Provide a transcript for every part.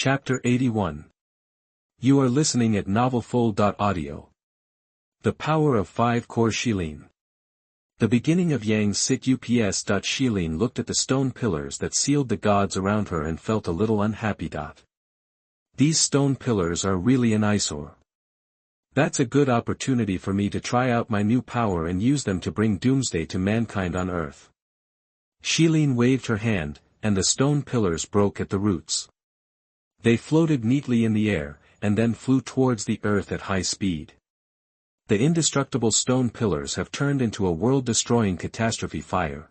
Chapter 81. You are listening at novelfull.audio. The Power of 5-Core Shilin. The beginning of Yang's sit ups. Shilin looked at the stone pillars that sealed the gods around her and felt a little unhappy. These stone pillars are really an eyesore. That's a good opportunity for me to try out my new power and use them to bring doomsday to mankind on Earth. Shilin waved her hand, and the stone pillars broke at the roots. They floated neatly in the air, and then flew towards the earth at high speed. The indestructible stone pillars have turned into a world-destroying catastrophe fire.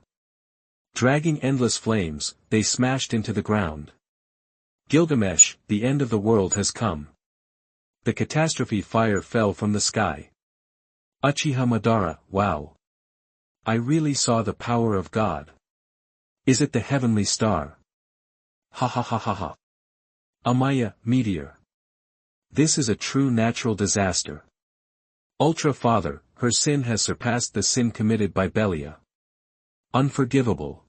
Dragging endless flames, they smashed into the ground. Gilgamesh, the end of the world has come. The catastrophe fire fell from the sky. Uchiha Madara, wow. I really saw the power of God. Is it the heavenly star? Ha ha ha ha ha. Amaya, meteor. This is a true natural disaster. Ultra Father, her sin has surpassed the sin committed by Belia. Unforgivable.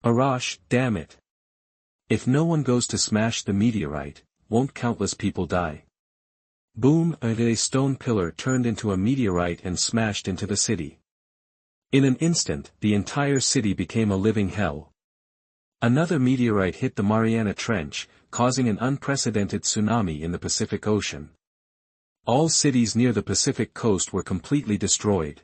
Arash, damn it. If no one goes to smash the meteorite, won't countless people die? Boom, a stone pillar turned into a meteorite and smashed into the city. In an instant, the entire city became a living hell. Another meteorite hit the Mariana Trench, causing an unprecedented tsunami in the Pacific Ocean. All cities near the Pacific coast were completely destroyed.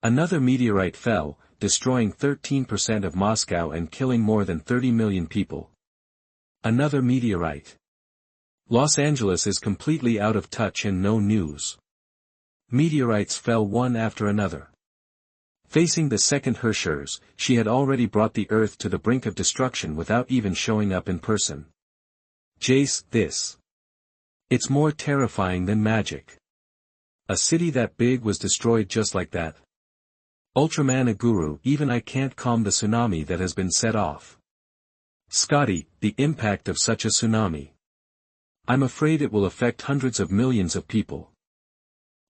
Another meteorite fell, destroying 13% of Moscow and killing more than 30 million people. Another meteorite. Los Angeles is completely out of touch and no news. Meteorites fell one after another. Facing the second Herschers, she had already brought the Earth to the brink of destruction without even showing up in person. Jace, this. It's more terrifying than magic. A city that big was destroyed just like that. Ultraman Aguru, even I can't calm the tsunami that has been set off. Scotty, the impact of such a tsunami. I'm afraid it will affect hundreds of millions of people.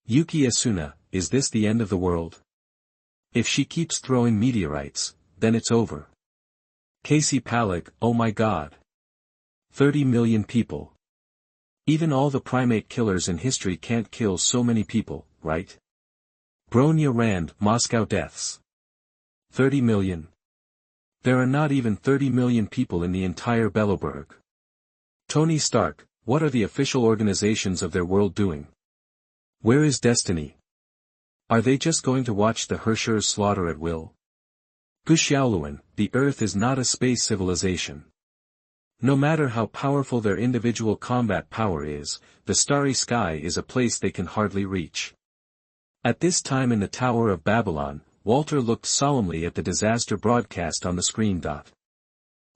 Yuki Asuna, is this the end of the world? If she keeps throwing meteorites, then it's over. Casey Palak, oh my god. 30 million people. Even all the primate killers in history can't kill so many people, right? Bronya Rand, Moscow deaths. 30 million. There are not even 30 million people in the entire Beloburg. Tony Stark, what are the official organizations of their world doing? Where is Destiny? Are they just going to watch the Herschers slaughter at will? Guxiaoluan, the Earth is not a space civilization. No matter how powerful their individual combat power is, the starry sky is a place they can hardly reach. At this time in the Tower of Babylon, Walter looked solemnly at the disaster broadcast on the screen.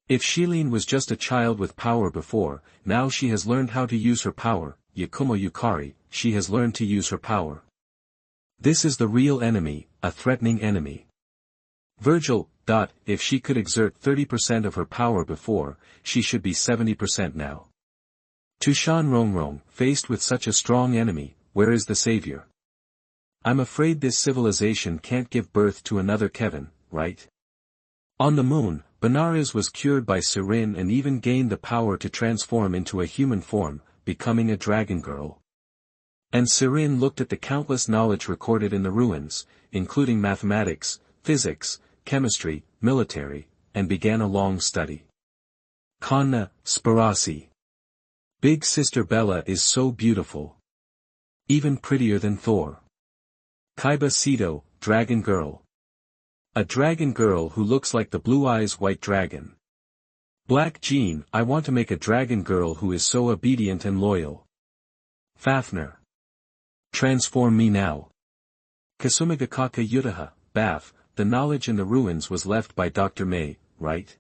If Shilin was just a child with power before, now she has learned how to use her power. Yakumo Yukari, she has learned to use her power. This is the real enemy, a threatening enemy. Virgil, if she could exert 30% of her power before, she should be 70% now. Tushan Rongrong, faced with such a strong enemy, where is the savior? I'm afraid this civilization can't give birth to another Kevin, right? On the moon, Benares was cured by Sirin and even gained the power to transform into a human form, becoming a dragon girl. And Sirin looked at the countless knowledge recorded in the ruins, including mathematics, physics, chemistry, military, and began a long study. Kanna, Sparasi. Big Sister Bella is so beautiful. Even prettier than Thor. Kaiba Sito, Dragon Girl. A dragon girl who looks like the Blue Eyes White Dragon. Black Jean, I want to make a dragon girl who is so obedient and loyal. Fafnir. Transform me now. Kasumigakaka Yutaha, Baf, the knowledge in the ruins was left by Dr. May, right?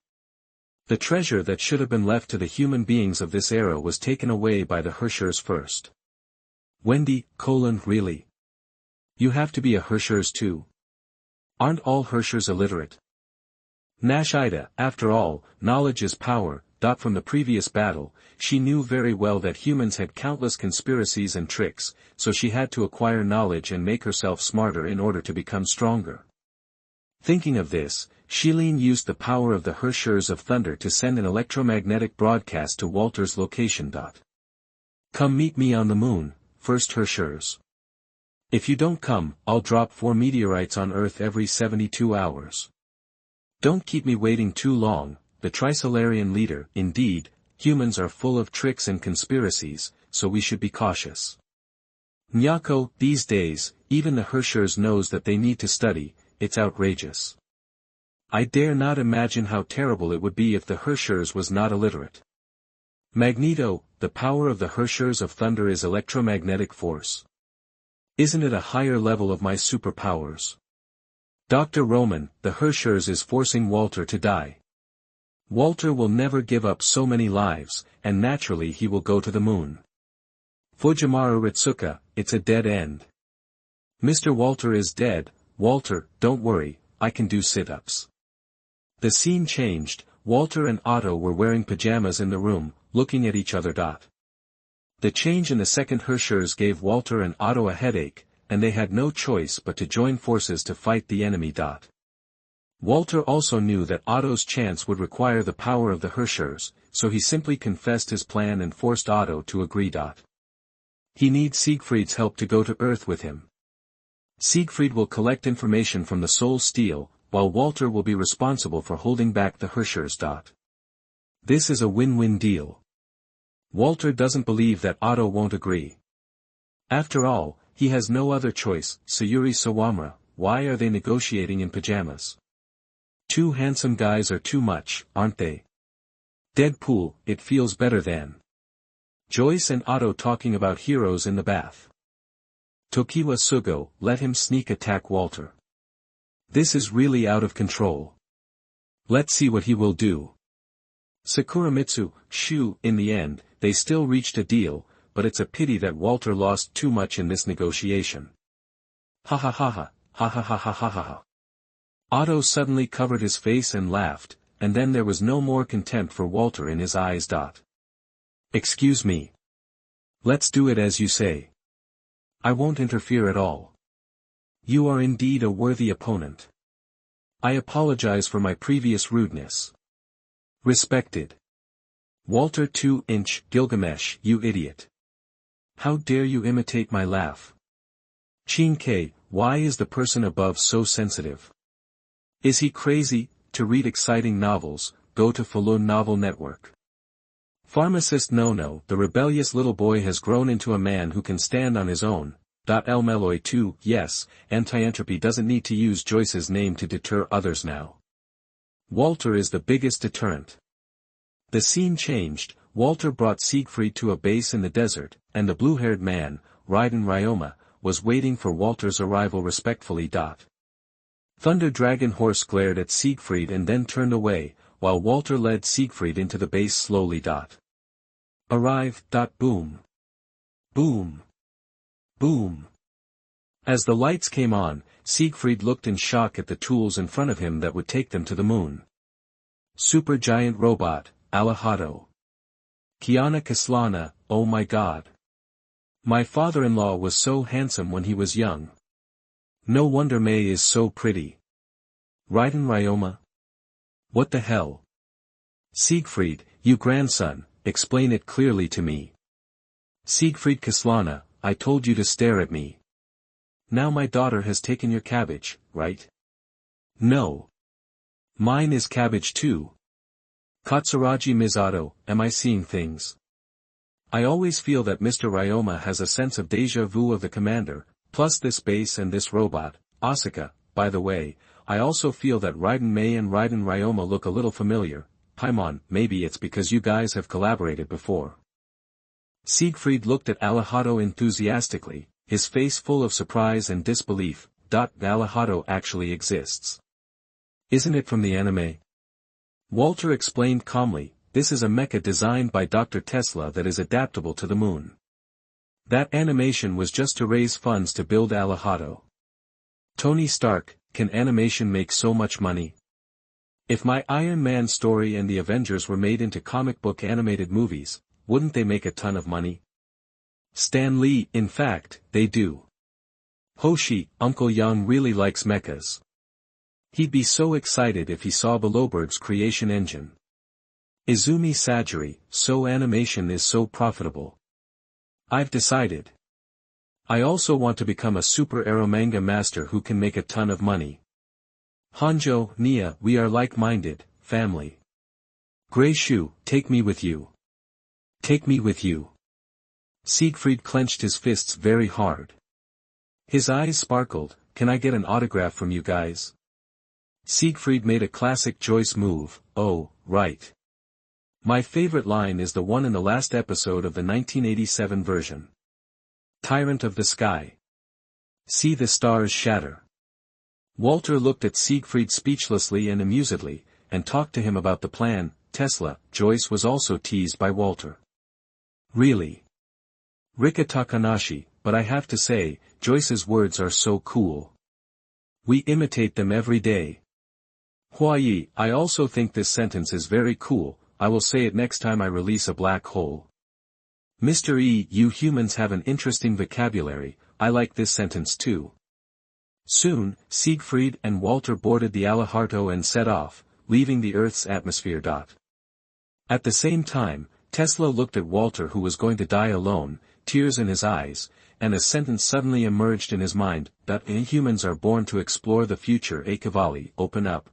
The treasure that should have been left to the human beings of this era was taken away by the Herschers first. Wendy, really? You have to be a Herschers too. Aren't all Herschers illiterate? Nashida, after all, knowledge is power. From the previous battle, she knew very well that humans had countless conspiracies and tricks, so she had to acquire knowledge and make herself smarter in order to become stronger. Thinking of this, Shilin used the power of the Herschers of Thunder to send an electromagnetic broadcast to Walter's location. Come meet me on the moon, first Herschers. If you don't come, I'll drop 4 meteorites on Earth every 72 hours. Don't keep me waiting too long, the Trisolarian leader. Indeed, humans are full of tricks and conspiracies, so we should be cautious. Nyako, these days, even the Herschers knows that they need to study, it's outrageous. I dare not imagine how terrible it would be if the Herschers was not illiterate. Magneto, the power of the Herschers of Thunder is electromagnetic force. Isn't it a higher level of my superpowers? Dr. Roman, the Herschers is forcing Walter to die. Walter will never give up so many lives, and naturally he will go to the moon. Fujimaru Ritsuka, it's a dead end. Mr. Walter is dead. Walter, don't worry, I can do sit-ups. The scene changed. Walter and Otto were wearing pajamas in the room, looking at each other. The change in the second Herschers gave Walter and Otto a headache, and they had no choice but to join forces to fight the enemy. Walter also knew that Otto's chance would require the power of the Herschers, so he simply confessed his plan and forced Otto to agree. He needs Siegfried's help to go to Earth with him. Siegfried will collect information from the Soul Steel, while Walter will be responsible for holding back the Herschers. This is a win-win deal. Walter doesn't believe that Otto won't agree. After all, he has no other choice. Sayuri Sawamura, why are they negotiating in pajamas? 2 handsome guys are too much, aren't they? Deadpool, it feels better than. Joyce and Otto talking about heroes in the bath. Tokiwa Sugo, let him sneak attack Walter. This is really out of control. Let's see what he will do. Sakuramitsu, shoo, in the end, they still reached a deal, but it's a pity that Walter lost too much in this negotiation. Ha ha ha ha, ha ha ha ha ha ha ha. Otto suddenly covered his face and laughed, and then there was no more contempt for Walter in his eyes. Excuse me. Let's do it as you say. I won't interfere at all. You are indeed a worthy opponent. I apologize for my previous rudeness. Respected. Walter 2-inch, Gilgamesh, you idiot. How dare you imitate my laugh? Chin-Kei, why is the person above so sensitive? Is he crazy? To read exciting novels, go to Faloo Novel Network. Pharmacist No, the rebellious little boy has grown into a man who can stand on his own. Elmeloy 2, yes, anti-entropy doesn't need to use Joyce's name to deter others now. Walter is the biggest deterrent. The scene changed. Walter brought Siegfried to a base in the desert, and the blue-haired man, Raiden Ryoma, was waiting for Walter's arrival respectfully. Thunder Dragon Horse glared at Siegfried and then turned away, while Walter led Siegfried into the base slowly. Arrive. Boom. Boom. Boom. As the lights came on, Siegfried looked in shock at the tools in front of him that would take them to the moon. Super giant robot, Alejado. Kiana Kislana, oh my god. My father-in-law was so handsome when he was young. No wonder May is so pretty. Raiden Ryoma? What the hell? Siegfried, you grandson, explain it clearly to me. Siegfried Kislana, I told you to stare at me. Now my daughter has taken your cabbage, right? No. Mine is cabbage too. Katsuragi Misato, am I seeing things? I always feel that Mr. Ryoma has a sense of déjà vu of the commander, plus this base and this robot, Asuka. By the way, I also feel that Raiden Mei and Raiden Ryoma look a little familiar. Paimon, maybe it's because you guys have collaborated before. Siegfried looked at Alejado enthusiastically, his face full of surprise and disbelief. Alejado actually exists. Isn't it from the anime? Walter explained calmly, this is a mecha designed by Dr. Tesla that is adaptable to the moon. That animation was just to raise funds to build Alejado. Tony Stark, can animation make so much money? If my Iron Man story and the Avengers were made into comic book animated movies, wouldn't they make a ton of money? Stan Lee, in fact, they do. Hoshi, Uncle Young really likes mechas. He'd be so excited if he saw Belobberg's creation engine. Izumi Sajiri, so animation is so profitable. I've decided. I also want to become a super-ero manga master who can make a ton of money. Hanjo, Nia, we are like-minded, family. Grey Shoe, take me with you. Take me with you. Siegfried clenched his fists very hard. His eyes sparkled, can I get an autograph from you guys? Siegfried made a classic Joyce move, oh, right. My favorite line is the one in the last episode of the 1987 version. Tyrant of the sky. See the stars shatter. Walter looked at Siegfried speechlessly and amusedly, and talked to him about the plan. Tesla. Joyce was also teased by Walter. Really? Rika Takanashi, but I have to say, Joyce's words are so cool. We imitate them every day. Huayi, I also think this sentence is very cool, I will say it next time I release a black hole. Mr. E, you humans have an interesting vocabulary, I like this sentence too. Soon, Siegfried and Walter boarded the Aliharto and set off, leaving the Earth's atmosphere. At the same time, Tesla looked at Walter who was going to die alone, tears in his eyes, and a sentence suddenly emerged in his mind, that humans are born to explore the future. A Cavalli, open up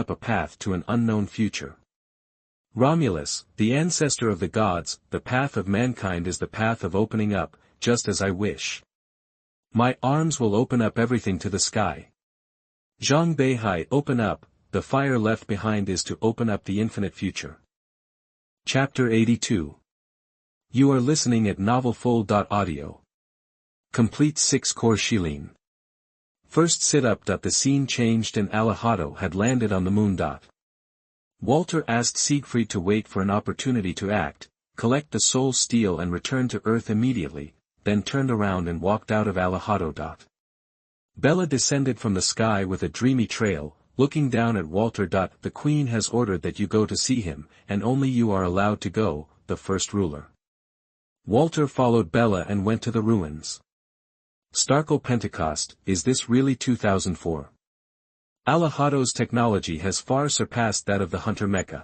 a path to an unknown future. Romulus, the ancestor of the gods, the path of mankind is the path of opening up, just as I wish. My arms will open up everything to the sky. Zhang Beihai, open up, the fire left behind is to open up the infinite future. Chapter 82. You are listening at novelfull.audio. Complete 6-core Shilin. First sit up. The scene changed and Aliharto had landed on the moon. Walter asked Siegfried to wait for an opportunity to act, collect the soul steel and return to Earth immediately, then turned around and walked out of Aliharto. Bella descended from the sky with a dreamy trail, looking down at Walter. The Queen has ordered that you go to see him, and only you are allowed to go, the first ruler. Walter followed Bella and went to the ruins. Starkle Pentecost, is this really 2004? Aliharto's technology has far surpassed that of the Hunter mecha.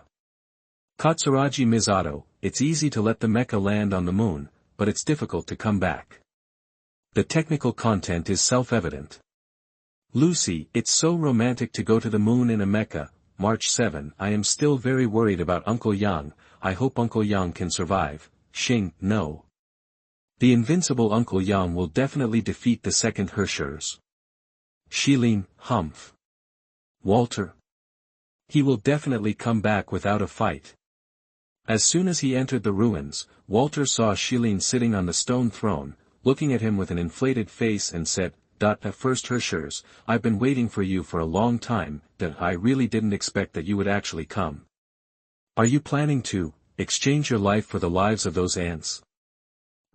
Katsuragi Misato, it's easy to let the mecha land on the moon, but it's difficult to come back. The technical content is self-evident. Lucy, it's so romantic to go to the moon in a mecha. March 7, I am still very worried about Uncle Yang, I hope Uncle Yang can survive. Xing, no. The invincible Uncle Yang will definitely defeat the second Herschers. Shilin, humph. Walter. He will definitely come back without a fight. As soon as he entered the ruins, Walter saw Shilin sitting on the stone throne, looking at him with an inflated face and said, At first Herschers, I've been waiting for you for a long time, that I really didn't expect that you would actually come. Are you planning to exchange your life for the lives of those ants?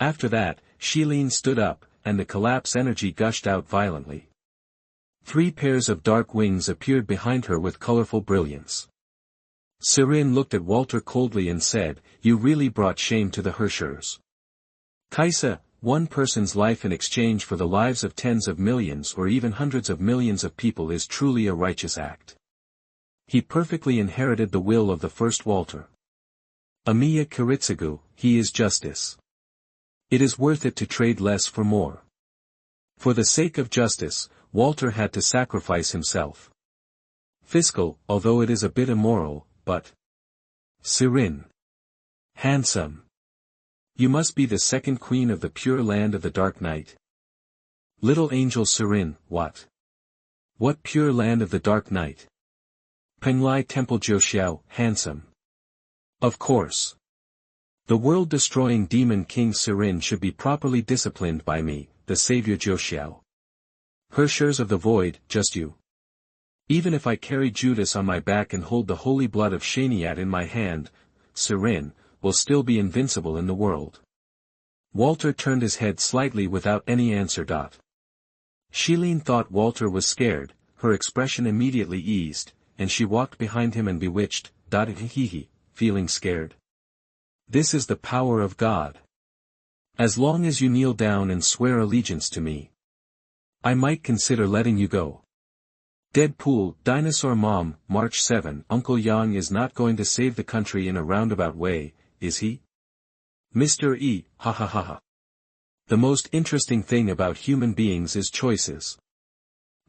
After that, Shilin stood up, and the collapse energy gushed out violently. 3 pairs of dark wings appeared behind her with colorful brilliance. Sirin looked at Walter coldly and said, You really brought shame to the Herschers. Kaisa, one person's life in exchange for the lives of tens of millions or even hundreds of millions of people is truly a righteous act. He perfectly inherited the will of the first Walter. Amiya Kiritsugu, he is justice. It is worth it to trade less for more. For the sake of justice, Walter had to sacrifice himself. Fiscal, although it is a bit immoral, but... Sirin. Handsome. You must be the second queen of the pure land of the Dark Night. Little angel Sirin, what? What pure land of the Dark Night? Penglai Temple Joxiao, handsome. Of course. The world-destroying demon King Sirin should be properly disciplined by me, the savior Joxiao. Herschers of the void, just you. Even if I carry Judas on my back and hold the holy blood of Shaniat in my hand, Sirin will still be invincible in the world. Walter turned his head slightly without any answer. Shilin thought Walter was scared, her expression immediately eased, and she walked behind him and bewitched, feeling scared. This is the power of God. As long as you kneel down and swear allegiance to me, I might consider letting you go. Deadpool, Dinosaur Mom, March 7. Uncle Yang is not going to save the country in a roundabout way, is he? Mr. E, ha ha ha ha. The most interesting thing about human beings is choices.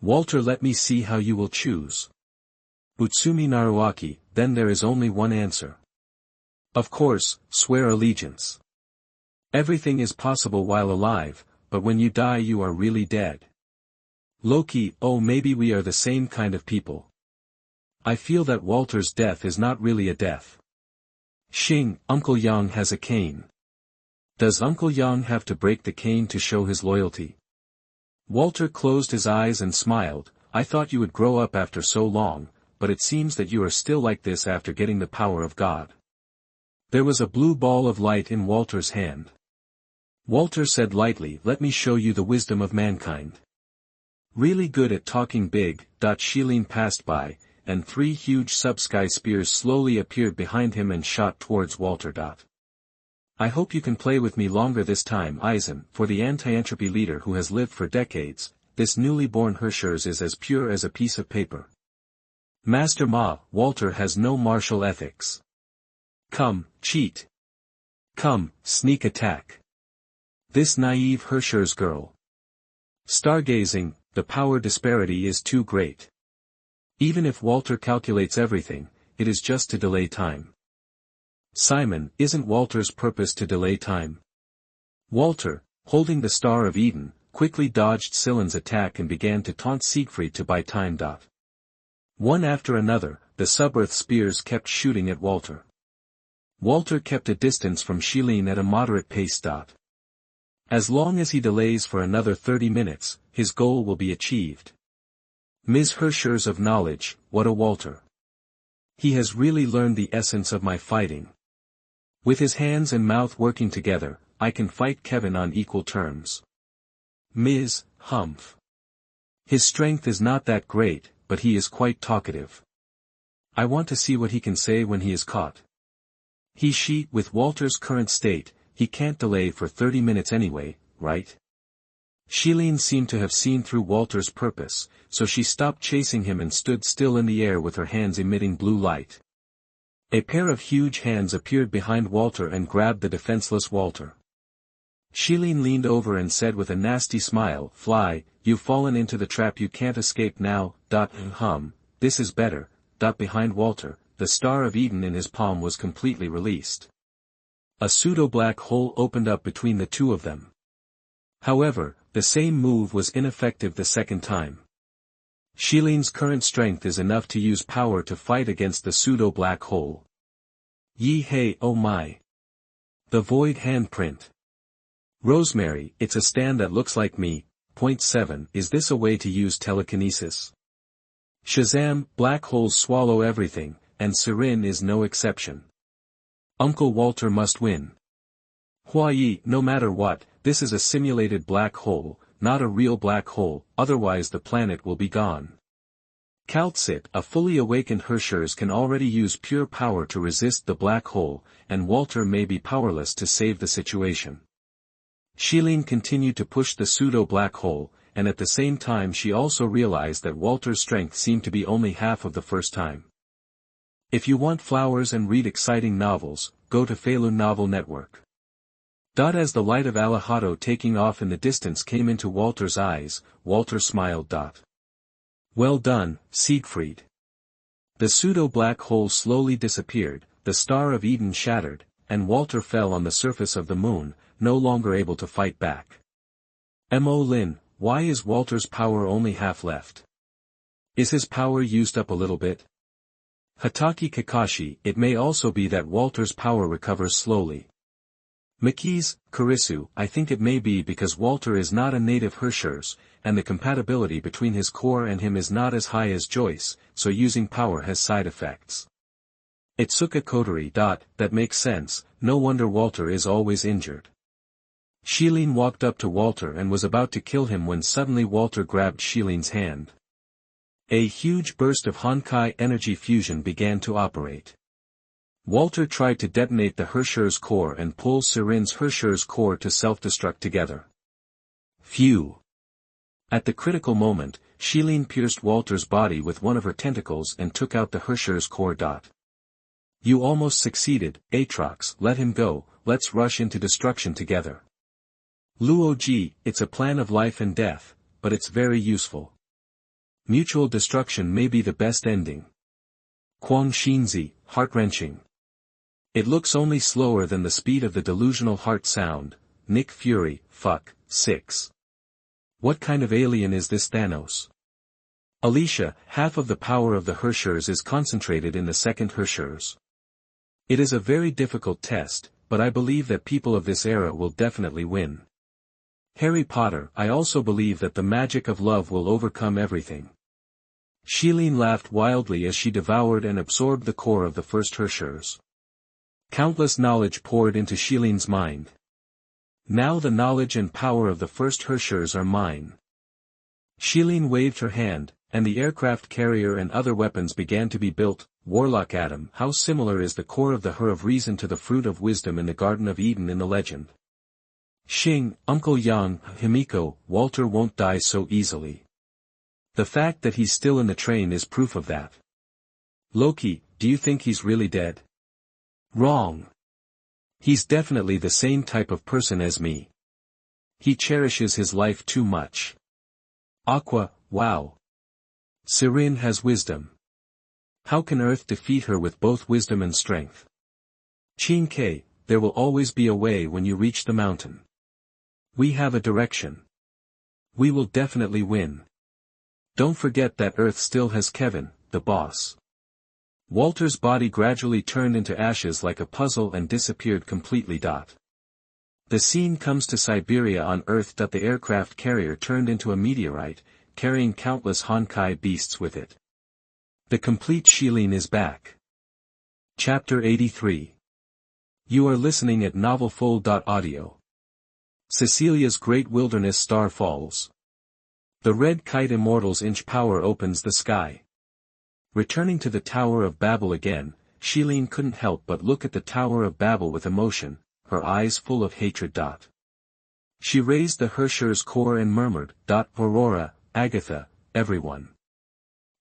Walter, let me see how you will choose. Utsumi Naruaki, then there is only one answer. Of course, swear allegiance. Everything is possible while alive, but when you die you are really dead. Loki, oh maybe we are the same kind of people. I feel that Walter's death is not really a death. Xing, Uncle Yang has a cane. Does Uncle Yang have to break the cane to show his loyalty? Walter closed his eyes and smiled. I thought you would grow up after so long, but it seems that you are still like this after getting the power of God. There was a blue ball of light in Walter's hand. Walter said lightly, let me show you the wisdom of mankind. Really good at talking big. Shilin passed by, and 3 huge sub-sky spears slowly appeared behind him and shot towards Walter. I hope you can play with me longer this time, Aizen. For the anti-entropy leader who has lived for decades, this newly born Hershers is as pure as a piece of paper. Master Ma, Walter has no martial ethics. Come, cheat. Come, sneak attack. This naive Hershers girl. Stargazing, the power disparity is too great. Even if Walter calculates everything, it is just to delay time. Simon, isn't Walter's purpose to delay time? Walter, holding the Star of Eden, quickly dodged Silen's attack and began to taunt Siegfried to buy time. One after another, the sub-earth spears kept shooting at Walter. Walter kept a distance from Shilin at a moderate pace. As long as he delays for another 30 minutes, his goal will be achieved. Ms. Hershers of knowledge, what a Walter. He has really learned the essence of my fighting. With his hands and mouth working together, I can fight Kevin on equal terms. Ms. Humph. His strength is not that great, but he is quite talkative. I want to see what he can say when he is caught. With Walter's current state, he can't delay for 30 minutes anyway, right? Shilin seemed to have seen through Walter's purpose, so she stopped chasing him and stood still in the air with her hands emitting blue light. A pair of huge hands appeared behind Walter and grabbed the defenseless Walter. Shilin leaned over and said with a nasty smile, Fly, you've fallen into the trap, you can't escape now. This is better. Behind Walter, the Star of Eden in his palm was completely released. A pseudo-black hole opened up between the two of them. However, the same move was ineffective the second time. Shilin's current strength is enough to use power to fight against the pseudo-black hole. Yi hey, oh my. The void handprint. Rosemary, it's a stand that looks like me. Point 7. Is this a way to use telekinesis? Shazam, black holes swallow everything, and Sirin is no exception. Uncle Walter must win. Huayi, no matter what, this is a simulated black hole, not a real black hole, otherwise the planet will be gone. Kaltsit, a fully awakened Hershers can already use pure power to resist the black hole, and Walter may be powerless to save the situation. Shilin continued to push the pseudo-black hole, and at the same time she also realized that Walter's strength seemed to be only half of the first time. If you want flowers and read exciting novels, go to Faloo Novel Network. As the light of Alejado taking off in the distance came into Walter's eyes, Walter smiled. Well done, Siegfried. The pseudo-black hole slowly disappeared, the Star of Eden shattered, and Walter fell on the surface of the moon, no longer able to fight back. Mo Lin, why is Walter's power only half left? Is his power used up a little bit? Hataki Kakashi, it may also be that Walter's power recovers slowly. Miki's, Karisu, I think it may be because Walter is not a native Hershers, and the compatibility between his core and him is not as high as Joyce, so using power has side effects. Itsuka Kotori. That makes sense, no wonder Walter is always injured. Shilin walked up to Walter and was about to kill him when suddenly Walter grabbed Shilin's hand. A huge burst of Honkai energy fusion began to operate. Walter tried to detonate the Hershers core and pull Sirin's Hershers core to self-destruct together. Phew! At the critical moment, Shilin pierced Walter's body with one of her tentacles and took out the Hersher's core. You almost succeeded, Aatrox. Let him go, let's rush into destruction together. Luoji, it's a plan of life and death, but it's very useful. Mutual destruction may be the best ending. Quang Shinzi, heart-wrenching. It looks only slower than the speed of the delusional heart sound. Nick Fury, fuck, 6. What kind of alien is this Thanos? Alicia, half of the power of the Hershers is concentrated in the second Hershers. It is a very difficult test, but I believe that people of this era will definitely win. Harry Potter, I also believe that the magic of love will overcome everything. Shilin laughed wildly as she devoured and absorbed the core of the first Hershers. Countless knowledge poured into Shilin's mind. Now the knowledge and power of the first Hershers are mine. Shilin waved her hand, and the aircraft carrier and other weapons began to be built. Warlock Adam, how similar is the core of the Her of Reason to the fruit of wisdom in the Garden of Eden in the legend? Xing, Uncle Yang, Himiko, Walter won't die so easily. The fact that he's still in the train is proof of that. Loki, do you think he's really dead? Wrong. He's definitely the same type of person as me. He cherishes his life too much. Aqua, wow. Sirin has wisdom. How can Earth defeat her with both wisdom and strength? Chin-Kei, there will always be a way when you reach the mountain. We have a direction. We will definitely win. Don't forget that Earth still has Kevin, the boss. Walter's body gradually turned into ashes like a puzzle and disappeared completely. The scene comes to Siberia on Earth. The aircraft carrier turned into a meteorite, carrying countless Honkai beasts with it. The complete Shilin is back. Chapter 83. You are listening at novelfull.audio. Cecilia's Great Wilderness Star Falls. The red kite Immortal's inch power opens the sky. Returning to the Tower of Babel again, Shilin couldn't help but look at the Tower of Babel with emotion, her eyes full of hatred. She raised the Hersher's core and murmured, Aurora, Agatha, everyone.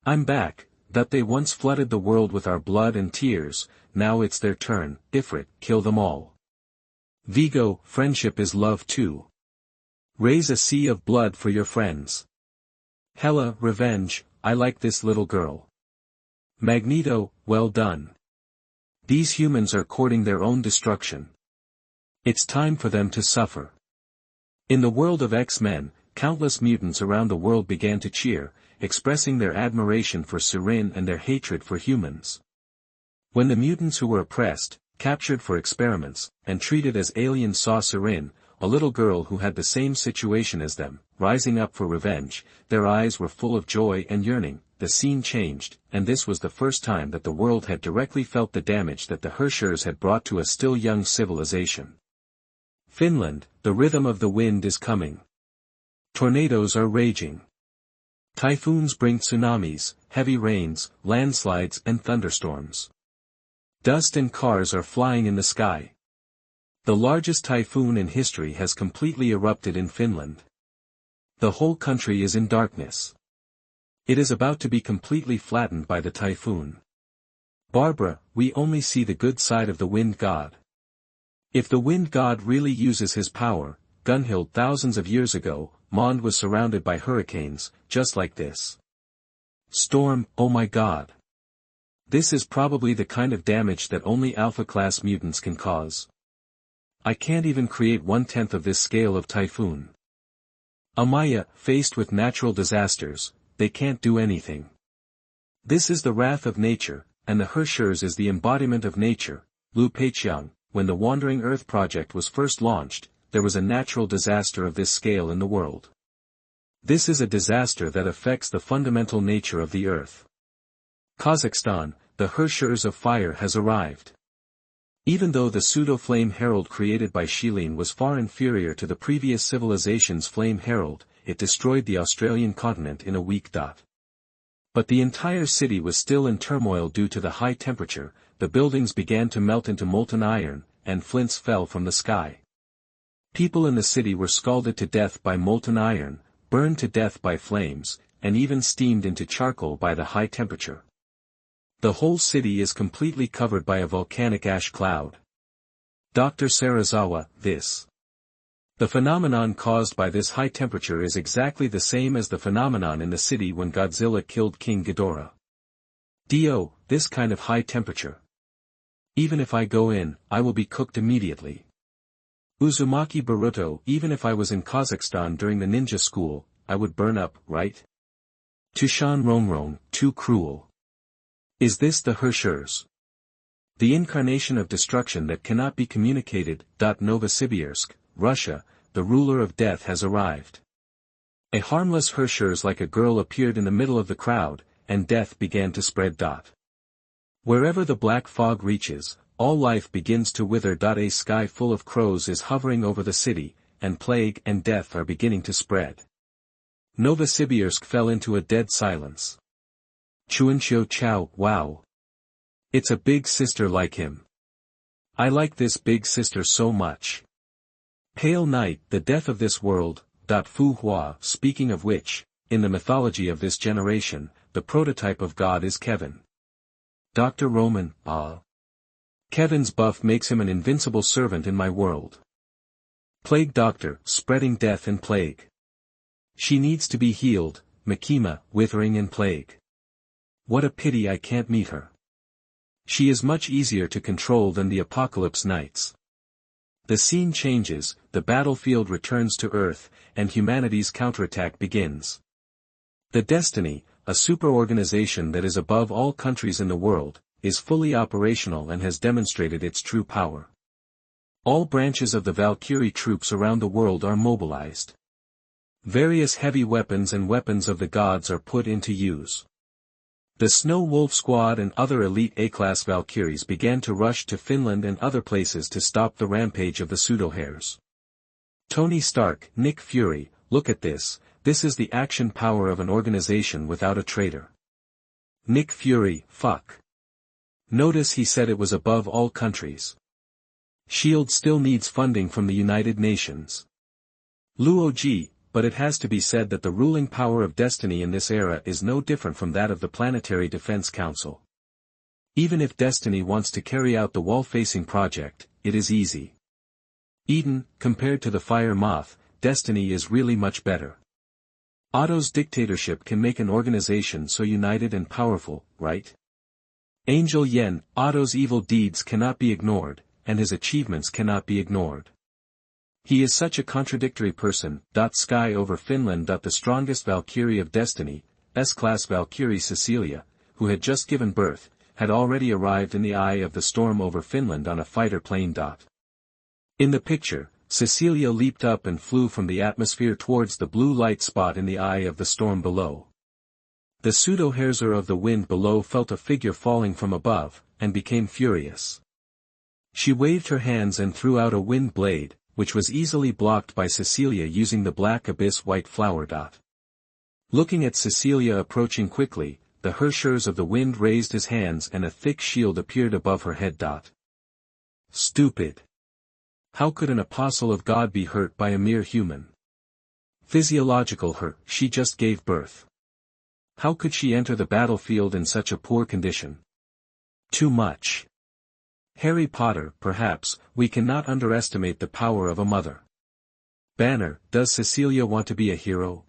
I'm back, that they once flooded the world with our blood and tears, now it's their turn. Ifrit, kill them all. Vigo, friendship is love too. Raise a sea of blood for your friends. Hela, revenge, I like this little girl. Magneto, well done. These humans are courting their own destruction. It's time for them to suffer. In the world of X-Men, countless mutants around the world began to cheer, expressing their admiration for Sirin and their hatred for humans. When the mutants who were oppressed, captured for experiments, and treated as aliens saw Sirin, a little girl who had the same situation as them, rising up for revenge, their eyes were full of joy and yearning. The scene changed, and this was the first time that the world had directly felt the damage that the Hershers had brought to a still young civilization. Finland, the rhythm of the wind is coming. Tornadoes are raging. Typhoons bring tsunamis, heavy rains, landslides and thunderstorms. Dust and cars are flying in the sky. The largest typhoon in history has completely erupted in Finland. The whole country is in darkness. It is about to be completely flattened by the typhoon. Barbara, we only see the good side of the wind god. If the wind god really uses his power, Gunhild thousands of years ago, Mond was surrounded by hurricanes, just like this. Storm, oh my god. This is probably the kind of damage that only alpha-class mutants can cause. I can't even create 1/10 of this scale of typhoon. Amaya, faced with natural disasters, they can't do anything. This is the wrath of nature, and the Hershers is the embodiment of nature. Lu Peiqiang, when the Wandering Earth project was first launched, there was a natural disaster of this scale in the world. This is a disaster that affects the fundamental nature of the Earth. Kazakhstan, the Hershers of Fire has arrived. Even though the pseudo-flame herald created by Shilin was far inferior to the previous civilization's flame herald, it destroyed the Australian continent in a week. But the entire city was still in turmoil due to the high temperature. The buildings began to melt into molten iron, and flints fell from the sky. People in the city were scalded to death by molten iron, burned to death by flames, and even steamed into charcoal by the high temperature. The whole city is completely covered by a volcanic ash cloud. Dr. Sarazawa, the phenomenon caused by this high temperature is exactly the same as the phenomenon in the city when Godzilla killed King Ghidorah. This kind of high temperature. Even if I go in, I will be cooked immediately. Uzumaki Baruto, even if I was in Kazakhstan during the ninja school, I would burn up, right? Tushan Ronron, too cruel. Is this the Hershers? The incarnation of destruction that cannot be communicated. Novosibirsk, Russia, the ruler of death has arrived. A harmless Hershers like a girl appeared in the middle of the crowd, and death began to spread. Wherever the black fog reaches, all life begins to wither. A sky full of crows is hovering over the city, and plague and death are beginning to spread. Novosibirsk fell into a dead silence. Chuanxiu Chow, wow. It's a big sister like him. I like this big sister so much. Pale night, the death of this world. Fu Hua, speaking of which, in the mythology of this generation, the prototype of God is Kevin. Dr. Roman, Kevin's buff makes him an invincible servant in my world. Plague doctor, spreading death and plague. She needs to be healed, Makima, withering and plague. What a pity I can't meet her. She is much easier to control than the Apocalypse Knights. The scene changes, the battlefield returns to Earth, and humanity's counterattack begins. The Destiny, a super-organization that is above all countries in the world, is fully operational and has demonstrated its true power. All branches of the Valkyrie troops around the world are mobilized. Various heavy weapons and weapons of the gods are put into use. The Snow Wolf Squad and other elite A-class Valkyries began to rush to Finland and other places to stop the rampage of the pseudo-hairs. Tony Stark, Nick Fury, look at this is the action power of an organization without a traitor. Nick Fury, fuck. Notice he said it was above all countries. SHIELD still needs funding from the United Nations. Luo Ji, but it has to be said that the ruling power of Destiny in this era is no different from that of the Planetary Defense Council. Even if Destiny wants to carry out the wall-facing project, it is easy. Eden, compared to the Fire Moth, Destiny is really much better. Otto's dictatorship can make an organization so united and powerful, right? Angel Yen, Otto's evil deeds cannot be ignored, and his achievements cannot be ignored. He is such a contradictory person. Sky over Finland. The strongest Valkyrie of Destiny, S-class Valkyrie Cecilia, who had just given birth, had already arrived in the eye of the storm over Finland on a fighter plane. In the picture, Cecilia leaped up and flew from the atmosphere towards the blue light spot in the eye of the storm below. The pseudo-Herzer of the wind below felt a figure falling from above, and became furious. She waved her hands and threw out a wind blade, which was easily blocked by Cecilia using the black abyss white flower. Looking at Cecilia approaching quickly, the Hershers of the wind raised his hands and a thick shield appeared above her head. Stupid. How could an apostle of God be hurt by a mere human? Physiological hurt, she just gave birth. How could she enter the battlefield in such a poor condition? Too much. Harry Potter, perhaps, we cannot underestimate the power of a mother. Banner, does Cecilia want to be a hero?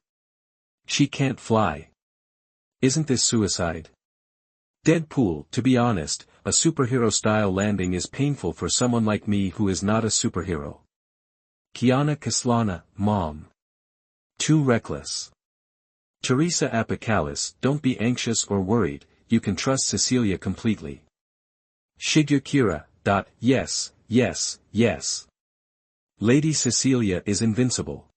She can't fly. Isn't this suicide? Deadpool, to be honest, a superhero-style landing is painful for someone like me who is not a superhero. Kiana Kaslana, Mom. Too reckless. Teresa Apocalypse, don't be anxious or worried, you can trust Cecilia completely. Shigukira, yes, yes, yes. Lady Cecilia is invincible.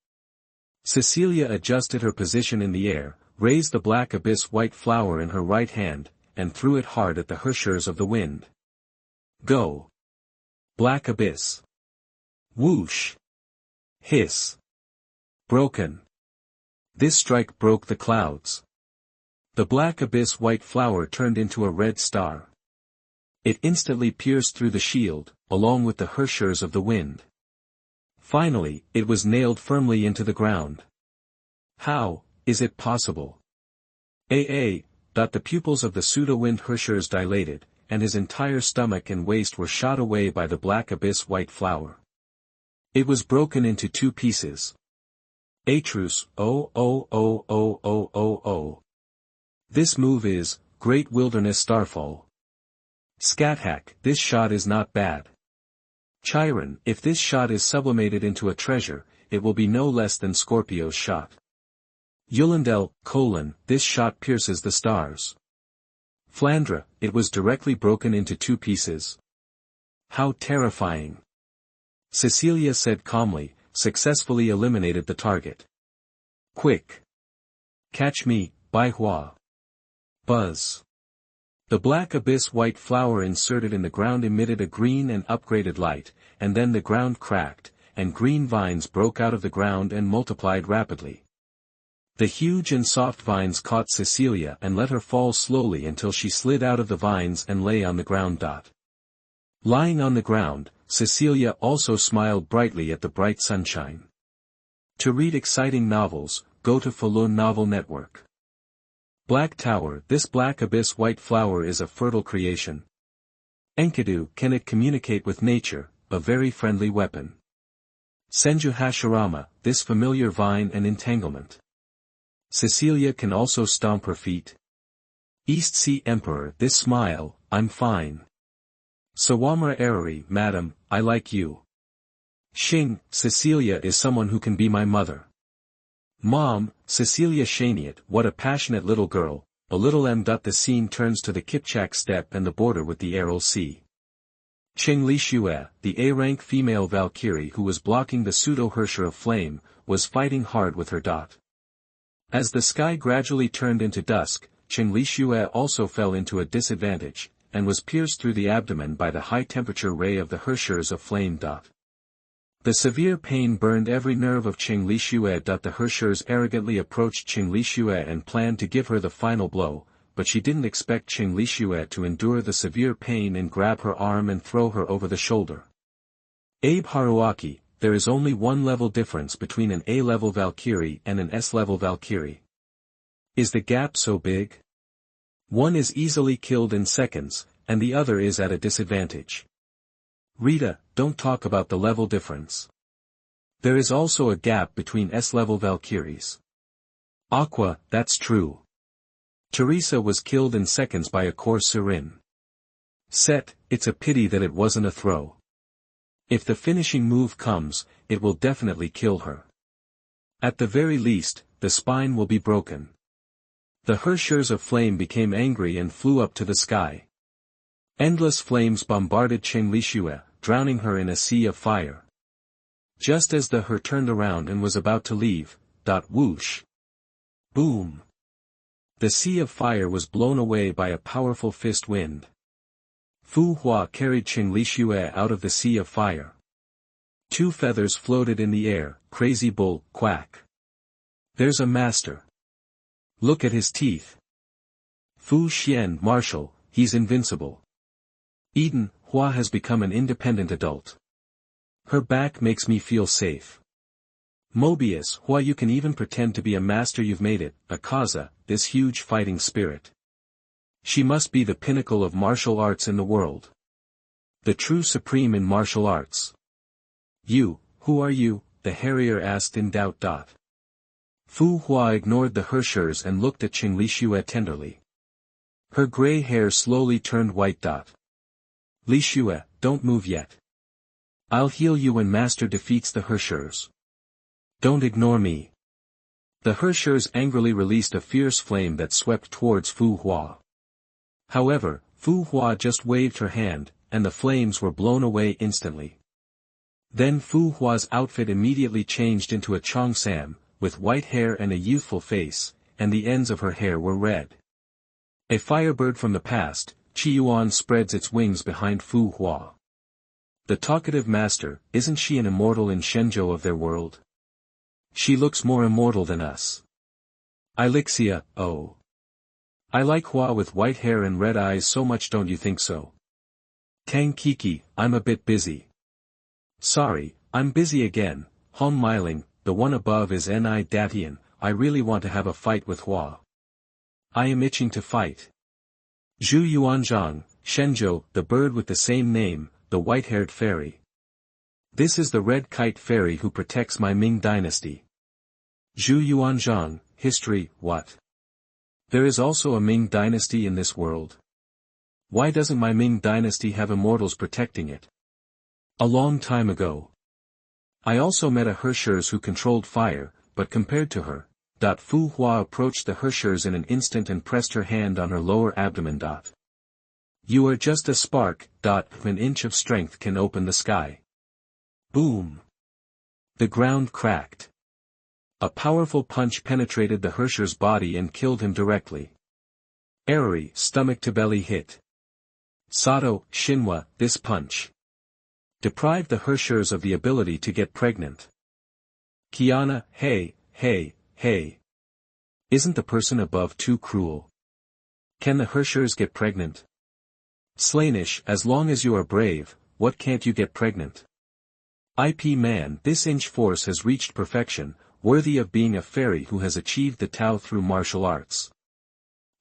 Cecilia adjusted her position in the air, raised the black abyss white flower in her right hand, and threw it hard at the Hershers of the wind. Go. Black abyss. Whoosh. Hiss. Broken. This strike broke the clouds. The black abyss white flower turned into a red star. It instantly pierced through the shield, along with the Hershers of the wind. Finally, it was nailed firmly into the ground. How is it possible? The pupils of the pseudo-wind Herschers dilated, and his entire stomach and waist were shot away by the black abyss white flower. It was broken into 2 pieces. Atrus, oh. This move is, Great Wilderness Starfall. Scathach, this shot is not bad. Chiron, if this shot is sublimated into a treasure, it will be no less than Scorpio's shot. Yulindel, this shot pierces the stars. Flandra, it was directly broken into 2 pieces. How terrifying. Cecilia said calmly, successfully eliminated the target. Quick. Catch me, Bai Hua. Buzz. The black abyss white flower inserted in the ground emitted a green and upgraded light, and then the ground cracked, and green vines broke out of the ground and multiplied rapidly. The huge and soft vines caught Cecilia and let her fall slowly until she slid out of the vines and lay on the ground. Lying on the ground, Cecilia also smiled brightly at the bright sunshine. To read exciting novels, go to Faloo Novel Network. Black Tower, this black abyss white flower is a fertile creation. Enkidu, can it communicate with nature, a very friendly weapon. Senju Hashirama, this familiar vine and entanglement. Cecilia can also stomp her feet. East Sea Emperor, this smile, I'm fine. Sawamura Arari, madam, I like you. Xing, Cecilia is someone who can be my mother. Mom, Cecilia Shaniat, what a passionate little girl, a little m. The scene turns to the Kipchak steppe and the border with the Aral Sea. Cheng Li Shue, the A-rank female Valkyrie who was blocking the pseudo-Hersher of flame, was fighting hard with her. As the sky gradually turned into dusk, Cheng Li Shue also fell into a disadvantage, and was pierced through the abdomen by the high-temperature ray of the Herschers of flame. The severe pain burned every nerve of Cheng Li Shue. The Herschers arrogantly approached Cheng Li Shue and planned to give her the final blow, but she didn't expect Cheng Li Shue to endure the severe pain and grab her arm and throw her over the shoulder. Abe Haruaki, there is only one level difference between an A-level Valkyrie and an S-level Valkyrie. Is the gap so big? One is easily killed in seconds, and the other is at a disadvantage. Rita, don't talk about the level difference. There is also a gap between S-level Valkyries. Aqua, that's true. Teresa was killed in seconds by a coarse Sirin. Set, it's a pity that it wasn't a throw. If the finishing move comes, it will definitely kill her. At the very least, the spine will be broken. The Herschers of flame became angry and flew up to the sky. Endless flames bombarded Cheng Li Shue, drowning her in a sea of fire. Just as the Her turned around and was about to leave, whoosh. Boom. The sea of fire was blown away by a powerful fist wind. Fu Hua carried Cheng Li Shue out of the sea of fire. 2 feathers floated in the air, crazy bull, quack. There's a master. Look at his teeth. Fu Xian, martial, he's invincible. Eden, Hua has become an independent adult. Her back makes me feel safe. Mobius, Hua, you can even pretend to be a master, you've made it. Akaza, this huge fighting spirit. She must be the pinnacle of martial arts in the world. The true supreme in martial arts. You, who are you? The Harrier asked in doubt. Fu Hua ignored the Herschers and looked at Cheng Li Shue tenderly. Her gray hair slowly turned white. Li Shue, don't move yet. I'll heal you when Master defeats the Herschers. Don't ignore me. The Herschers angrily released a fierce flame that swept towards Fu Hua. However, Fu Hua just waved her hand, and the flames were blown away instantly. Then Fu Hua's outfit immediately changed into a Cheongsam, with white hair and a youthful face, and the ends of her hair were red. A firebird from the past, Qiyuan spreads its wings behind Fu Hua. The talkative master, isn't she an immortal in Shenzhou of their world? She looks more immortal than us. Elixia, oh. I like Hua with white hair and red eyes so much, don't you think so? Tang Kiki, I'm a bit busy. Sorry, I'm busy again. Hon Miling, the one above is Ni Datian, I really want to have a fight with Hua. I am itching to fight. Zhu Yuanzhang, Shenzhou, the bird with the same name, the white-haired fairy. This is the red kite fairy who protects my Ming dynasty. Zhu Yuanzhang, history, what? There is also a Ming dynasty in this world. Why doesn't my Ming dynasty have immortals protecting it? A long time ago. I also met a Hershers who controlled fire, but compared to her, Fu Hua approached the Hershers in an instant and pressed her hand on her lower abdomen. You are just a spark. An inch of strength can open the sky. Boom. The ground cracked. A powerful punch penetrated the Hersher's body and killed him directly. Erori, stomach to belly hit. Sato, Shinwa, this punch deprived the Hershers of the ability to get pregnant. Kiana, hey. Isn't the person above too cruel? Can the Hershers get pregnant? Slanish, as long as you are brave, what can't you get pregnant? IP man, this inch force has reached perfection, worthy of being a fairy who has achieved the Tao through martial arts.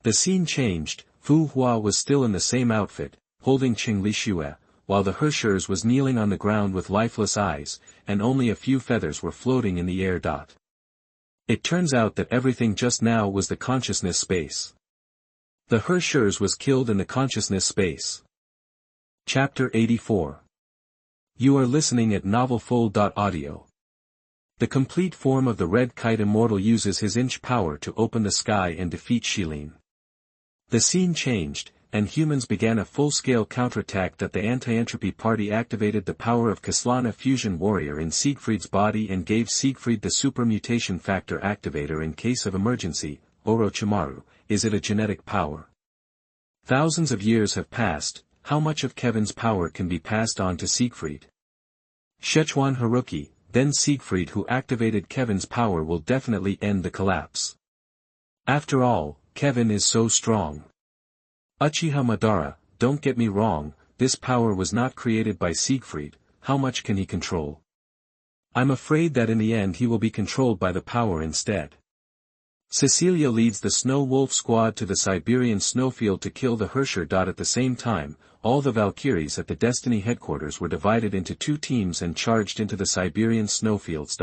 The scene changed. Fu Hua was still in the same outfit, holding Qing Lixue, while the Hershers was kneeling on the ground with lifeless eyes, and only a few feathers were floating in the air. It turns out that everything just now was the consciousness space. The Hershers was killed in the consciousness space. Chapter 84. You are listening at novelfull.audio. The complete form of the red kite immortal uses his inch power to open the sky and defeat Shilin. The scene changed, and humans began a full-scale counterattack that the anti-entropy party activated the power of Kaslana fusion warrior in Siegfried's body and gave Siegfried the super mutation factor activator in case of emergency. Orochimaru, is it a genetic power? Thousands of years have passed, how much of Kevin's power can be passed on to Siegfried? Szechuan Haruki, then Siegfried who activated Kevin's power will definitely end the collapse. After all, Kevin is so strong. Uchiha Madara, don't get me wrong, this power was not created by Siegfried, how much can he control? I'm afraid that in the end he will be controlled by the power instead. Cecilia leads the Snow Wolf squad to the Siberian snowfield to kill the Hersher. At the same time, all the Valkyries at the Destiny headquarters were divided into two teams and charged into the Siberian snowfields.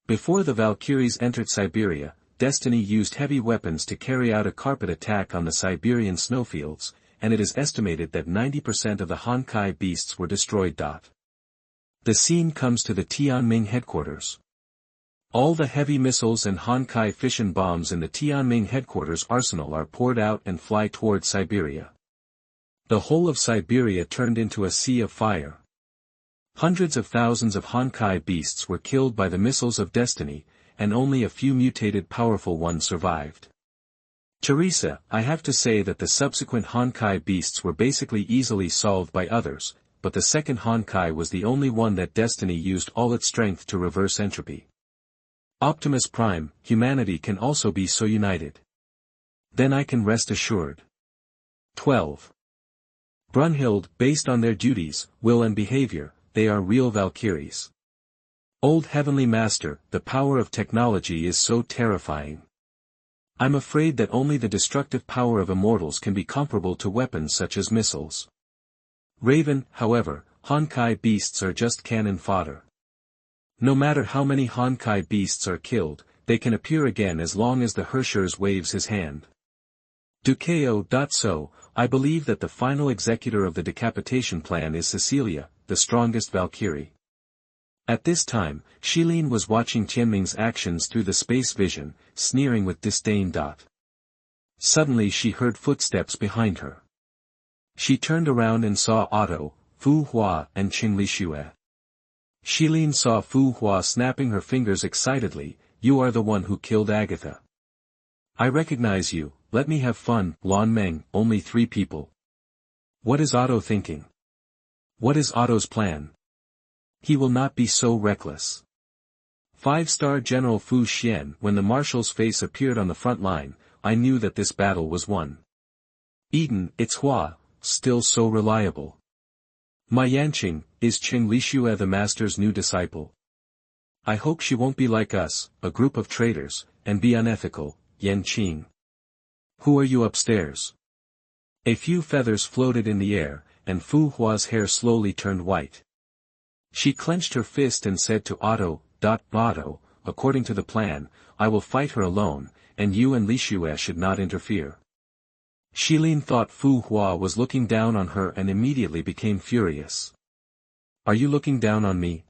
Before the Valkyries entered Siberia, Destiny used heavy weapons to carry out a carpet attack on the Siberian snowfields, and it is estimated that 90% of the Honkai beasts were destroyed. The scene comes to the Tianming headquarters. All the heavy missiles and Honkai fission bombs in the Tianming headquarters arsenal are poured out and fly toward Siberia. The whole of Siberia turned into a sea of fire. Hundreds of thousands of Honkai beasts were killed by the missiles of Destiny, and only a few mutated powerful ones survived. Teresa, I have to say that the subsequent Honkai beasts were basically easily solved by others, but the second Honkai was the only one that Destiny used all its strength to reverse entropy. Optimus Prime, humanity can also be so united. Then I can rest assured. 12. Brunhild, based on their duties, will and behavior, they are real Valkyries. Old Heavenly Master, the power of technology is so terrifying. I'm afraid that only the destructive power of immortals can be comparable to weapons such as missiles. Raven, however, Honkai beasts are just cannon fodder. No matter how many Honkai beasts are killed, they can appear again as long as the Hershers waves his hand. Dukeo. So, I believe that the final executor of the decapitation plan is Cecilia, the strongest Valkyrie. At this time, Shilin was watching Tianming's actions through the space vision, sneering with disdain. Suddenly she heard footsteps behind her. She turned around and saw Otto, Fu Hua and Qing Lixue. Shilin saw Fu Hua snapping her fingers excitedly. You are the one who killed Agatha. I recognize you, let me have fun. Lan Meng, only 3 people. What is Otto thinking? What is Otto's plan? He will not be so reckless. 5-star General Fu Xian. When the marshal's face appeared on the front line, I knew that this battle was won. Eden, it's Hua, still so reliable. Ma Yanqing, is Qing Lixue the master's new disciple? I hope she won't be like us, a group of traitors, and be unethical. Yanqing. Who are you upstairs? A few feathers floated in the air, and Fu Hua's hair slowly turned white. She clenched her fist and said to Otto, Otto, according to the plan, I will fight her alone, and you and Li Xue should not interfere. Shilin thought Fu Hua was looking down on her and immediately became furious. Are you looking down on me?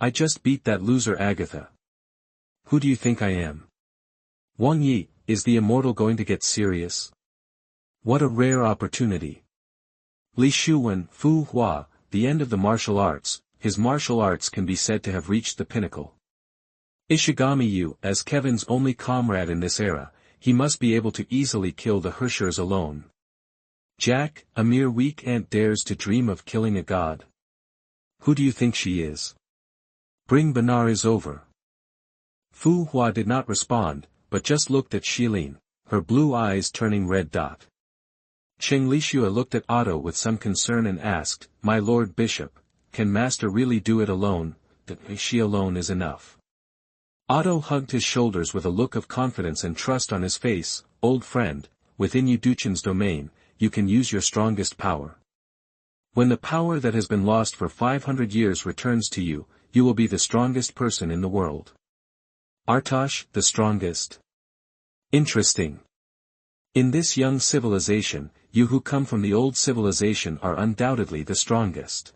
I just beat that loser Agatha. Who do you think I am? Wang Yi, is the immortal going to get serious? What a rare opportunity. Li Shuwen, Fu Hua, the end of the martial arts, his martial arts can be said to have reached the pinnacle. Ishigami Yu, as Kevin's only comrade in this era, he must be able to easily kill the Herschers alone. Jack, a mere weak ant dares to dream of killing a god. Who do you think she is? Bring Benares over. Fu Hua did not respond, but just looked at Shilin, her blue eyes turning red. Cheng Lixue looked at Otto with some concern and asked, My Lord Bishop, can Master really do it alone? That she alone is enough. Otto hugged his shoulders with a look of confidence and trust on his face. Old friend, within Yuduchin's domain, you can use your strongest power. When the power that has been lost for 500 years returns to you, you will be the strongest person in the world. Artosh, the strongest? Interesting. In this young civilization, you who come from the old civilization are undoubtedly the strongest.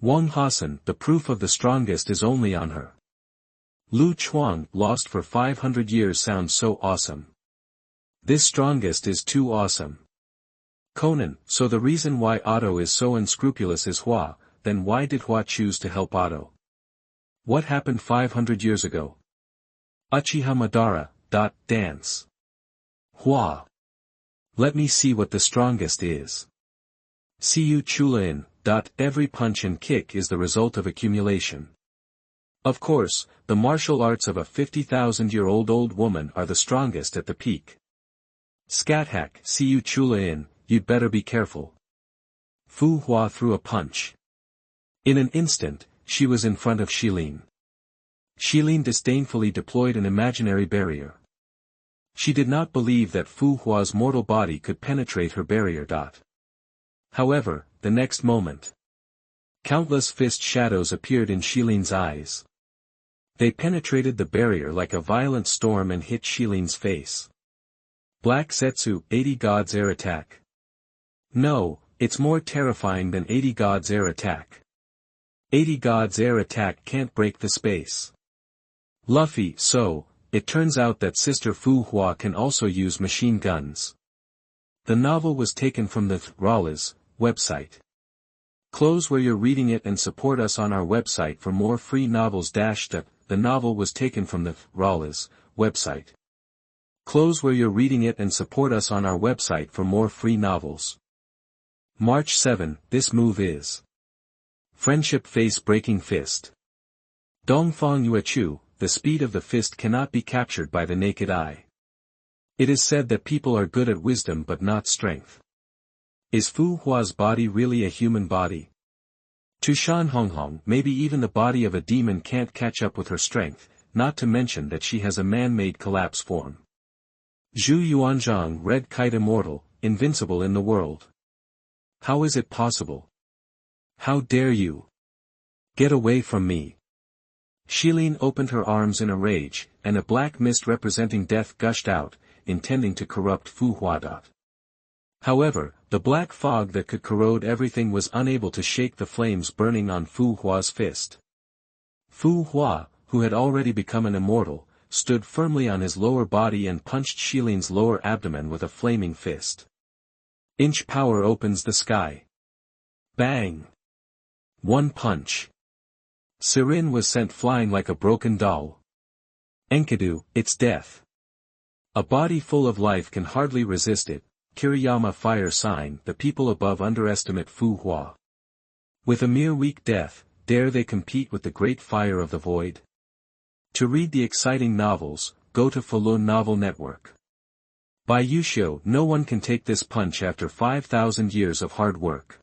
Wang Hasan, the proof of the strongest is only on her. Lu Chuang, lost for 500 years sounds so awesome. This strongest is too awesome. Conan, so the reason why Otto is so unscrupulous is Hua, then why did Hua choose to help Otto? What happened 500 years ago? Uchiha Madara, dance. Hua. Let me see what the strongest is. Siyu Chulain, every punch and kick is the result of accumulation. Of course, the martial arts of a 50,000-year-old old woman are the strongest at the peak. Scat-hack, Siyu Chulain, you'd better be careful. Fu Hua threw a punch. In an instant, she was in front of Shilin. Shilin disdainfully deployed an imaginary barrier. She did not believe that Fu Hua's mortal body could penetrate her barrier. However, the next moment, countless fist shadows appeared in Shilin's eyes. They penetrated the barrier like a violent storm and hit Shilin's face. Black Zetsu, 80 Gods Air Attack. No, it's more terrifying than 80 Gods Air Attack. 80 Gods Air Attack can't break the space. Luffy, so, it turns out that Sister Fu Hua can also use machine guns. The novel was taken from the Rawlers website. Close where you're reading it and support us on our website for more free novels. The novel was taken from the Rawlers website. Close where you're reading it and support us on our website for more free novels. March 7, this move is Friendship Face-Breaking Fist. Dongfang Yuechu, the speed of the fist cannot be captured by the naked eye. It is said that people are good at wisdom but not strength. Is Fu Hua's body really a human body? To Shan Honghong, maybe even the body of a demon can't catch up with her strength, not to mention that she has a man-made collapse form. Zhu Yuanzhang, Red Kite immortal, invincible in the world. How is it possible? How dare you? Get away from me. Shilin opened her arms in a rage, and a black mist representing death gushed out, intending to corrupt Fu Hua. However, the black fog that could corrode everything was unable to shake the flames burning on Fu Hua's fist. Fu Hua, who had already become an immortal, stood firmly on his lower body and punched Shilin's lower abdomen with a flaming fist. Inch power opens the sky. Bang! One punch. Sirin was sent flying like a broken doll. Enkidu, it's death. A body full of life can hardly resist it. Kiriyama fire sign, the people above underestimate Fu Hua. With a mere weak death, dare they compete with the great fire of the void? To read the exciting novels, go to Faloo Novel Network. By Yushio, no one can take this punch after 5,000 years of hard work.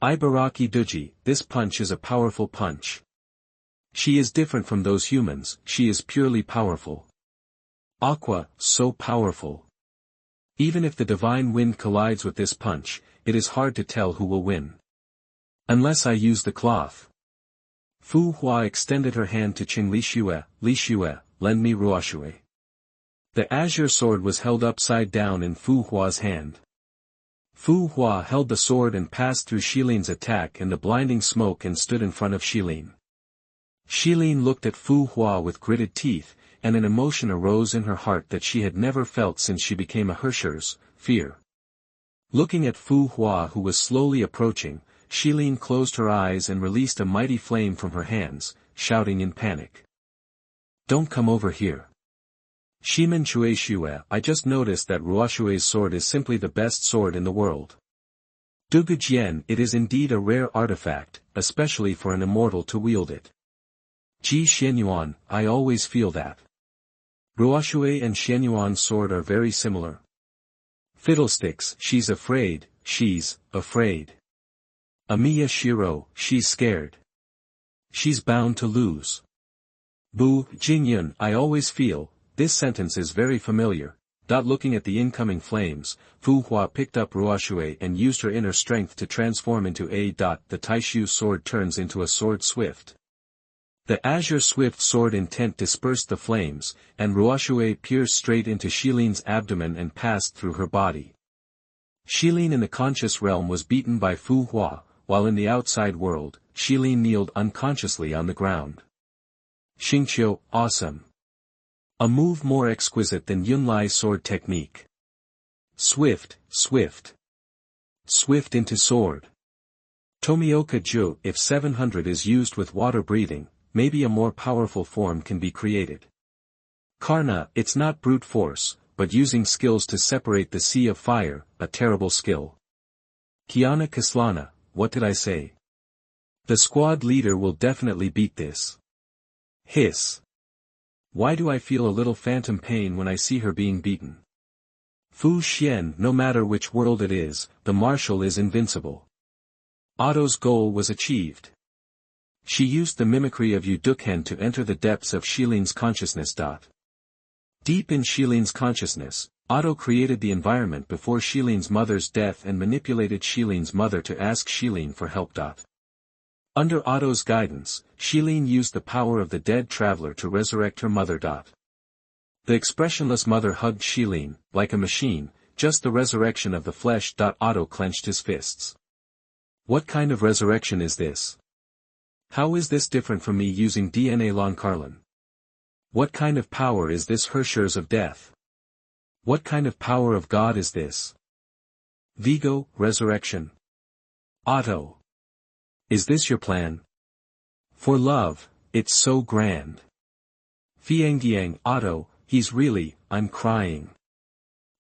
Ibaraki Duji, this punch is a powerful punch. She is different from those humans, she is purely powerful. Aqua, so powerful. Even if the divine wind collides with this punch, it is hard to tell who will win. Unless I use the cloth. Fu Hua extended her hand to Qing Li Xue, lend me Ruoshui. The azure sword was held upside down in Fu Hua's hand. Fu Hua held the sword and passed through Xilin's attack and the blinding smoke and stood in front of Xilin. Xilin looked at Fu Hua with gritted teeth, and an emotion arose in her heart that she had never felt since she became a Hershers, fear. Looking at Fu Hua who was slowly approaching, Xilin closed her eyes and released a mighty flame from her hands, shouting in panic. Don't come over here. Shimen Chue Shue, I just noticed that Ruoshue's sword is simply the best sword in the world. Dugu Jian, it is indeed a rare artifact, especially for an immortal to wield it. Ji Xianyuan, I always feel that. Ruoshue and Xianyuan's sword are very similar. Fiddlesticks, she's afraid. Amiya Shiro, she's scared. She's bound to lose. Bu Jingyun, I always feel. This sentence is very familiar. Looking at the incoming flames, Fu Hua picked up Ruoshue and used her inner strength to transform into a. The Taishu sword turns into a sword swift. The azure swift sword intent dispersed the flames, and Ruoshue pierced straight into Xilin's abdomen and passed through her body. Xilin in the conscious realm was beaten by Fu Hua, while in the outside world, Xilin kneeled unconsciously on the ground. Xingqiu, awesome. A move more exquisite than Yunlai's sword technique. Swift into sword. Tomioka Ju, if 700 is used with water breathing, maybe a more powerful form can be created. Karna, it's not brute force, but using skills to separate the sea of fire, a terrible skill. Kiana Kislana, what did I say? The squad leader will definitely beat this. Hiss. Why do I feel a little phantom pain when I see her being beaten? Fu Xian, no matter which world it is, the marshal is invincible. Otto's goal was achieved. She used the mimicry of Udukhen to enter the depths of Xilin's consciousness. Deep in Xilin's consciousness, Otto created the environment before Xilin's mother's death and manipulated Xilin's mother to ask Xilin for help. Under Otto's guidance, Xilin used the power of the dead traveler to resurrect her mother. The expressionless mother hugged Xilin, like a machine, just the resurrection of the flesh. Otto clenched his fists. What kind of resurrection is this? How is this different from me using DNA Loncarlin? What kind of power is this Hershers of death? What kind of power of God is this? Vigo, resurrection. Otto. Is this your plan? For love, it's so grand. Fiangyang, Otto, he's really, I'm crying.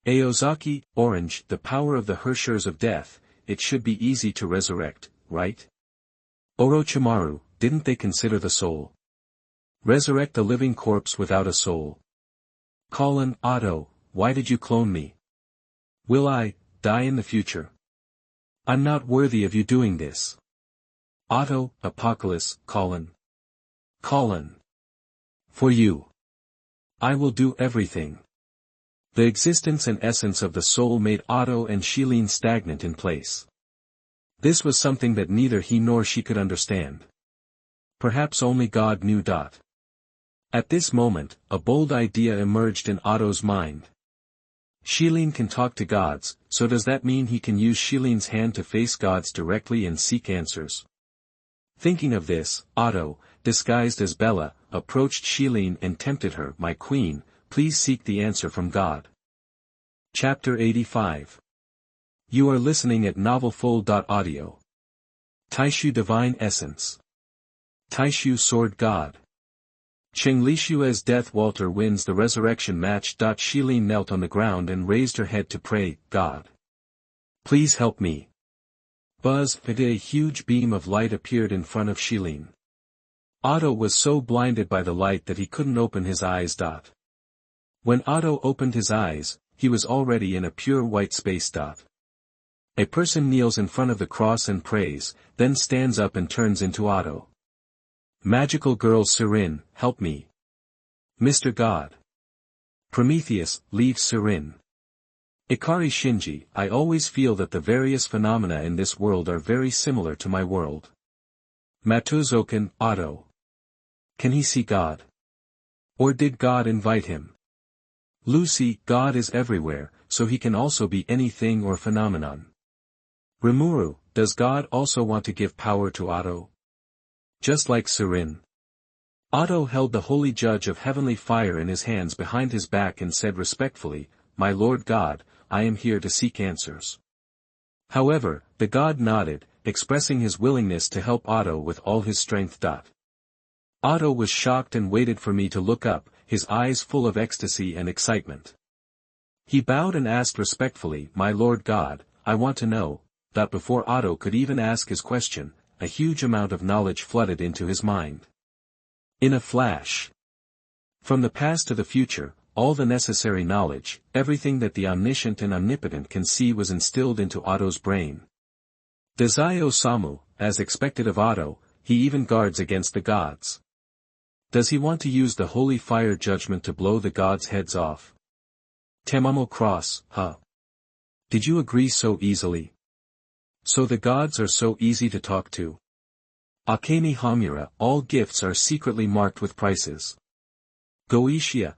Aozaki, orange, the power of the Hershers of death, it should be easy to resurrect, right? Orochimaru, didn't they consider the soul? Resurrect a living corpse without a soul. Colin, Otto, why did you clone me? Will I die in the future? I'm not worthy of you doing this. Otto, Apocalypse, Colin. Colin. For you. I will do everything. The existence and essence of the soul made Otto and Xilin stagnant in place. This was something that neither he nor she could understand. Perhaps only God knew. At this moment, a bold idea emerged in Otto's mind. Xilin can talk to gods, so does that mean he can use Xilin's hand to face gods directly and seek answers? Thinking of this, Otto, disguised as Bella, approached Xilin and tempted her. My queen, please seek the answer from God. Chapter 85. You are listening at novelfull.audio. Taishu Divine Essence. Taishu Sword God. Cheng Lishue's death. Walter wins the resurrection match. Xilin knelt on the ground and raised her head to pray, God. Please help me. Buzz, a huge beam of light appeared in front of Xilin. Otto was so blinded by the light that he couldn't open his eyes. When Otto opened his eyes, he was already in a pure white space. A person kneels in front of the cross and prays, then stands up and turns into Otto. Magical girl Sirin, help me. Mr. God. Prometheus, leave Sirin. Ikari Shinji, I always feel that the various phenomena in this world are very similar to my world. Matuzokan, Otto. Can he see God? Or did God invite him? Lucy, God is everywhere, so he can also be anything or phenomenon. Rimuru, does God also want to give power to Otto? Just like Surin. Otto held the holy judge of heavenly fire in his hands behind his back and said respectfully, "My Lord God, I am here to seek answers." However, the god nodded, expressing his willingness to help Otto with all his strength. Otto was shocked and waited for me to look up, his eyes full of ecstasy and excitement. He bowed and asked respectfully, "My Lord God, I want to know." Before Otto could even ask his question, a huge amount of knowledge flooded into his mind. In a flash. From the past to the future, all the necessary knowledge, everything that the omniscient and omnipotent can see was instilled into Otto's brain. Dazai Osamu, as expected of Otto, he even guards against the gods. Does he want to use the holy fire judgment to blow the gods' heads off? Temamo Cross, huh? Did you agree so easily? So the gods are so easy to talk to? Akemi Homura, all gifts are secretly marked with prices. Goetia,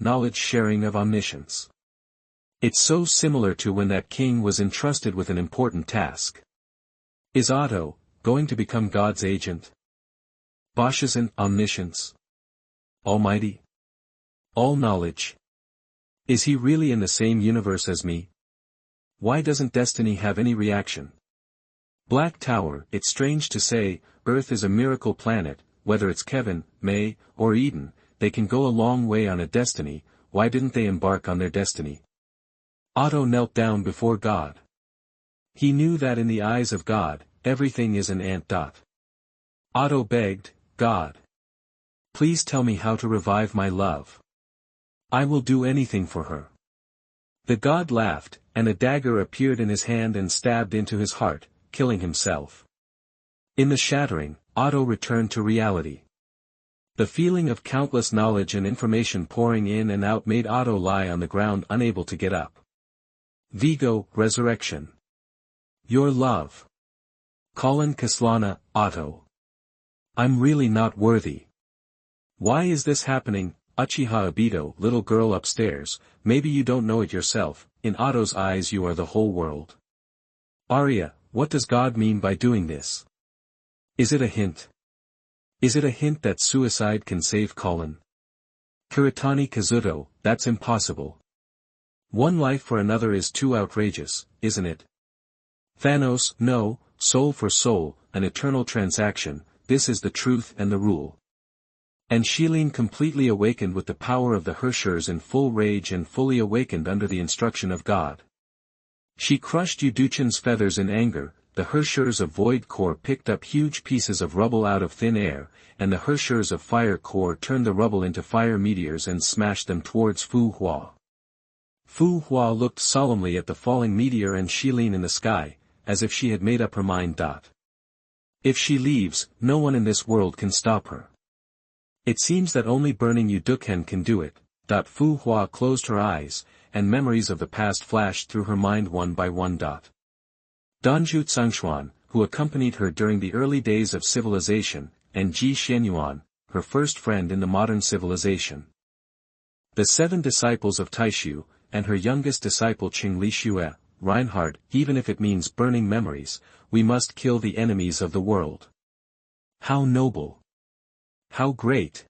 knowledge sharing of omniscience. It's so similar to when that king was entrusted with an important task. Is Otto going to become God's agent? Boschism, omniscience. Almighty. All knowledge. Is he really in the same universe as me? Why doesn't destiny have any reaction? Black Tower, it's strange to say, Earth is a miracle planet, whether it's Kevin, May, or Eden, they can go a long way on a destiny, why didn't they embark on their destiny? Otto knelt down before God. He knew that in the eyes of God, everything is an ant. Otto begged, "God. Please tell me how to revive my love. I will do anything for her." The god laughed, and a dagger appeared in his hand and stabbed into his heart, killing himself. In the shattering, Otto returned to reality. The feeling of countless knowledge and information pouring in and out made Otto lie on the ground unable to get up. Vigo, resurrection. Your love. Colin Kaslana, Otto. I'm really not worthy. Why is this happening? Uchiha Obito, little girl upstairs, maybe you don't know it yourself, in Otto's eyes you are the whole world. Arya, what does God mean by doing this? Is it a hint? Is it a hint that suicide can save Colin? Kuretani Kazuto, that's impossible. One life for another is too outrageous, isn't it? Thanos, no, soul for soul, an eternal transaction, this is the truth and the rule. And Shilin completely awakened with the power of the Hershers in full rage and fully awakened under the instruction of God. She crushed Yuduchan's feathers in anger, the Hershers of Void Core picked up huge pieces of rubble out of thin air, and the Hershers of Fire Core turned the rubble into fire meteors and smashed them towards Fu Hua. Fu Hua looked solemnly at the falling meteor and Shilin in the sky, as if she had made up her mind. If she leaves, no one in this world can stop her. It seems that only burning Yuduken can do it. Fu Hua closed her eyes, and memories of the past flashed through her mind one by one. Danju Tsangxuan, who accompanied her during the early days of civilization, and Ji Xianyuan, her first friend in the modern civilization. The 7 disciples of Taishu, and her youngest disciple Qingli Xue, Reinhardt, even if it means burning memories, we must kill the enemies of the world. How noble! How great!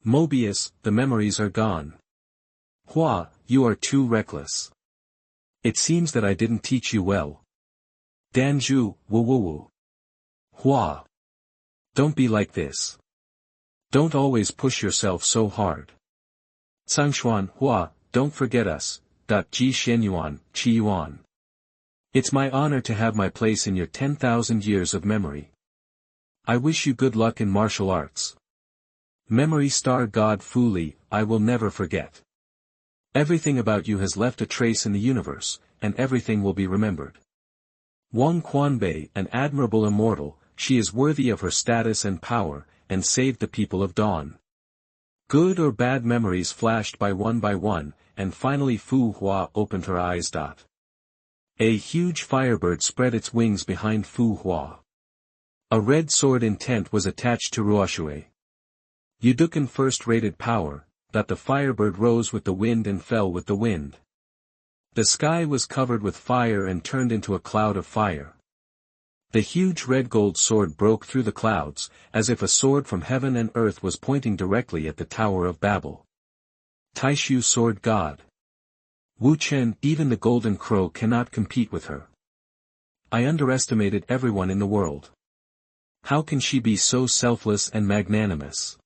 Mobius, the memories are gone. Hua, you are too reckless. It seems that I didn't teach you well. Danju, woo. Hua. Don't be like this. Don't always push yourself so hard. Tsangxuan, Hua, don't forget us. Ji Xianyuan, Qi Yuan. It's my honor to have my place in your 10,000 years of memory. I wish you good luck in martial arts. Memory star god Fu Li, I will never forget. Everything about you has left a trace in the universe, and everything will be remembered. Wang Quanbei, an admirable immortal, she is worthy of her status and power, and saved the people of Dawn. Good or bad memories flashed by one, and finally Fu Hua opened her eyes. A huge firebird spread its wings behind Fu Hua. A red sword intent was attached to Ruoshui. Yudukan first-rated power, that the firebird rose with the wind and fell with the wind. The sky was covered with fire and turned into a cloud of fire. The huge red-gold sword broke through the clouds, as if a sword from heaven and earth was pointing directly at the Tower of Babel. Taishu Sword God. Wu Chen, even the Golden Crow cannot compete with her. I underestimated everyone in the world. How can she be so selfless and magnanimous?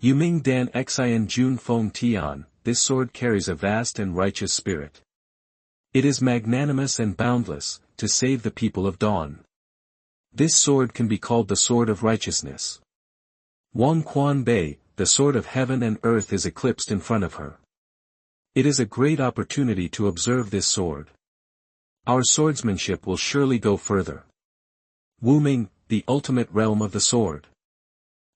Yuming Dan Xian Jun Feng Tian, this sword carries a vast and righteous spirit. It is magnanimous and boundless, to save the people of Dawn. This sword can be called the sword of righteousness. Wang Quan Bei, the sword of heaven and earth is eclipsed in front of her. It is a great opportunity to observe this sword. Our swordsmanship will surely go further. Wu Ming, the ultimate realm of the sword.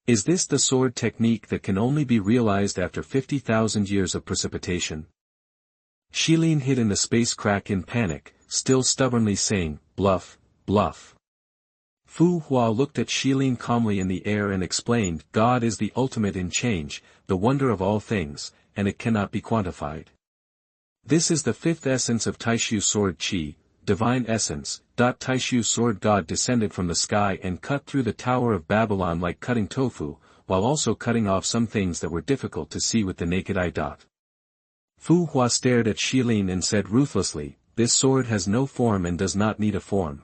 Is this the sword technique that can only be realized after 50,000 years of precipitation? Shilin hid in the space crack in panic, still stubbornly saying, "Bluff, bluff." Fu Hua looked at Shilin calmly in the air and explained, God is the ultimate in change, the wonder of all things, and it cannot be quantified. This is the fifth essence of Taishu Sword Qi, divine essence. Taishu Sword God descended from the sky and cut through the Tower of Babylon like cutting tofu, while also cutting off some things that were difficult to see with the naked eye. Fu Hua stared at Shilin and said ruthlessly, this sword has no form and does not need a form.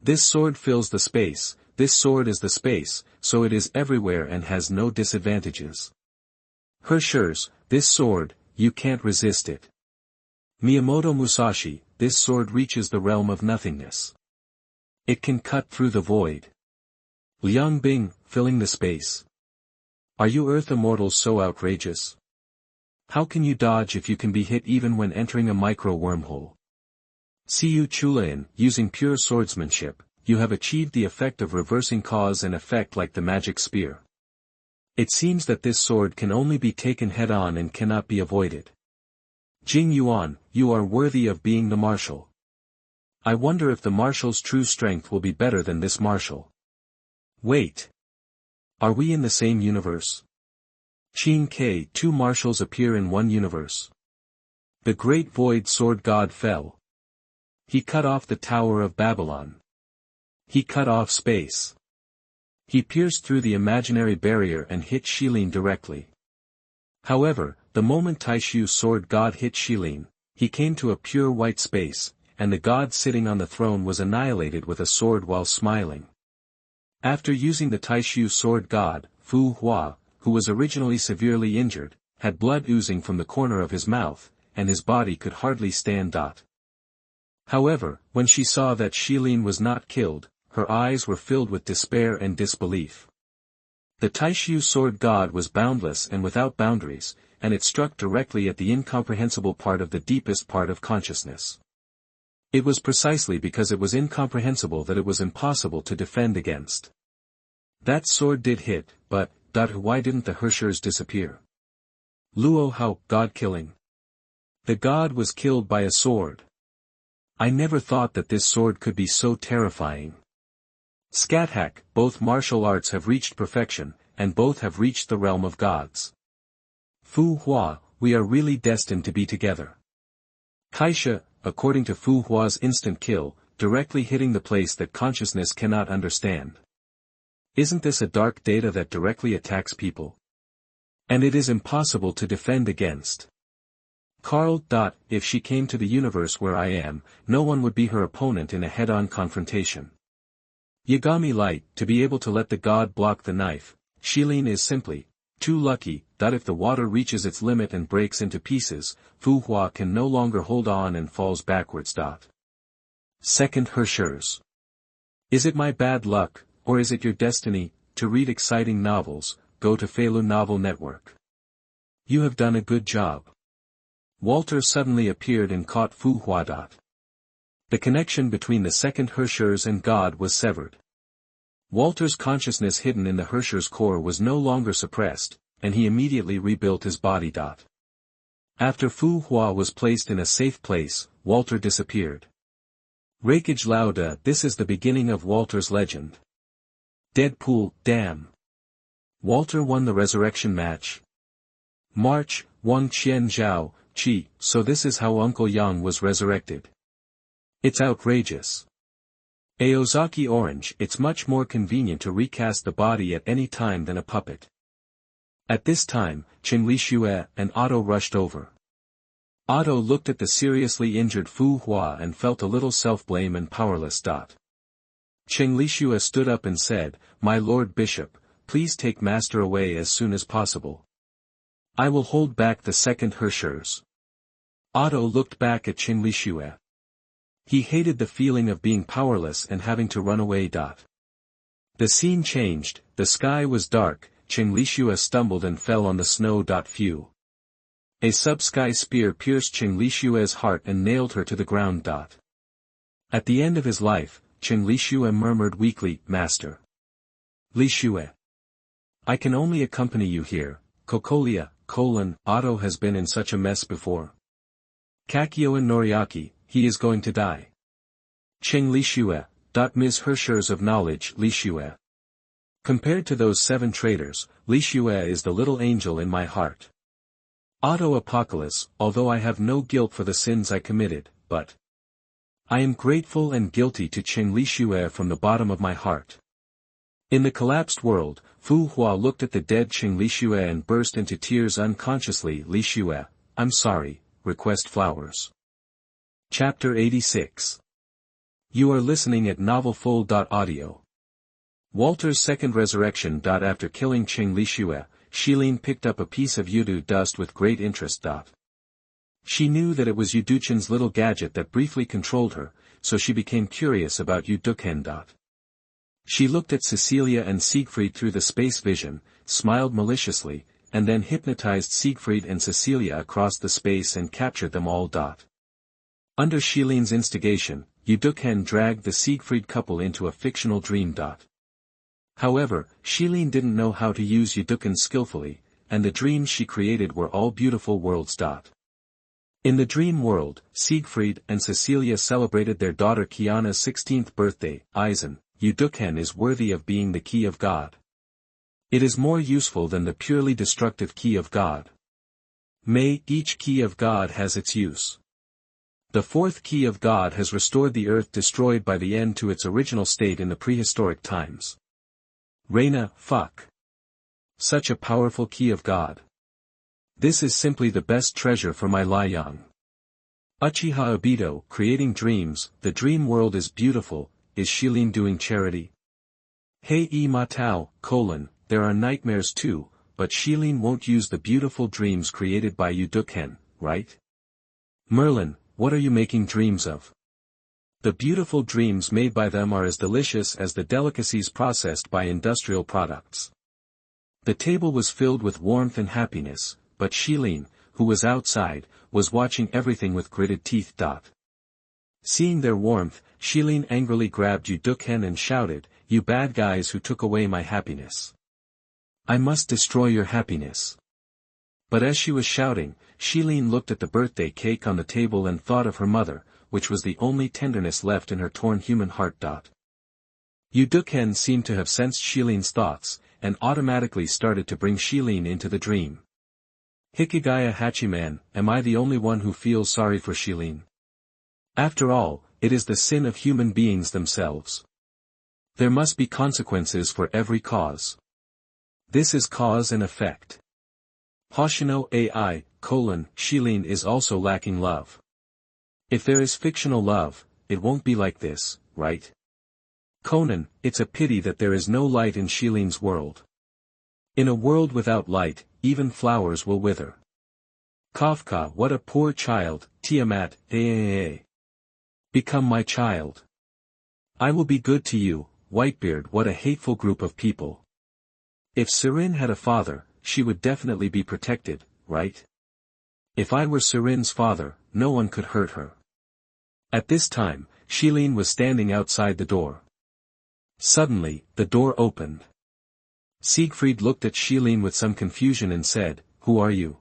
This sword fills the space, this sword is the space, so it is everywhere and has no disadvantages. Hershers, this sword, you can't resist it. Miyamoto Musashi, this sword reaches the realm of nothingness. It can cut through the void. Liang Bing, filling the space. Are you Earth immortals so outrageous? How can you dodge if you can be hit even when entering a micro-wormhole? Siyu Chulain, using pure swordsmanship, you have achieved the effect of reversing cause and effect like the magic spear. It seems that this sword can only be taken head-on and cannot be avoided. Jing Yuan, you are worthy of being the marshal. I wonder if the marshal's true strength will be better than this marshal. Wait. Are we in the same universe? Qin Ke, two marshals appear in one universe. The great void sword god fell. He cut off the Tower of Babylon. He cut off space. He pierced through the imaginary barrier and hit Shilin directly. However, the moment Taishu Sword God hit Shilin, he came to a pure white space, and the god sitting on the throne was annihilated with a sword while smiling. After using the Taishu Sword God, Fu Hua, who was originally severely injured, had blood oozing from the corner of his mouth, and his body could hardly stand. However, when she saw that Shilin was not killed, her eyes were filled with despair and disbelief. The Taishu Sword God was boundless and without boundaries, and it struck directly at the incomprehensible part of the deepest part of consciousness. It was precisely because it was incomprehensible that it was impossible to defend against. That sword did hit, but, why didn't the Hershers disappear? Luo Hao, god-killing. The god was killed by a sword. I never thought that this sword could be so terrifying. Scathach, both martial arts have reached perfection, and both have reached the realm of gods. Fu Hua, we are really destined to be together. Kaisha, according to Fu Hua's instant kill, directly hitting the place that consciousness cannot understand. Isn't this a dark data that directly attacks people? And it is impossible to defend against. Carl. If she came to the universe where I am, no one would be her opponent in a head-on confrontation. Yagami Light, to be able to let the god block the knife, Shilin is simply too lucky. If the water reaches its limit and breaks into pieces, Fu Hua can no longer hold on and falls backwards. Second Hershers. Is it my bad luck, or is it your destiny? To read exciting novels, go to Faloo Novel Network. You have done a good job. Walter suddenly appeared and caught Fu Hua. The connection between the second Hershers and God was severed. Walter's consciousness hidden in the Hershers' core was no longer suppressed, and he immediately rebuilt his body. After Fu Hua was placed in a safe place, Walter disappeared. Rakage Lauda, this is the beginning of Walter's legend. Deadpool, damn. Walter won the resurrection match. March, Wang Qian Zhao, Chi, so this is how Uncle Yang was resurrected. It's outrageous. Aozaki Orange, it's much more convenient to recast the body at any time than a puppet. At this time, Chen Lixue and Otto rushed over. Otto looked at the seriously injured Fu Hua and felt a little self-blame and powerless. Chen Lixue stood up and said, "My Lord Bishop, please take Master away as soon as possible. I will hold back the second Herschers." Otto looked back at Chen Lixue. He hated the feeling of being powerless and having to run away. The scene changed, the sky was dark, Chen Lixue stumbled and fell on the snow. Phew. A sub-sky spear pierced Chen Lixue's heart and nailed her to the ground. At the end of his life, Chen Lixue murmured weakly, "Master. Lixue. I can only accompany you here, Kokolia, Otto has been in such a mess before. Kakio and Noriaki, he is going to die. Chen Lixue, Ms. Herschers of knowledge, Lixue. Compared to those 7 traitors, Lixue is the little angel in my heart. Otto Apocalypse, although I have no guilt for the sins I committed, but I am grateful and guilty to Chen Lixue from the bottom of my heart." In the collapsed world, Fu Hua looked at the dead Chen Lixue and burst into tears unconsciously. "Lixue, I'm sorry, request flowers." Chapter 86. You are listening at novelfull.audio. Walter's second resurrection. After killing Chen Lixue, Shilin picked up a piece of Yudu dust with great interest. She knew that it was Yuduchen's little gadget that briefly controlled her, so she became curious about Yuduchen. She looked at Cecilia and Siegfried through the space vision, smiled maliciously, and then hypnotized Siegfried and Cecilia across the space and captured them all. Under Shilin's instigation, Yuduchen dragged the Siegfried couple into a fictional dream. However, Shilin didn't know how to use Yuduchen skillfully, and the dreams she created were all beautiful worlds. In the dream world, Siegfried and Cecilia celebrated their daughter Kiana's 16th birthday. Eisen, Yuduchen is worthy of being the key of God. It is more useful than the purely destructive key of God. Each key of God has its use. The 4th key of God has restored the earth destroyed by the end to its original state in the prehistoric times. Reina, fuck. Such a powerful key of God. This is simply the best treasure for my Liang. Uchiha Obito, creating dreams, the dream world is beautiful, is Shilin doing charity? Hey Matao, there are nightmares too, but Shilin won't use the beautiful dreams created by Yuduchen, right? Merlin, what are you making dreams of? The beautiful dreams made by them are as delicious as the delicacies processed by industrial products. The table was filled with warmth and happiness, but Shilin, who was outside, was watching everything with gritted teeth. Seeing their warmth, Shilin angrily grabbed Yuduchen and shouted, "You bad guys who took away my happiness. I must destroy your happiness." But as she was shouting, Shilin looked at the birthday cake on the table and thought of her mother, which was the only tenderness left in her torn human heart. Yuduchen seemed to have sensed Shilin's thoughts, and automatically started to bring Shilin into the dream. Hikigaya Hachiman, am I the only one who feels sorry for Shilin? After all, it is the sin of human beings themselves. There must be consequences for every cause. This is cause and effect. Hoshino AI, Shilin is also lacking love. If there is fictional love, it won't be like this, right? Conan, it's a pity that there is no light in Shilin's world. In a world without light, even flowers will wither. Kafka, what a poor child. Tiamat, become my child. I will be good to you. Whitebeard, what a hateful group of people. If Sirin had a father, she would definitely be protected, right? If I were Sirin's father, no one could hurt her. At this time, Shilin was standing outside the door. Suddenly, the door opened. Siegfried looked at Shilin with some confusion and said, "Who are you?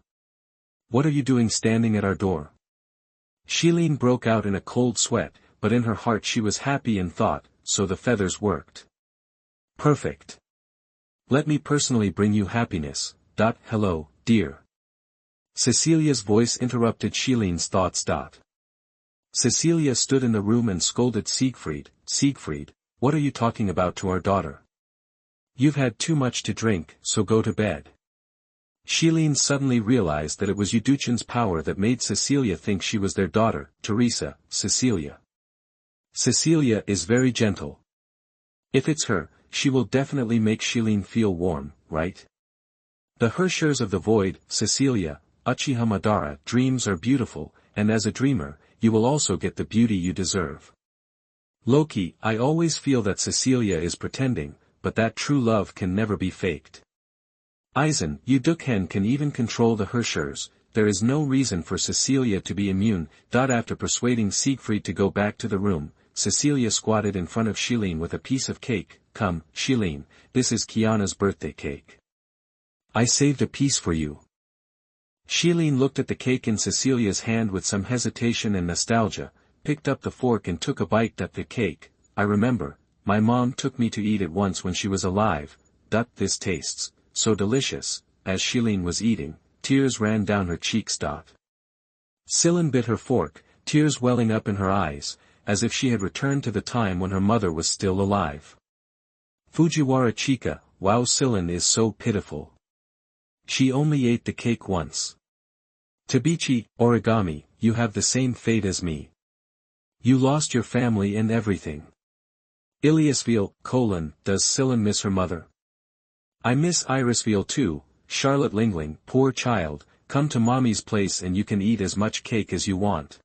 What are you doing standing at our door?" Shilin broke out in a cold sweat, but in her heart she was happy and thought, so the feathers worked. Perfect. Let me personally bring you happiness. Hello, dear. Cecilia's voice interrupted Shilin's thoughts. Cecilia stood in the room and scolded Siegfried. "Siegfried, what are you talking about to our daughter? You've had too much to drink, so go to bed." Shilin suddenly realized that it was Euduchan's power that made Cecilia think she was their daughter, Teresa, Cecilia. Cecilia is very gentle. If it's her, she will definitely make Shilin feel warm, right? The Hershers of the Void, Cecilia, Uchiha Madara, dreams are beautiful, and as a dreamer, you will also get the beauty you deserve. Loki, I always feel that Cecilia is pretending, but that true love can never be faked. Aizen, Euduchen can even control the Hershers, there is no reason for Cecilia to be immune. After persuading Siegfried to go back to the room, Cecilia squatted in front of Shilin with a piece of cake. "Come, Shilin, this is Kiana's birthday cake. I saved a piece for you." Shilin looked at the cake in Cecilia's hand with some hesitation and nostalgia, picked up the fork and took a bite at the cake. "I remember, my mom took me to eat it once when she was alive. This tastes so delicious." As Shilin was eating, tears ran down her cheeks. Silin bit her fork, tears welling up in her eyes, as if she had returned to the time when her mother was still alive. Fujiwara Chika, wow, Silin is so pitiful. She only ate the cake once. Tabichi, Origami, you have the same fate as me. You lost your family and everything. Iliasville, does Silin miss her mother? I miss Irisville too. Charlotte Lingling, poor child, come to mommy's place and you can eat as much cake as you want.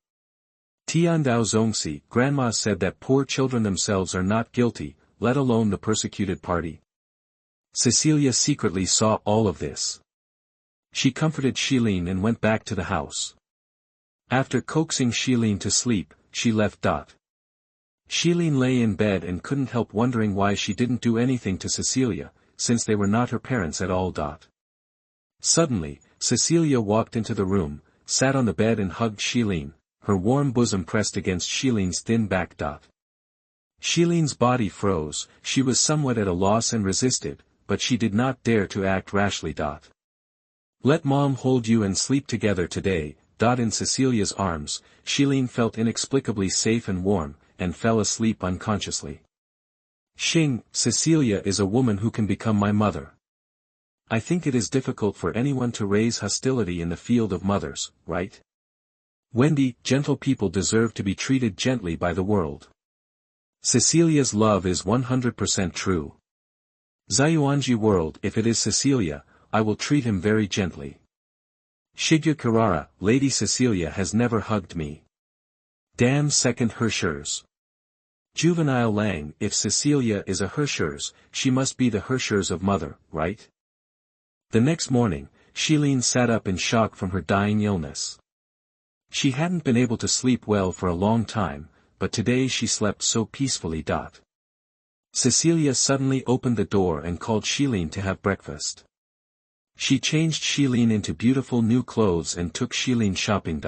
Tiandao Zongsi, grandma said that poor children themselves are not guilty, let alone the persecuted party. Cecilia secretly saw all of this. She comforted Shilin and went back to the house. After coaxing Shilin to sleep, she left. Shilin lay in bed and couldn't help wondering why she didn't do anything to Cecilia, since they were not her parents at all. Suddenly, Cecilia walked into the room, sat on the bed and hugged Shilin, her warm bosom pressed against Shilin's thin back. Shilin's body froze, she was somewhat at a loss and resisted, but she did not dare to act rashly. Let mom hold you and sleep together today. In Cecilia's arms, Shilin felt inexplicably safe and warm, and fell asleep unconsciously. Xing, Cecilia is a woman who can become my mother. I think it is difficult for anyone to raise hostility in the field of mothers, right? Wendy, gentle people deserve to be treated gently by the world. Cecilia's love is 100% true. Zayuanji world, if it is Cecilia, I will treat him very gently. Shigya Karara, Lady Cecilia has never hugged me. Damn second Hershers. Juvenile Lang, if Cecilia is a Hershers, she must be the Hershers of mother, right? The next morning, Shilin sat up in shock from her dying illness. She hadn't been able to sleep well for a long time, but today she slept so peacefully. Cecilia suddenly opened the door and called Shilin to have breakfast. She changed Shilin into beautiful new clothes and took Shilin shopping.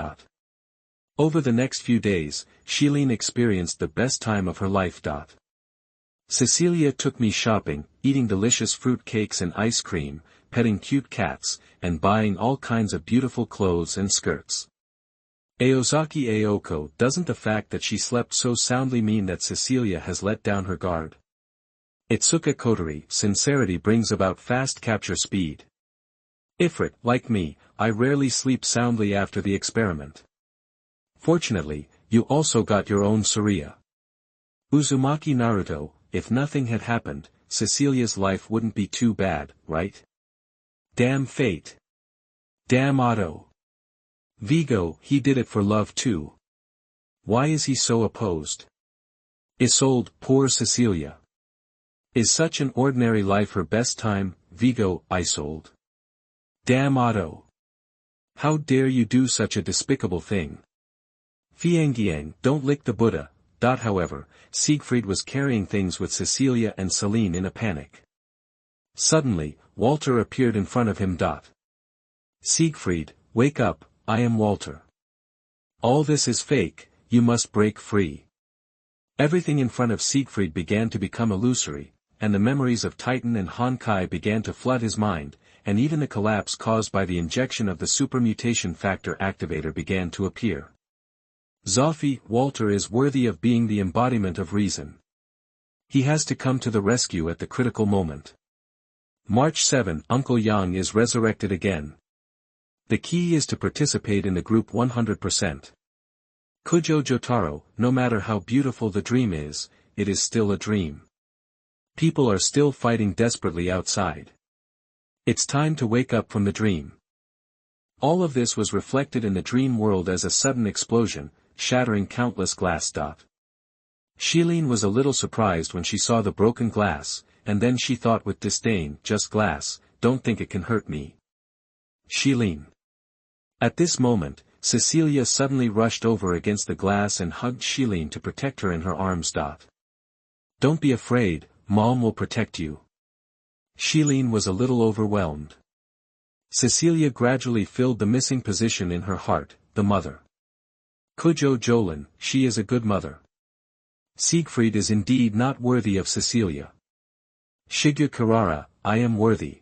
Over the next few days, Shilin experienced the best time of her life. Cecilia took me shopping, eating delicious fruit cakes and ice cream, petting cute cats, and buying all kinds of beautiful clothes and skirts. Aozaki Aoko, doesn't the fact that she slept so soundly mean that Cecilia has let down her guard? Itsuka Kotori, sincerity brings about fast capture speed. Ifrit, like me, I rarely sleep soundly after the experiment. Fortunately, you also got your own Surya. Uzumaki Naruto, if nothing had happened, Cecilia's life wouldn't be too bad, right? Damn fate. Damn Otto. Vigo, he did it for love too. Why is he so opposed? Isolde, poor Cecilia. Is such an ordinary life her best time? Vigo, Isolde. Damn Otto. How dare you do such a despicable thing? Fiangyang, don't lick the Buddha. However, Siegfried was carrying things with Cecilia and Celine in a panic. Suddenly, Walter appeared in front of him. Siegfried, wake up, I am Walter. All this is fake, you must break free. Everything in front of Siegfried began to become illusory, and the memories of Titan and Honkai began to flood his mind, and even the collapse caused by the injection of the supermutation factor activator began to appear. Zoffy, Walter is worthy of being the embodiment of reason. He has to come to the rescue at the critical moment. March 7, Uncle Yang is resurrected again. The key is to participate in the group 100%. Kujo Jotaro, no matter how beautiful the dream is, it is still a dream. People are still fighting desperately outside. It's time to wake up from the dream. All of this was reflected in the dream world as a sudden explosion, shattering countless glass. Shilin was a little surprised when she saw the broken glass, and then she thought with disdain, just glass, don't think it can hurt me. Shilin. At this moment, Cecilia suddenly rushed over against the glass and hugged Shilin to protect her in her arms. Don't be afraid, Mom will protect you. Shilin was a little overwhelmed. Cecilia gradually filled the missing position in her heart, the mother. Kujo Jolin, she is a good mother. Siegfried is indeed not worthy of Cecilia. Shigyu Karara, I am worthy.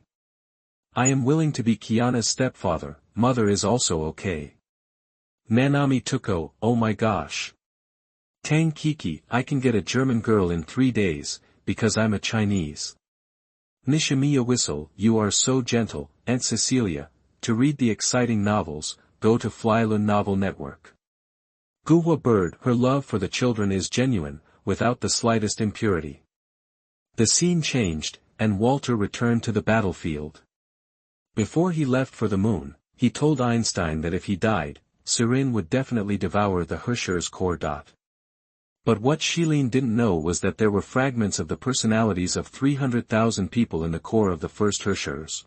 I am willing to be Kiana's stepfather, mother is also okay. Nanami Tuko, oh my gosh. Tang Kiki, I can get a German girl in 3 days, because I'm a Chinese. Nishimiya Whistle, you are so gentle, Aunt Cecilia. To read the exciting novels, go to Flylun Novel Network. Guhua Bird, her love for the children is genuine, without the slightest impurity. The scene changed, and Walter returned to the battlefield. Before he left for the moon, he told Einstein that if he died, Surin would definitely devour the Herscher's core. But what Shilin didn't know was that there were fragments of the personalities of 300,000 people in the core of the first Herschers.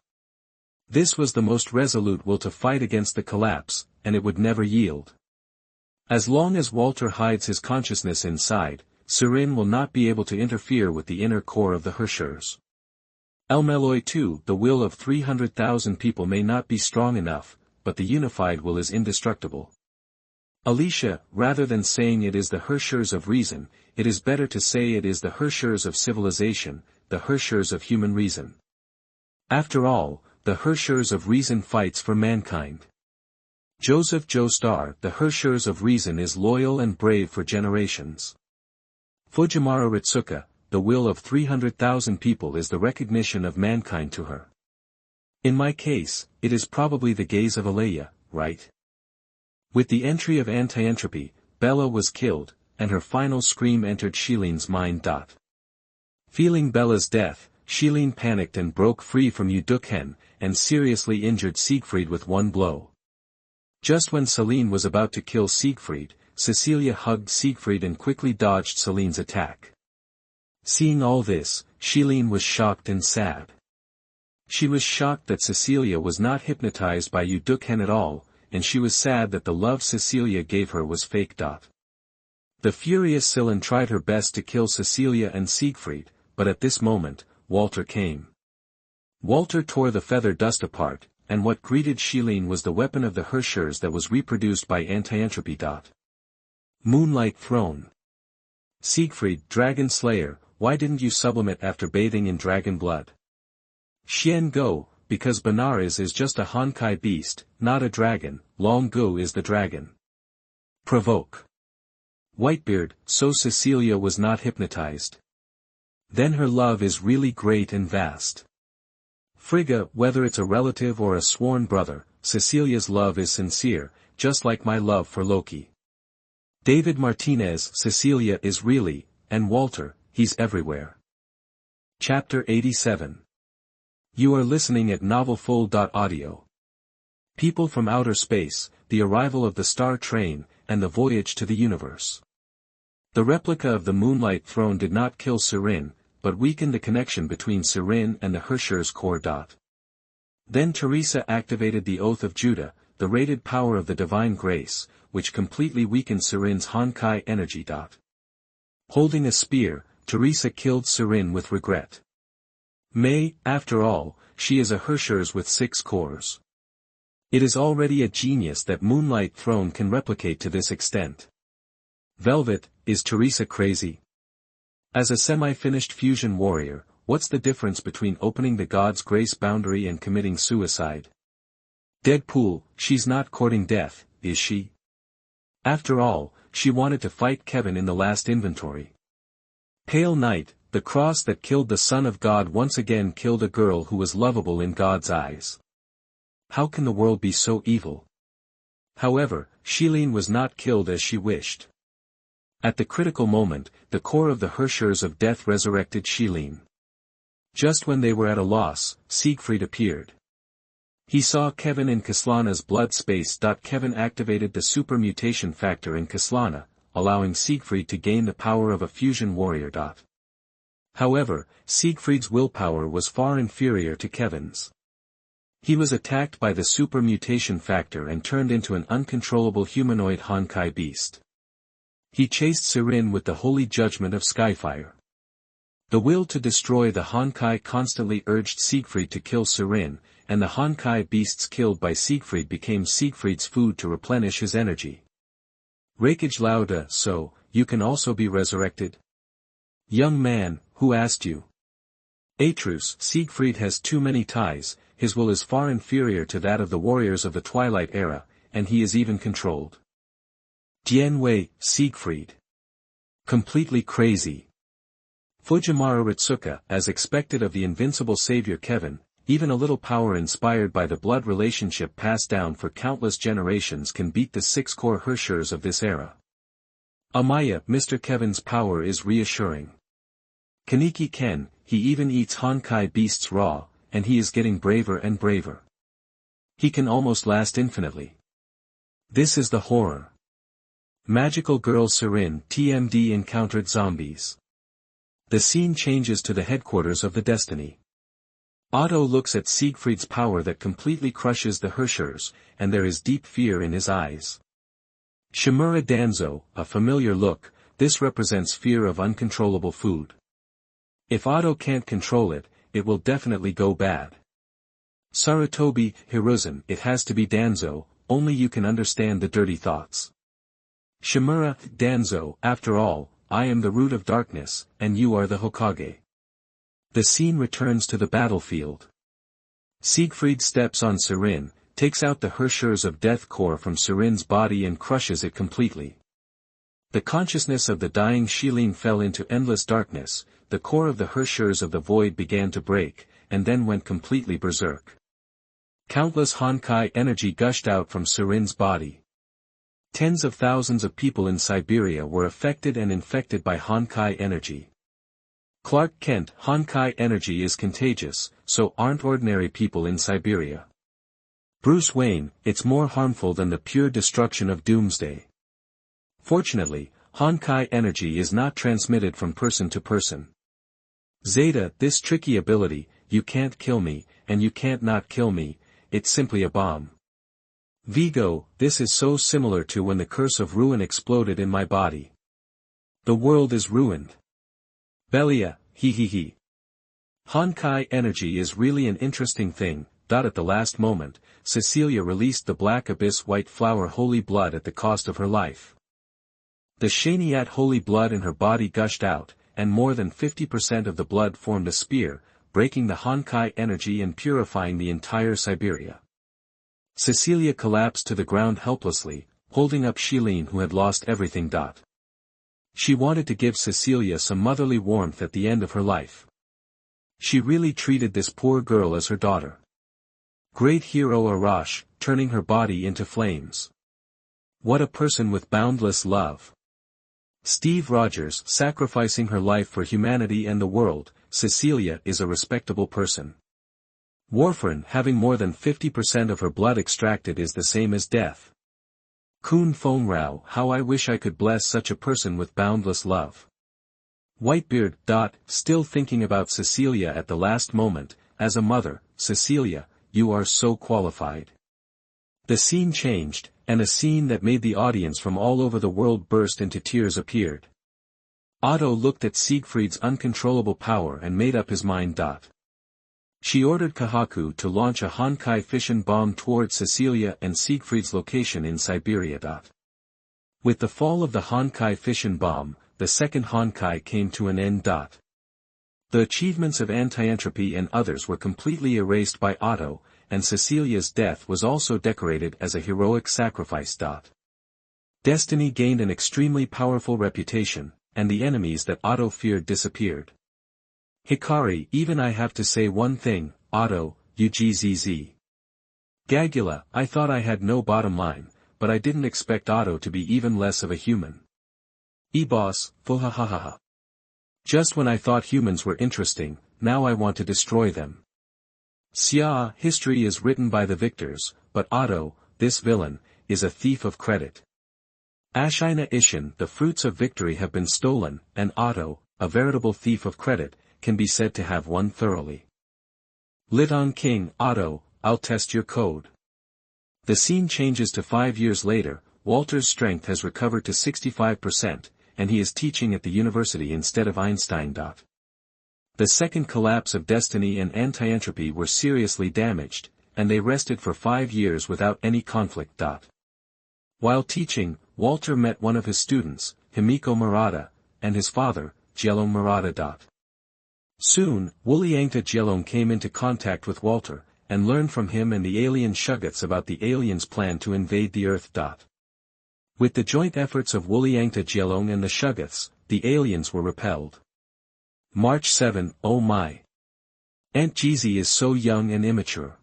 This was the most resolute will to fight against the collapse, and it would never yield. As long as Walter hides his consciousness inside, Surin will not be able to interfere with the inner core of the Herschers. Elmeloi too, the will of 300,000 people may not be strong enough, but the unified will is indestructible. Alicia, rather than saying it is the Herschers of reason, it is better to say it is the Herschers of civilization, the Herschers of human reason. After all, the Herschers of reason fights for mankind. Joseph Joestar, the Herschers of reason is loyal and brave for generations. Fujiwara Ritsuka, the will of 300,000 people is the recognition of mankind to her. In my case, it is probably the gaze of Alea, right? With the entry of anti-entropy, Bella was killed, and her final scream entered Shilin's mind. Feeling Bella's death, Shilin panicked and broke free from Udukhen, and seriously injured Siegfried with one blow. Just when Celine was about to kill Siegfried, Cecilia hugged Siegfried and quickly dodged Celine's attack. Seeing all this, Shilin was shocked and sad. She was shocked that Cecilia was not hypnotized by Udukhen at all, and she was sad that the love Cecilia gave her was fake. The furious Celine tried her best to kill Cecilia and Siegfried, but at this moment, Walter came. Walter tore the feather dust apart, and what greeted Shilin was the weapon of the Herschers that was reproduced by anti-entropy. Moonlight Throne. Siegfried, Dragon Slayer, why didn't you sublimate after bathing in dragon blood? Xian Go, because Benares is just a Honkai beast, not a dragon, Long Go is the dragon. Provoke. Whitebeard, so Cecilia was not hypnotized. Then her love is really great and vast. Frigga, whether it's a relative or a sworn brother, Cecilia's love is sincere, just like my love for Loki. David Martinez, Cecilia is really, and Walter, he's everywhere. Chapter 87. You are listening at novelfull.audio. People from outer space, the arrival of the star train, and the voyage to the universe. The replica of the Moonlight Throne did not kill Surin, but weakened the connection between Surin and the Herschers core. Then Teresa activated the Oath of Judah, the rated power of the Divine Grace, which completely weakened Surin's Honkai energy. Holding a spear, Teresa killed Surin with regret. After all, she is a Herschers with 6 cores. It is already a genius that Moonlight Throne can replicate to this extent. Velvet, is Teresa crazy? As a semi-finished fusion warrior, what's the difference between opening the God's grace boundary and committing suicide? Deadpool, she's not courting death, is she? After all, she wanted to fight Kevin in the last inventory. Pale Knight, the cross that killed the Son of God once again killed a girl who was lovable in God's eyes. How can the world be so evil? However, Shilin was not killed as she wished. At the critical moment, the core of the Herschers of Death resurrected Shilin. Just when they were at a loss, Siegfried appeared. He saw Kevin in Kaslana's blood space. Kevin activated the super mutation factor in Kaslana, allowing Siegfried to gain the power of a fusion warrior. However, Siegfried's willpower was far inferior to Kevin's. He was attacked by the super mutation factor and turned into an uncontrollable humanoid Honkai beast. He chased Sirin with the holy judgment of Skyfire. The will to destroy the Honkai constantly urged Siegfried to kill Sirin, and the Honkai beasts killed by Siegfried became Siegfried's food to replenish his energy. Rakage Lauda, so, you can also be resurrected? Young man, who asked you? Atrus, Siegfried has too many ties, his will is far inferior to that of the warriors of the Twilight Era, and he is even controlled. Jianwei, Siegfried. Completely crazy. Fujiwara Ritsuka, as expected of the invincible savior Kevin, even a little power inspired by the blood relationship passed down for countless generations can beat the 6 core Herschers of this era. Amaya, Mr. Kevin's power is reassuring. Kaneki Ken, he even eats Honkai beasts raw, and he is getting braver and braver. He can almost last infinitely. This is the horror. Magical girl Sirin TMD encountered zombies. The scene changes to the headquarters of the Destiny. Otto looks at Siegfried's power that completely crushes the Herschers, and there is deep fear in his eyes. Shimura Danzo, a familiar look, this represents fear of uncontrollable food. If Otto can't control it, it will definitely go bad. Sarutobi Hiruzen, it has to be Danzo, only you can understand the dirty thoughts. Shimura Danzo, after all, I am the root of darkness, and you are the Hokage. The scene returns to the battlefield. Siegfried steps on Sirin, takes out the Herschers of Death core from Sirin's body and crushes it completely. The consciousness of the dying Shilin fell into endless darkness, the core of the Herschers of the Void began to break, and then went completely berserk. Countless Honkai energy gushed out from Sirin's body. Tens of thousands of people in Siberia were affected and infected by Honkai energy. Clark Kent, Honkai energy is contagious, so aren't ordinary people in Siberia. Bruce Wayne, it's more harmful than the pure destruction of Doomsday. Fortunately, Honkai energy is not transmitted from person to person. Zeta, this tricky ability, you can't kill me, and you can't not kill me, it's simply a bomb. Vigo, this is so similar to when the curse of ruin exploded in my body. The world is ruined. Belia, he. Honkai energy is really an interesting thing. At the last moment, Cecilia released the Black Abyss White Flower Holy Blood at the cost of her life. The Shaniat Holy Blood in her body gushed out, and more than 50% of the blood formed a spear, breaking the Honkai energy and purifying the entire Siberia. Cecilia collapsed to the ground helplessly, holding up Shilin who had lost everything. She wanted to give Cecilia some motherly warmth at the end of her life. She really treated this poor girl as her daughter. Great hero Arash, turning her body into flames. What a person with boundless love. Steve Rogers, sacrificing her life for humanity and the world. Cecilia is a respectable person. Warfarin, having more than 50% of her blood extracted, is the same as death. Kun Fongrao, how I wish I could bless such a person with boundless love. Whitebeard. Still thinking about Cecilia at the last moment, as a mother, Cecilia, you are so qualified. The scene changed, and a scene that made the audience from all over the world burst into tears appeared. Otto looked at Siegfried's uncontrollable power and made up his mind. She ordered Kahaku to launch a Honkai fission bomb towards Cecilia and Siegfried's location in Siberia. With the fall of the Honkai fission bomb, the second Honkai came to an end. The achievements of anti-entropy and others were completely erased by Otto, and Cecilia's death was also decorated as a heroic sacrifice. Destiny gained an extremely powerful reputation, and the enemies that Otto feared disappeared. Hikari, even I have to say one thing, Otto, UGZZ. Gagula, I thought I had no bottom line, but I didn't expect Otto to be even less of a human. E-boss, fuhahahaha. Just when I thought humans were interesting, now I want to destroy them. Xia, history is written by the victors, but Otto, this villain, is a thief of credit. Ashina Ishin, the fruits of victory have been stolen, and Otto, a veritable thief of credit, can be said to have won thoroughly. Liton King, Otto, I'll test your code. The scene changes to 5 years later. Walter's strength has recovered to 65%, and he is teaching at the university instead of Einstein. The second collapse of destiny and anti-entropy were seriously damaged, and they rested for 5 years without any conflict. While teaching, Walter met one of his students, Himiko Murata, and his father, Jelong Murata. Soon, Woolyankta Jelong came into contact with Walter, and learned from him and the alien Shuggets about the aliens' plan to invade the Earth. With the joint efforts of Woolyankta Jelong and the Shuggets, the aliens were repelled. March 7, oh my. Aunt Jeezy is so young and immature.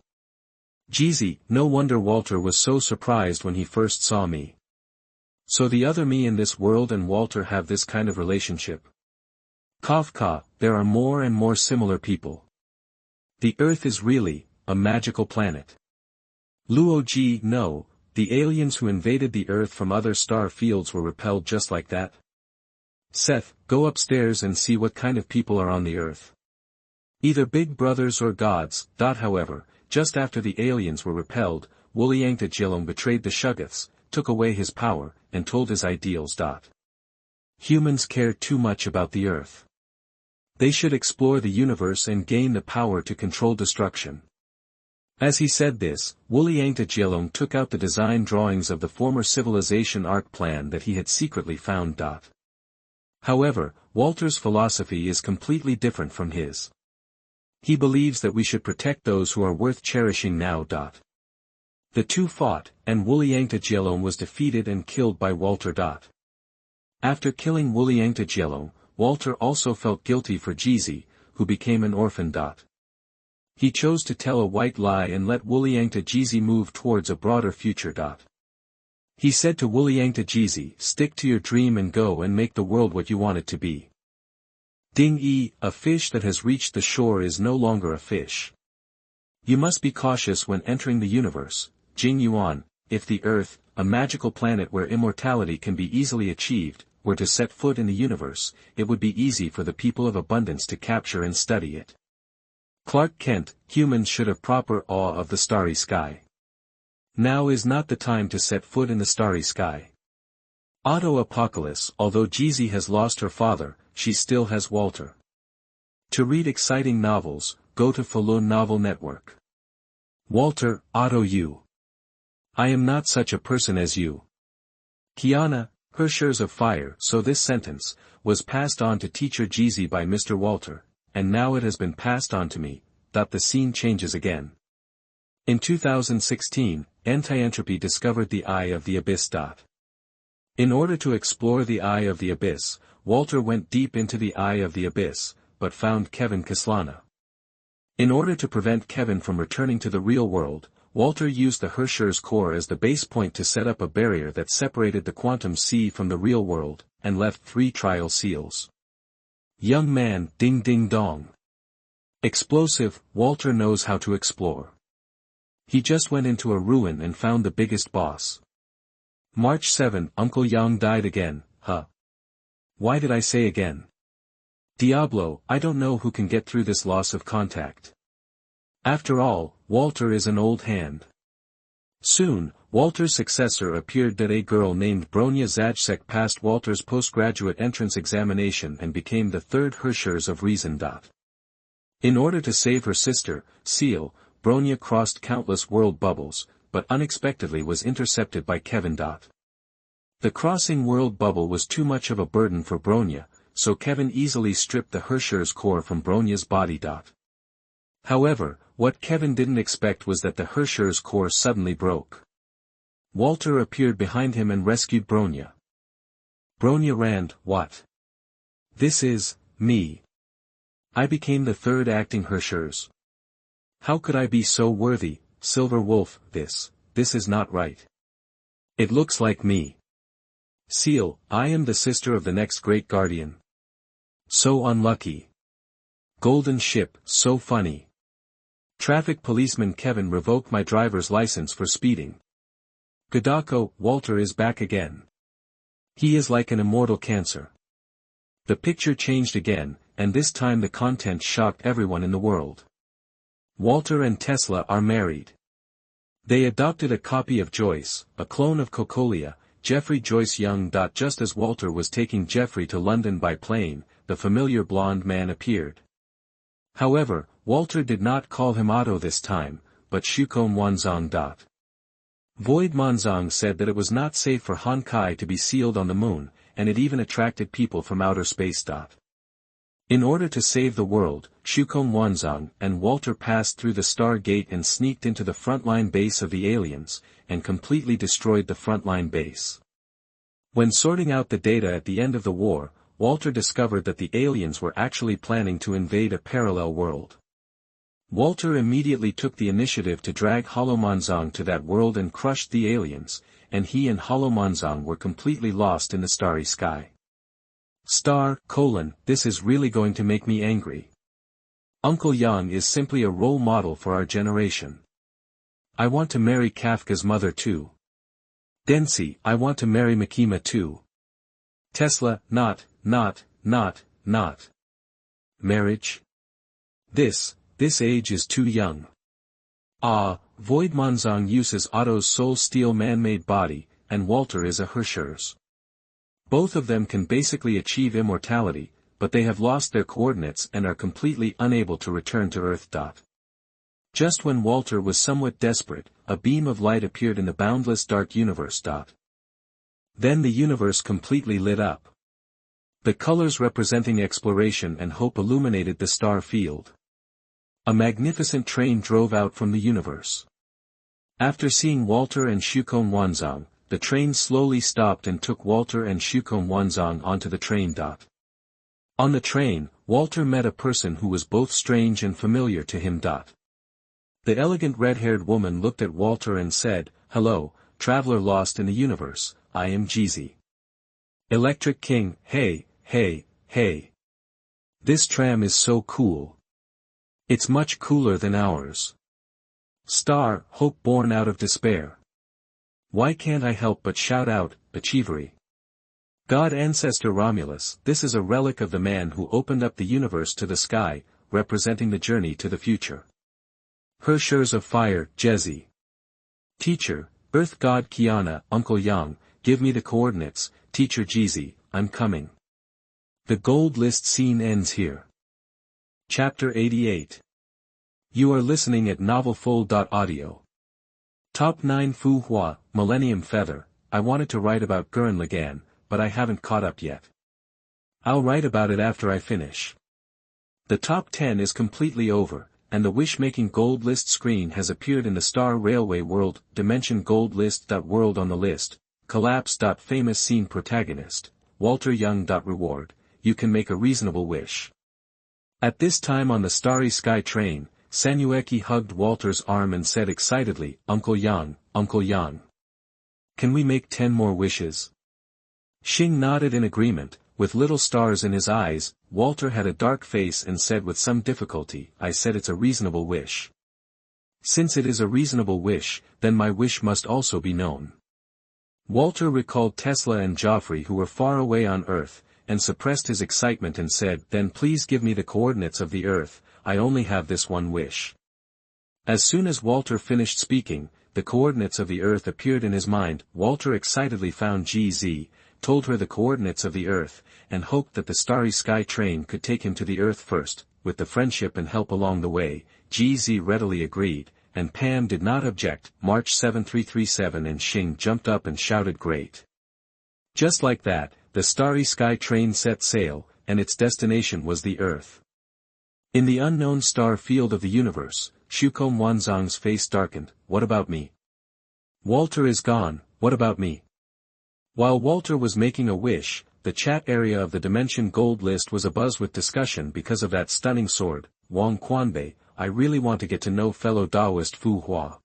Jeezy, no wonder Walter was so surprised when he first saw me. So the other me in this world and Walter have this kind of relationship. Kafka, there are more and more similar people. The Earth is really a magical planet. Luo-ji, no, the aliens who invaded the Earth from other star fields were repelled just like that. Seth, go upstairs and see what kind of people are on the Earth. Either big brothers or gods. However, just after the aliens were repelled, Woolyankta Jelong betrayed the Shuggets, took away his power, and told his ideals. Humans care too much about the Earth. They should explore the universe and gain the power to control destruction. As he said this, Woolyankta Jelong took out the design drawings of the former civilization arc plan that he had secretly found. However, Walter's philosophy is completely different from his. He believes that we should protect those who are worth cherishing now. The two fought, and Woolyankta Jelong was defeated and killed by Walter. After killing Woolyankta Jelong, Walter also felt guilty for Jeezy, who became an orphan. He chose to tell a white lie and let Woolyankta Jeezy move towards a broader future. He said to Woolyankta Jeezy, stick to your dream and go and make the world what you want it to be. Ding-e, a fish that has reached the shore is no longer a fish. You must be cautious when entering the universe, Jing Yuan. If the Earth, a magical planet where immortality can be easily achieved, were to set foot in the universe, it would be easy for the people of abundance to capture and study it. Clark Kent, humans should have proper awe of the starry sky. Now is not the time to set foot in the starry sky. Auto Apocalypse, although Jeezy has lost her father, she still has Walter. To read exciting novels, go to Faloo Novel Network. Walter, Otto you. I am not such a person as you. Kiana, her shares of fire. So this sentence, was passed on to teacher Jeezy by Mr. Walter, and now it has been passed on to me. The scene changes again. In 2016, anti-entropy discovered the Eye of the Abyss. In order to explore the Eye of the Abyss, Walter went deep into the Eye of the Abyss, but found Kevin Kislana. In order to prevent Kevin from returning to the real world, Walter used the Herscher's core as the base point to set up a barrier that separated the quantum sea from the real world, and left 3 trial seals. Young man, ding ding dong. Explosive, Walter knows how to explore. He just went into a ruin and found the biggest boss. March 7, Uncle Yang died again, huh? Why did I say again? Diablo, I don't know who can get through this loss of contact. After all, Walter is an old hand. Soon, Walter's successor appeared. A girl named Bronya Zajcek passed Walter's postgraduate entrance examination and became the third Herschers of Reason. In order to save her sister, Seal, Bronya crossed countless world bubbles, but unexpectedly was intercepted by Kevin. The crossing world bubble was too much of a burden for Bronya, so Kevin easily stripped the Hersher's core from Bronya's body. However, what Kevin didn't expect was that the Hersher's core suddenly broke. Walter appeared behind him and rescued Bronya. Bronya ran, "What? This is, me. I became the third acting Hersher's. How could I be so worthy, Silver Wolf, this is not right. It looks like me. Seal, I am the sister of the next great guardian. So unlucky. Golden ship, so funny. Traffic policeman Kevin revoked my driver's license for speeding. Gadako, Walter is back again. He is like an immortal cancer." The picture changed again, and this time the content shocked everyone in the world. Walter and Tesla are married. They adopted a copy of Joyce, a clone of Cocolia, Jeffrey Joyce Young. Just as Walter was taking Jeffrey to London by plane, the familiar blonde man appeared. However, Walter did not call him Otto this time, but Shukon Wanzong. Void Monzong said that it was not safe for Honkai to be sealed on the moon, and it even attracted people from outer space. In order to save the world, Shukon Wanzong and Walter passed through the Star Gate and sneaked into the frontline base of the aliens, and completely destroyed the frontline base. When sorting out the data at the end of the war, Walter discovered that the aliens were actually planning to invade a parallel world. Walter immediately took the initiative to drag Holomonzong to that world and crushed the aliens, and he and Holomonzong were completely lost in the starry sky. This is really going to make me angry. Uncle Yang is simply a role model for our generation. I want to marry Kafka's mother too. Densi, I want to marry Makima too. Tesla, not. Marriage? This age is too young. Void Monzong uses Otto's soul steel man-made body, and Walter is a Hersher's. Both of them can basically achieve immortality, but they have lost their coordinates and are completely unable to return to Earth. Just when Walter was somewhat desperate, a beam of light appeared in the boundless dark universe. Then the universe completely lit up. The colors representing exploration and hope illuminated the star field. A magnificent train drove out from the universe. After seeing Walter and Shukon Wanzong, the train slowly stopped and took Walter and Shukon Wanzong onto the train. On the train, Walter met a person who was both strange and familiar to him. The elegant red-haired woman looked at Walter and said, "Hello, traveler lost in the universe, I am Jeezy. Electric King, hey. This tram is so cool. It's much cooler than ours. Star, hope born out of despair. Why can't I help but shout out, Achievery. God Ancestor Romulus, this is a relic of the man who opened up the universe to the sky, representing the journey to the future. Hershers of Fire, Jezi. Teacher, Earth God Kiana, Uncle Yang, give me the coordinates, Teacher Jeezy, I'm coming." The gold list scene ends here. Chapter 88. You are listening at novelfull.audio. Top 9 Fu Hua, Millennium Feather. I wanted to write about Gurren Lagann, but I haven't caught up yet. I'll write about it after I finish. The top 10 is completely over, and the wish-making gold list screen has appeared in the Star Railway World, Dimension Gold List. World on the list, Collapse. Famous scene protagonist, Walter Young. Reward, you can make a reasonable wish. At this time on the Starry Sky train, Sanueki hugged Walter's arm and said excitedly, Uncle Yang, Uncle Yang. Can we make 10 more wishes? Xing nodded in agreement, with little stars in his eyes. Walter had a dark face and said with some difficulty, I said it's a reasonable wish. Since it is a reasonable wish, then my wish must also be known. Walter recalled Tesla and Joffrey who were far away on Earth, and suppressed his excitement and said, then please give me the coordinates of the Earth, I only have this one wish. As soon as Walter finished speaking, the coordinates of the Earth appeared in his mind. Walter excitedly found GZ, told her the coordinates of the Earth, and hoped that the Starry Sky train could take him to the Earth first. with the friendship and help along the way, GZ readily agreed, and Pam did not object. March 7337 and Xing jumped up and shouted great. Just like that, the starry sky train set sail, and its destination was the Earth. In the unknown star field of the universe, Shukom Wanzang's face darkened. What about me? Walter is gone, what about me? While Walter was making a wish, the chat area of the Dimension Gold list was abuzz with discussion because of that stunning sword. Wang Quanbei, I really want to get to know fellow Taoist Fu Hua.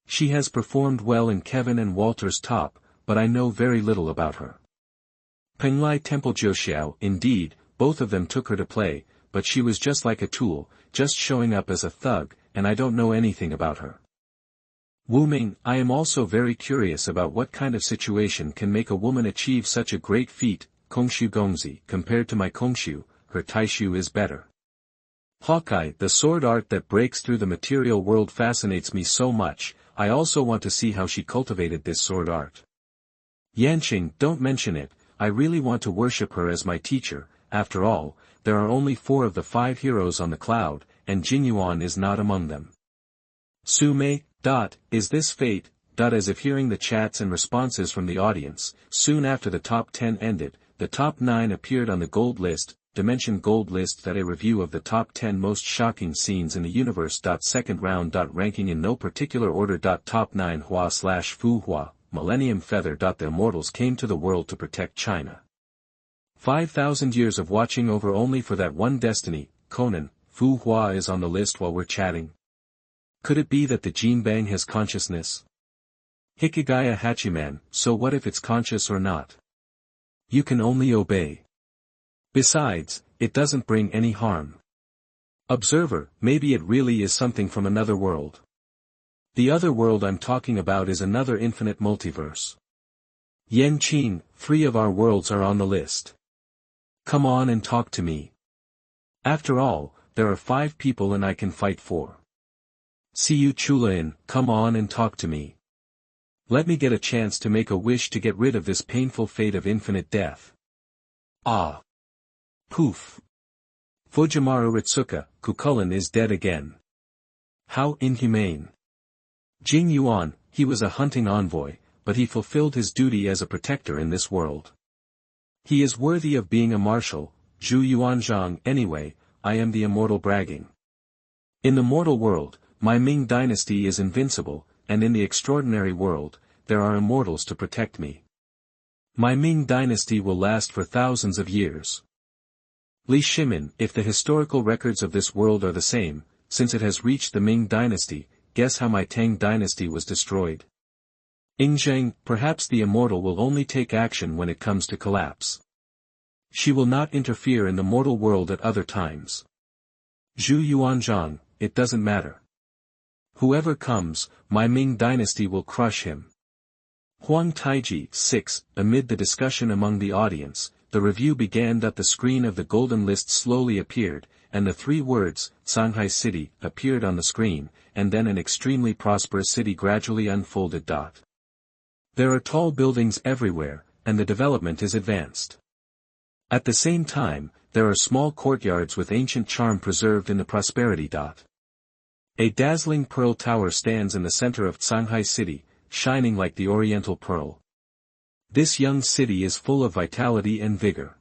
She has performed well in Kevin and Walter's top, but I know very little about her. Penglai Temple Jiuxiao, indeed, both of them took her to play, but she was just like a tool, just showing up as a thug, and I don't know anything about her. Wu Ming, I am also very curious about what kind of situation can make a woman achieve such a great feat. Kongshu Gongzi, compared to my Kongshu, her Taishu is better. Hawkeye, the sword art that breaks through the material world fascinates me so much, I also want to see how she cultivated this sword art. Yanqing, don't mention it, I really want to worship her as my teacher. After all, there are only 4 of the 5 heroes on the cloud, and Jinyuan is not among them. Su Mei, is this fate? As if hearing the chats and responses from the audience, soon after the top 10 ended, the top 9 appeared on the gold list, Dimension Gold list, that a review of the top 10 most shocking scenes in the universe. Second round. Ranking in no particular order. Top 9 Hua/Fu Hua, Millennium Feather. The immortals came to the world to protect China. 5,000 years of watching over only for that one destiny. Conan, Fu Hua is on the list while we're chatting. Could it be that the Jinbang has consciousness? Hikigaya Hachiman, so what if it's conscious or not? You can only obey. Besides, it doesn't bring any harm. Observer, maybe it really is something from another world. The other world I'm talking about is another infinite multiverse. Yen Qing, 3 of our worlds are on the list. Come on and talk to me. After all, there are 5 people and I can fight 4. See you Chulain, come on and talk to me. Let me get a chance to make a wish to get rid of this painful fate of infinite death. Ah. Poof. Fujimaru Ritsuka, Kukulin is dead again. How inhumane. Jing Yuan, he was a hunting envoy, but he fulfilled his duty as a protector in this world. He is worthy of being a marshal. Zhu Yuanzhang, anyway, I am the immortal bragging. In the mortal world, my Ming dynasty is invincible, and in the extraordinary world, there are immortals to protect me. My Ming dynasty will last for thousands of years. Li Shimin, if the historical records of this world are the same, since it has reached the Ming dynasty, guess how my Tang dynasty was destroyed. Yingzheng, perhaps the immortal will only take action when it comes to collapse. She will not interfere in the mortal world at other times. Zhu Yuanzhang, it doesn't matter. Whoever comes, my Ming dynasty will crush him. Huang Taiji, 6, amid the discussion among the audience, the review began. The screen of the golden list slowly appeared, and the 3 words, Shanghai City, appeared on the screen, and then an extremely prosperous city gradually unfolded. There are tall buildings everywhere, and the development is advanced. At the same time, there are small courtyards with ancient charm preserved in the prosperity. A dazzling pearl tower stands in the center of Shanghai City, shining like the oriental pearl. This young city is full of vitality and vigor.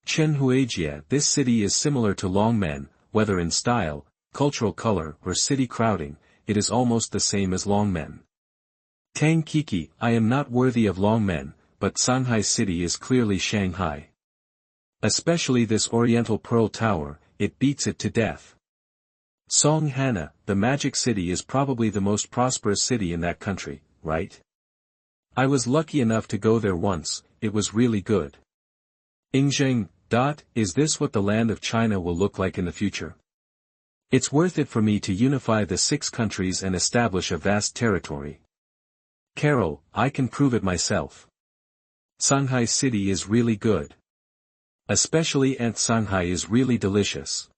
Chenhuijia, this city is similar to Longmen, whether in style, cultural color, or city crowding, it is almost the same as Longmen. Tangkiki, I am not worthy of Longmen, but Shanghai City is clearly Shanghai. Especially this oriental pearl tower, it beats it to death. Song Hana, the magic city is probably the most prosperous city in that country, right? I was lucky enough to go there once, it was really good. Yingzheng, is this what the land of China will look like in the future? It's worth it for me to unify the 6 countries and establish a vast territory. Carol, I can prove it myself. Shanghai City is really good. Especially Aunt Shanghai is really delicious.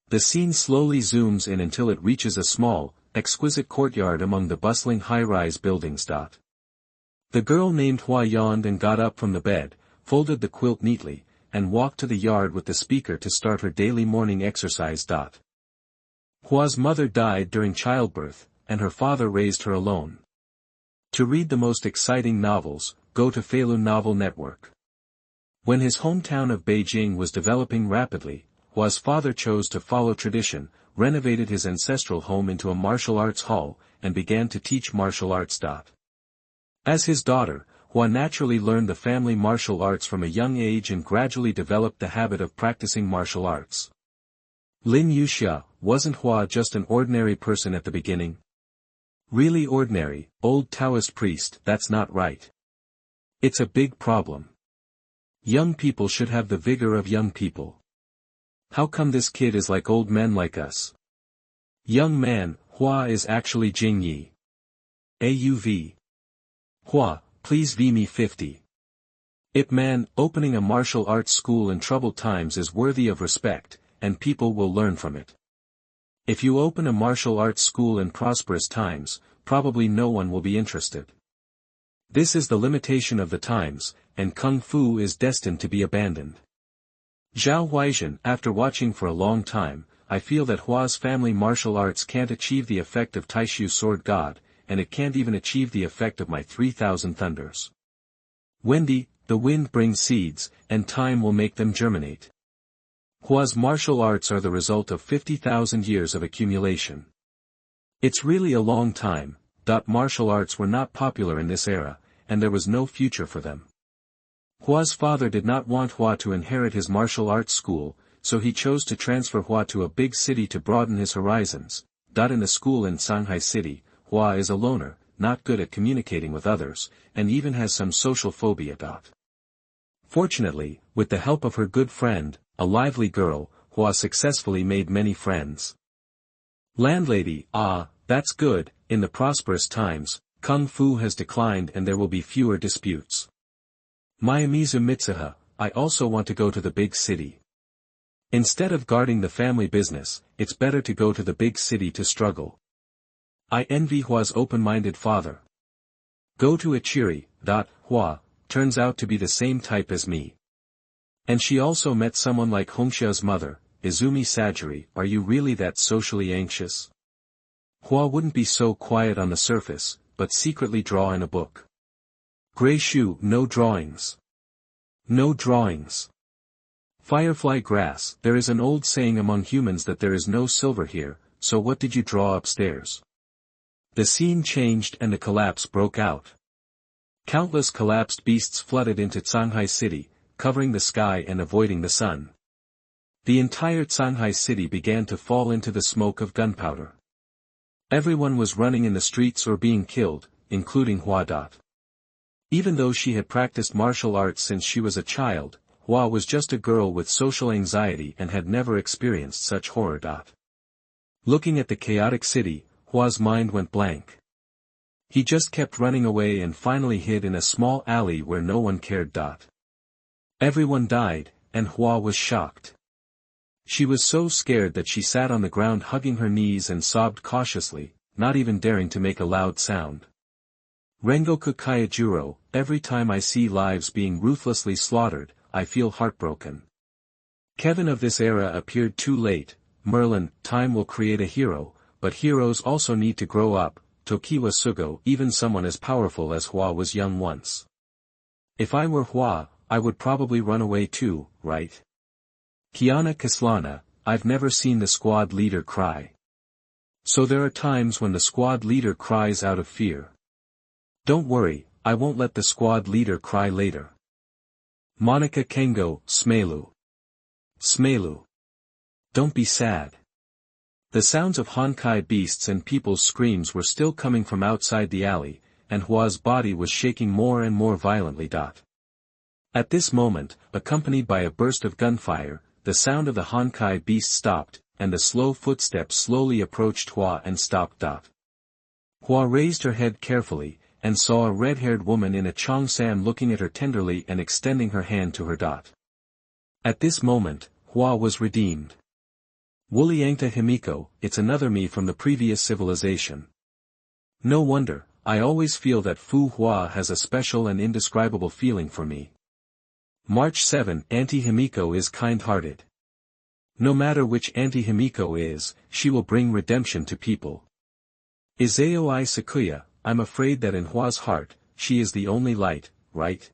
The scene slowly zooms in until it reaches a small, exquisite courtyard among the bustling high-rise buildings. The girl named Hua yawned and got up from the bed, folded the quilt neatly, and walked to the yard with the speaker to start her daily morning exercise. Hua's mother died during childbirth, and her father raised her alone. To read the most exciting novels, go to Faloo Novel Network. When his hometown of Beijing was developing rapidly, Hua's father chose to follow tradition, renovated his ancestral home into a martial arts hall, and began to teach martial arts. As his daughter, Hua naturally learned the family martial arts from a young age and gradually developed the habit of practicing martial arts. Lin Yuxia, wasn't Hua just an ordinary person at the beginning? Really ordinary, old Taoist priest, that's not right. It's a big problem. Young people should have the vigor of young people. How come this kid is like old men like us? Young man, Hua is actually Jing Yi. AUV. Hua, please V me 50. Ip man, opening a martial arts school in troubled times is worthy of respect, and people will learn from it. If you open a martial arts school in prosperous times, probably no one will be interested. This is the limitation of the times, and Kung Fu is destined to be abandoned. Zhao Huaizhen, after watching for a long time, I feel that Hua's family martial arts can't achieve the effect of Taishu Sword God, and it can't even achieve the effect of my 3,000 thunders. Wendy, the wind brings seeds, and time will make them germinate. Hua's martial arts are the result of 50,000 years of accumulation. It's really a long time. Martial arts were not popular in this era, and there was no future for them. Hua's father did not want Hua to inherit his martial arts school, so he chose to transfer Hua to a big city to broaden his horizons. In the school in Shanghai City, Hua is a loner, not good at communicating with others, and even has some social phobia. Fortunately, with the help of her good friend, a lively girl, Hua successfully made many friends. Landlady, that's good. In the prosperous times, Kung Fu has declined and there will be fewer disputes. Mayamizu Mitsuha, I also want to go to the big city. Instead of guarding the family business, it's better to go to the big city to struggle. I envy Hua's open-minded father. Go to Ichiri. Hua turns out to be the same type as me. And she also met someone like Hongxia's mother, Izumi Sajiri. Are you really that socially anxious? Hua wouldn't be so quiet on the surface, but secretly draw in a book. Gray shoe, no drawings. No drawings. Firefly grass, there is an old saying among humans that there is no silver here, so what did you draw upstairs? The scene changed and a collapse broke out. Countless collapsed beasts flooded into Shanghai City, covering the sky and avoiding the sun. The entire Shanghai City began to fall into the smoke of gunpowder. Everyone was running in the streets or being killed, including Hua. Even though she had practiced martial arts since she was a child, Hua was just a girl with social anxiety and had never experienced such horror. Looking at the chaotic city, Hua's mind went blank. He just kept running away and finally hid in a small alley where no one cared. Everyone died, and Hua was shocked. She was so scared that she sat on the ground hugging her knees and sobbed cautiously, not even daring to make a loud sound. Rengoku Kaijuro, every time I see lives being ruthlessly slaughtered, I feel heartbroken. Kevin of this era appeared too late. Merlin, time will create a hero, but heroes also need to grow up. Tokiwa Sugo, even someone as powerful as Hua was young once. If I were Hua, I would probably run away too, right? Kiana Kislana, I've never seen the squad leader cry. So there are times when the squad leader cries out of fear. Don't worry, I won't let the squad leader cry later. Monica Kengo, Smelu. Smelu. Don't be sad. The sounds of Honkai beasts and people's screams were still coming from outside the alley, and Hua's body was shaking more and more violently. At this moment, accompanied by a burst of gunfire, the sound of the Honkai beast stopped, and the slow footsteps slowly approached Hua and stopped. Hua raised her head carefully, and saw a red-haired woman in a cheongsam looking at her tenderly and extending her hand to her. At this moment, Hua was redeemed. Wooliangta Himiko, it's another me from the previous civilization. No wonder, I always feel that Fu Hua has a special and indescribable feeling for me. March 7. Auntie Himiko is kind-hearted. No matter which Auntie Himiko is, she will bring redemption to people. Izao I Sakuya, I'm afraid that in Hwa's heart, she is the only light, right?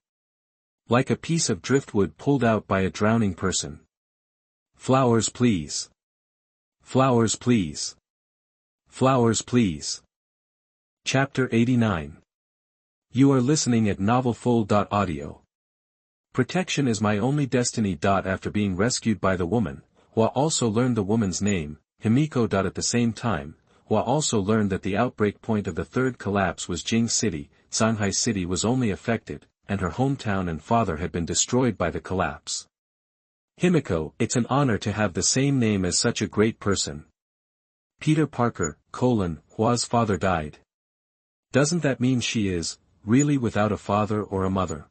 Like a piece of driftwood pulled out by a drowning person. Flowers please. Flowers please. Flowers please. Chapter 89. You are listening at novelfull.audio. Protection is my only destiny. After being rescued by the woman, Hwa also learned the woman's name, Himiko. At the same time, Hwa also learned that the outbreak point of the third collapse was Jing City. Shanghai City was only affected, and her hometown and father had been destroyed by the collapse. Himiko, it's an honor to have the same name as such a great person. Peter Parker, Hwa's father died. Doesn't that mean she is, really without a father or a mother?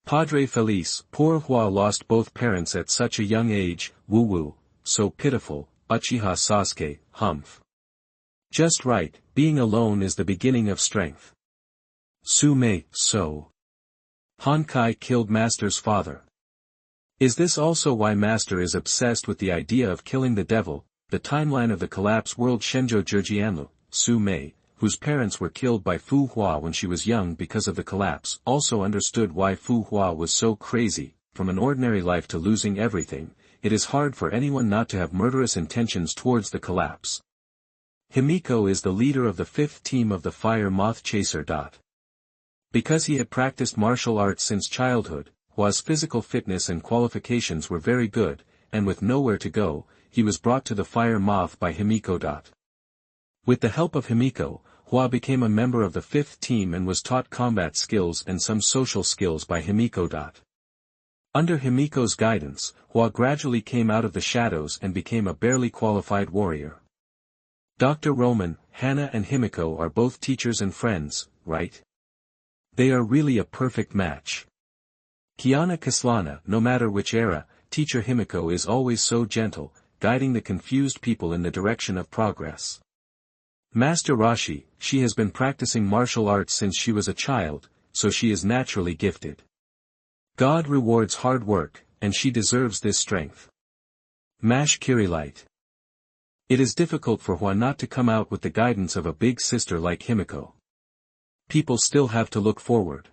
Padre Feliz, poor Hwa lost both parents at such a young age, woo-woo, so pitiful, Uchiha Sasuke, humph. Just right, being alone is the beginning of strength. Sume, so. Honkai killed Master's father. Is this also why Master is obsessed with the idea of killing the devil? The timeline of the collapse world. Shenjo Jurjianlu, Sume, whose parents were killed by Fu Hua when she was young because of the collapse, also understood why Fu Hua was so crazy. From an ordinary life to losing everything, it is hard for anyone not to have murderous intentions towards the collapse. Himiko is the leader of the 5th team of the Fire Moth Chaser. Because he had practiced martial arts since childhood, Hwa's physical fitness and qualifications were very good, and with nowhere to go, he was brought to the Fire Moth by Himiko. With the help of Himiko, Hwa became a member of the 5th team and was taught combat skills and some social skills by Himiko. Under Himiko's guidance, Hwa gradually came out of the shadows and became a barely qualified warrior. Dr. Roman, Hannah and Himiko are both teachers and friends, right? They are really a perfect match. Kiana Kaslana, no matter which era, teacher Himiko is always so gentle, guiding the confused people in the direction of progress. Master Rashi, she has been practicing martial arts since she was a child, so she is naturally gifted. God rewards hard work, and she deserves this strength. Mash Kirilite. It is difficult for Hwa not to come out with the guidance of a big sister like Himiko. People still have to look forward.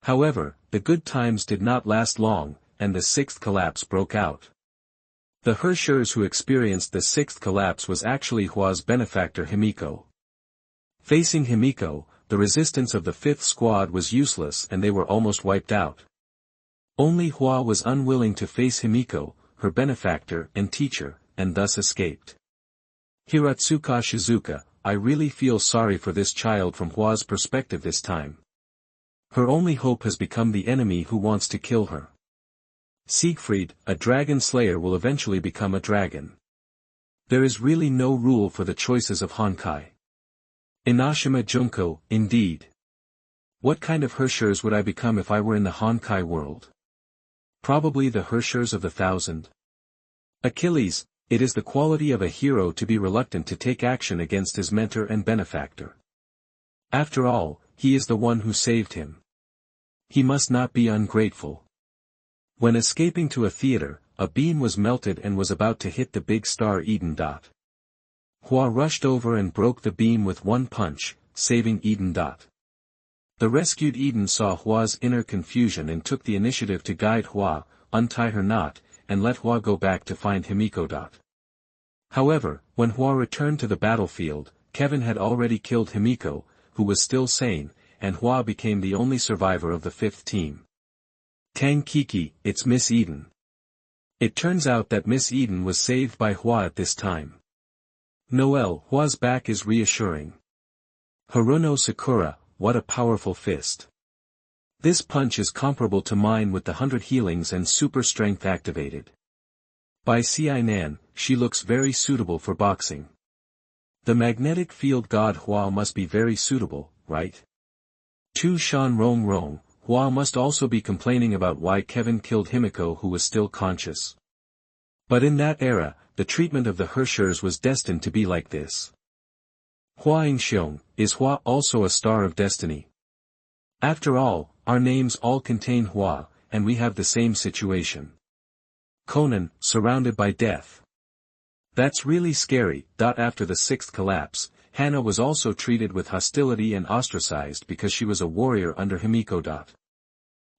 However, the good times did not last long, and the 6th collapse broke out. The Hershers who experienced the 6th collapse was actually Hwa's benefactor Himiko. Facing Himiko, the resistance of the 5th squad was useless and they were almost wiped out. Only Hwa was unwilling to face Himiko, her benefactor and teacher, and thus escaped. Hiratsuka Shizuka, I really feel sorry for this child from Hwa's perspective this time. Her only hope has become the enemy who wants to kill her. Siegfried, a dragon slayer will eventually become a dragon. There is really no rule for the choices of Honkai. Inashima Junko, indeed. What kind of Hershers would I become if I were in the Honkai world? Probably the Hershers of the 1,000. Achilles, it is the quality of a hero to be reluctant to take action against his mentor and benefactor. After all, he is the one who saved him. He must not be ungrateful. When escaping to a theater, a beam was melted and was about to hit the big star Eden. Hwa rushed over and broke the beam with one punch, saving Eden. The rescued Eden saw Hwa's inner confusion and took the initiative to guide Hwa, untie her knot, and let Hwa go back to find Himiko. However, when Hwa returned to the battlefield, Kevin had already killed Himiko, who was still sane, and Hwa became the only survivor of the 5th team. Tang Kiki, it's Miss Eden. It turns out that Miss Eden was saved by Hwa at this time. Noel, Hwa's back is reassuring. Haruno Sakura, what a powerful fist. This punch is comparable to mine with the 100 healings and super strength activated. By Ci Nan, she looks very suitable for boxing. The magnetic field god Hwa must be very suitable, right? Tu Shan Rong Rong, Hwa must also be complaining about why Kevin killed Himiko who was still conscious. But in that era, the treatment of the Hershers was destined to be like this. Hua Yingxiong, is Hwa also a star of destiny? After all, our names all contain Hwa, and we have the same situation. Conan, surrounded by death. That's really scary. After the sixth collapse, Hana was also treated with hostility and ostracized because she was a warrior under Himiko.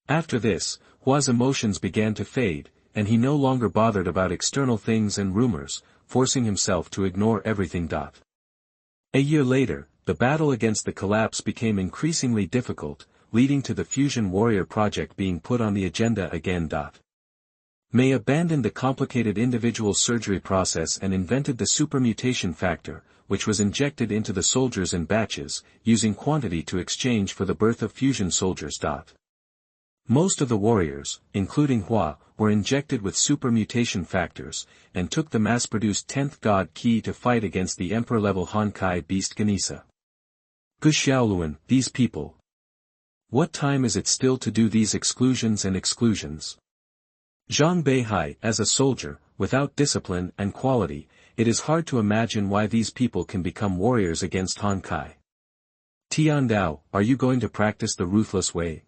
After this, Hua's emotions began to fade, and he no longer bothered about external things and rumors, forcing himself to ignore everything. A year later, the battle against the collapse became increasingly difficult, leading to the Fusion Warrior project being put on the agenda again. Mei abandoned the complicated individual surgery process and invented the supermutation factor, which was injected into the soldiers in batches, using quantity to exchange for the birth of fusion soldiers. Most of the warriors, including Hua, were injected with supermutation factors, and took the mass-produced 10th god key to fight against the emperor-level Honkai beast Ganesa. Guxiaoluan, these people. What time is it still to do these exclusions and exclusions? Zhang Beihai, as a soldier, without discipline and quality, it is hard to imagine why these people can become warriors against Honkai. Tiandao, are you going to practice the ruthless way?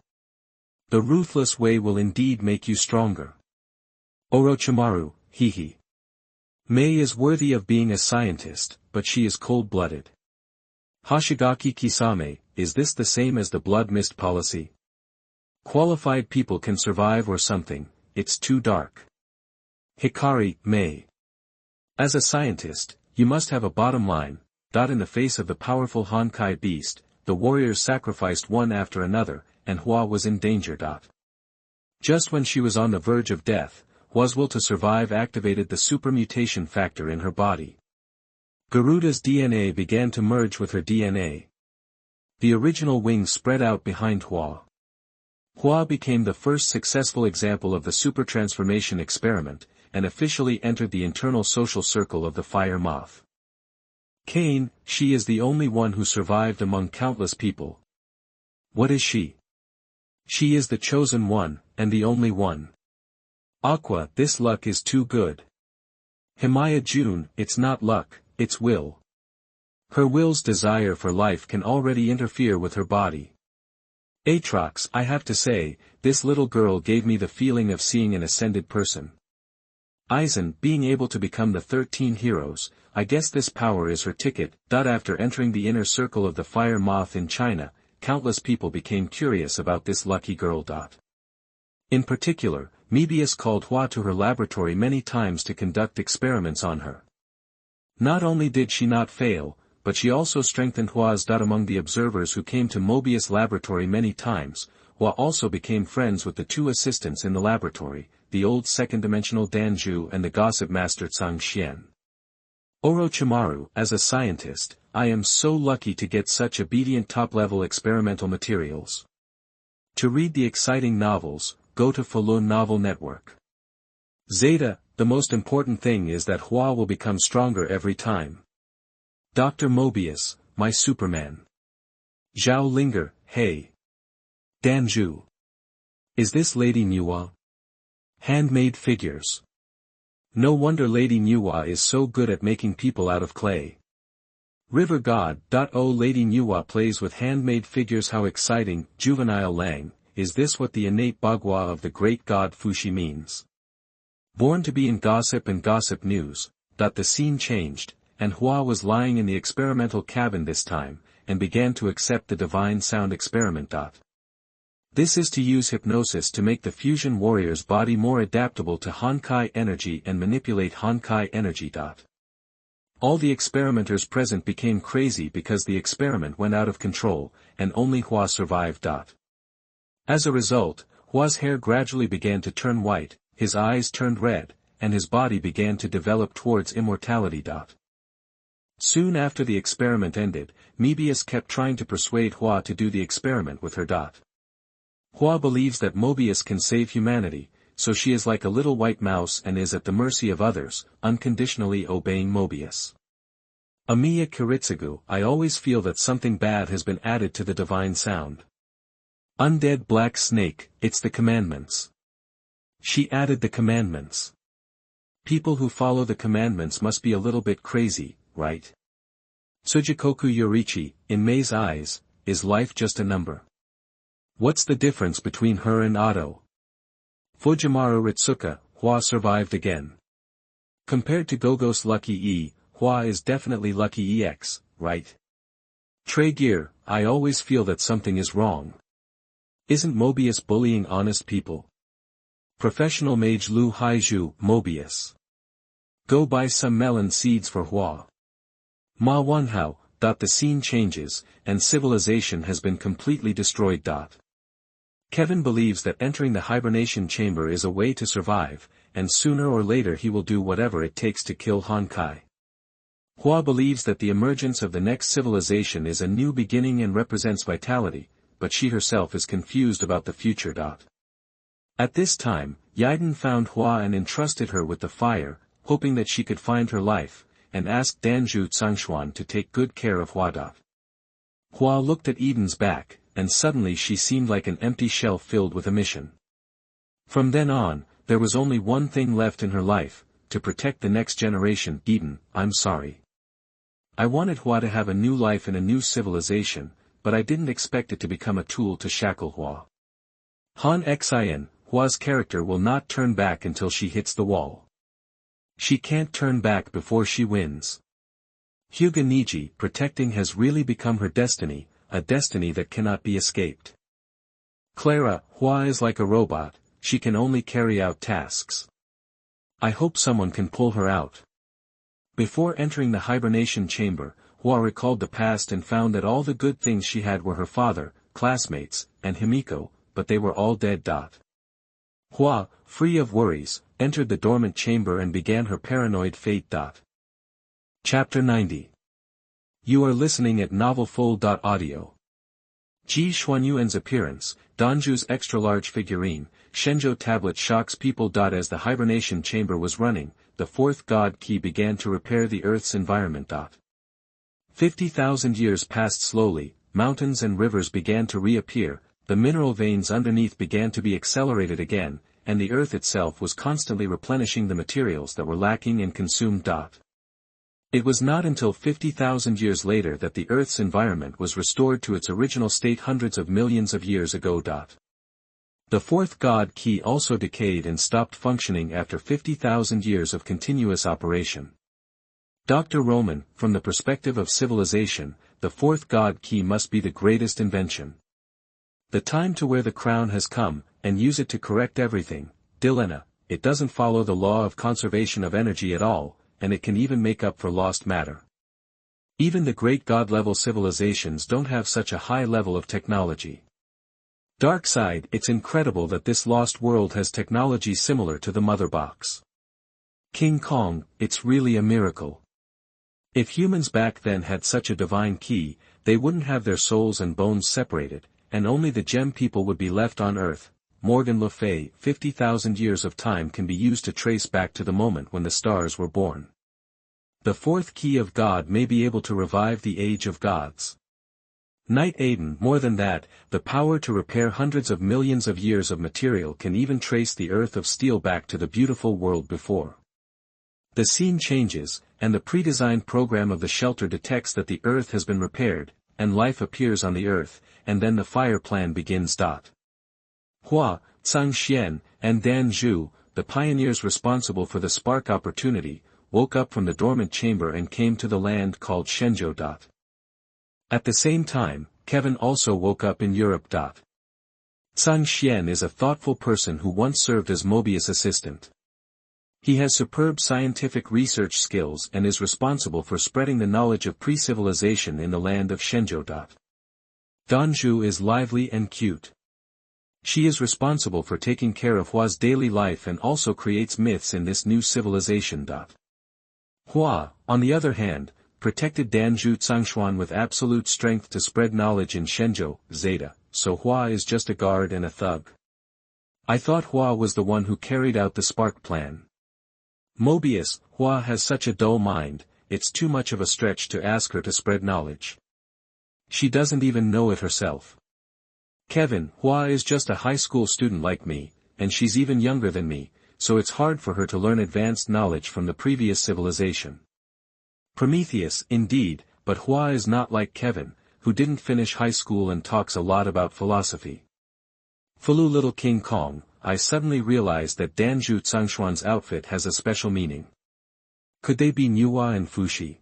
The ruthless way will indeed make you stronger. Orochimaru, hehe. Mei is worthy of being a scientist, but she is cold-blooded. Hoshigaki Kisame, is this the same as the blood mist policy? Qualified people can survive or something, it's too dark. Hikari, Mei. As a scientist, you must have a bottom line. In the face of the powerful Honkai beast, the warriors sacrificed one after another, and Hua was in danger. Just when she was on the verge of death, Hua's will to survive activated the supermutation factor in her body. Garuda's DNA began to merge with her DNA. The original wings spread out behind Hua. Hua became the first successful example of the supertransformation experiment, and officially entered the internal social circle of the fire moth. Cain, she is the only one who survived among countless people. What is she? She is the chosen one, and the only one. Aqua, this luck is too good. Himaya June, it's not luck, it's will. Her will's desire for life can already interfere with her body. Aatrox, I have to say, this little girl gave me the feeling of seeing an ascended person. Aizen, being able to become the 13 heroes, I guess this power is her ticket. After entering the inner circle of the fire moth in China, countless people became curious about this lucky girl. In particular, Mebius called Hua to her laboratory many times to conduct experiments on her. Not only did she not fail, but she also strengthened Hua's. Among the observers who came to Mobius' laboratory many times, Hua also became friends with the two assistants in the laboratory, the old second-dimensional Danju and the gossip master Tsang Xian. Orochimaru, as a scientist, I am so lucky to get such obedient top-level experimental materials. To read the exciting novels, go to Faloo Novel Network. Zeta, the most important thing is that Hua will become stronger every time. Dr. Mobius, my Superman. Zhao Linger, hey. Danju. Is this Lady Nuwa? Handmade figures. No wonder Lady Nuwa is so good at making people out of clay. River God. Oh, Lady Nuwa plays with handmade figures, how exciting. Juvenile Lang, is this what the innate bagua of the great god Fushi means? Born to be in gossip and gossip news. The scene changed, and Hua was lying in the experimental cabin this time, and began to accept the divine sound experiment. This is to use hypnosis to make the fusion warrior's body more adaptable to Honkai energy and manipulate Honkai energy. All the experimenters present became crazy because the experiment went out of control, and only Hua survived. As a result, Hua's hair gradually began to turn white, his eyes turned red, and his body began to develop towards immortality. Soon after the experiment ended, Mebius kept trying to persuade Hua to do the experiment with her. Hua believes that Mobius can save humanity, so she is like a little white mouse and is at the mercy of others, unconditionally obeying Mobius. Amiya Kiritsugu, I always feel that something bad has been added to the divine sound. Undead Black Snake, it's the commandments. She added the commandments. People who follow the commandments must be a little bit crazy, right? Tsujikoku Yorichi, in Mei's eyes, is life just a number? What's the difference between her and Otto? Fujimaru Ritsuka, Hua survived again. Compared to Gogo's Lucky E, Hua is definitely Lucky EX, right? Trey Gear, I always feel that something is wrong. Isn't Mobius bullying honest people? Professional mage Lu Haiju, Mobius. Go buy some melon seeds for Hua. Ma Wonhao. The scene changes, and civilization has been completely destroyed. Kevin believes that entering the hibernation chamber is a way to survive, and sooner or later he will do whatever it takes to kill Honkai. Hua believes that the emergence of the next civilization is a new beginning and represents vitality, but she herself is confused about the future. At this time, Yaiden found Hua and entrusted her with the fire, hoping that she could find her life, and asked Danju Tsangshuan to take good care of Hua. Hua looked at Eden's back, and suddenly she seemed like an empty shell filled with a mission. From then on, there was only one thing left in her life, to protect the next generation. Eden, I'm sorry. I wanted Hua to have a new life in a new civilization, but I didn't expect it to become a tool to shackle Hua. Han Xin, Hua's character will not turn back until she hits the wall. She can't turn back before she wins. Hyuga Niji, protecting has really become her destiny, a destiny that cannot be escaped. Clara, Hua is like a robot, she can only carry out tasks. I hope someone can pull her out. Before entering the hibernation chamber, Hua recalled the past and found that all the good things she had were her father, classmates, and Himiko, but they were all dead. Hua, free of worries, entered the dormant chamber and began her paranoid fate. Chapter 90. You are listening at novelfull.audio. Ji Xuanyuan's appearance, Danju's extra-large figurine, Shenzhou tablet shocks people. As the hibernation chamber was running, the fourth god key began to repair the Earth's environment. 50,000 years passed slowly, mountains and rivers began to reappear, the mineral veins underneath began to be accelerated again, and the Earth itself was constantly replenishing the materials that were lacking and consumed. It was not until 50,000 years later that the Earth's environment was restored to its original state hundreds of millions of years ago. The fourth god key also decayed and stopped functioning after 50,000 years of continuous operation. Dr. Roman, from the perspective of civilization, the fourth god key must be the greatest invention. The time to wear the crown has come, and use it to correct everything. Dilena, it doesn't follow the law of conservation of energy at all, and it can even make up for lost matter. Even the great god-level civilizations don't have such a high level of technology. Darkside, it's incredible that this lost world has technology similar to the Mother Box. King Kong, it's really a miracle. If humans back then had such a divine key, they wouldn't have their souls and bones separated, and only the gem people would be left on Earth. Morgan Le Fay, 50,000 years of time can be used to trace back to the moment when the stars were born. The fourth key of God may be able to revive the age of gods. Knight Aiden, more than that, the power to repair hundreds of millions of years of material can even trace the Earth of steel back to the beautiful world before. The scene changes, and the pre-designed program of the shelter detects that the Earth has been repaired, and life appears on the Earth, and then the fire plan begins. Hua, Tsang Xian, and Dan Zhu, the pioneers responsible for the spark opportunity, woke up from the dormant chamber and came to the land called Shenzhou. At the same time, Kevin also woke up in Europe. Tsang Xian is a thoughtful person who once served as Mobius' assistant. He has superb scientific research skills and is responsible for spreading the knowledge of pre-civilization in the land of Shenzhou. Danju is lively and cute. She is responsible for taking care of Hua's daily life and also creates myths in this new civilization. Hua, on the other hand, protected Danju Tsangshuan with absolute strength to spread knowledge in Shenzhou, Zeta, so Hua is just a guard and a thug. I thought Hua was the one who carried out the spark plan. Mobius, Hua has such a dull mind, it's too much of a stretch to ask her to spread knowledge. She doesn't even know it herself. Kevin, Hua is just a high school student like me, and she's even younger than me, so it's hard for her to learn advanced knowledge from the previous civilization. Prometheus, indeed, but Hua is not like Kevin, who didn't finish high school and talks a lot about philosophy. Faloo, little King Kong, I suddenly realized that Danju Tsangxuan's outfit has a special meaning. Could they be Nuwa and Fushi?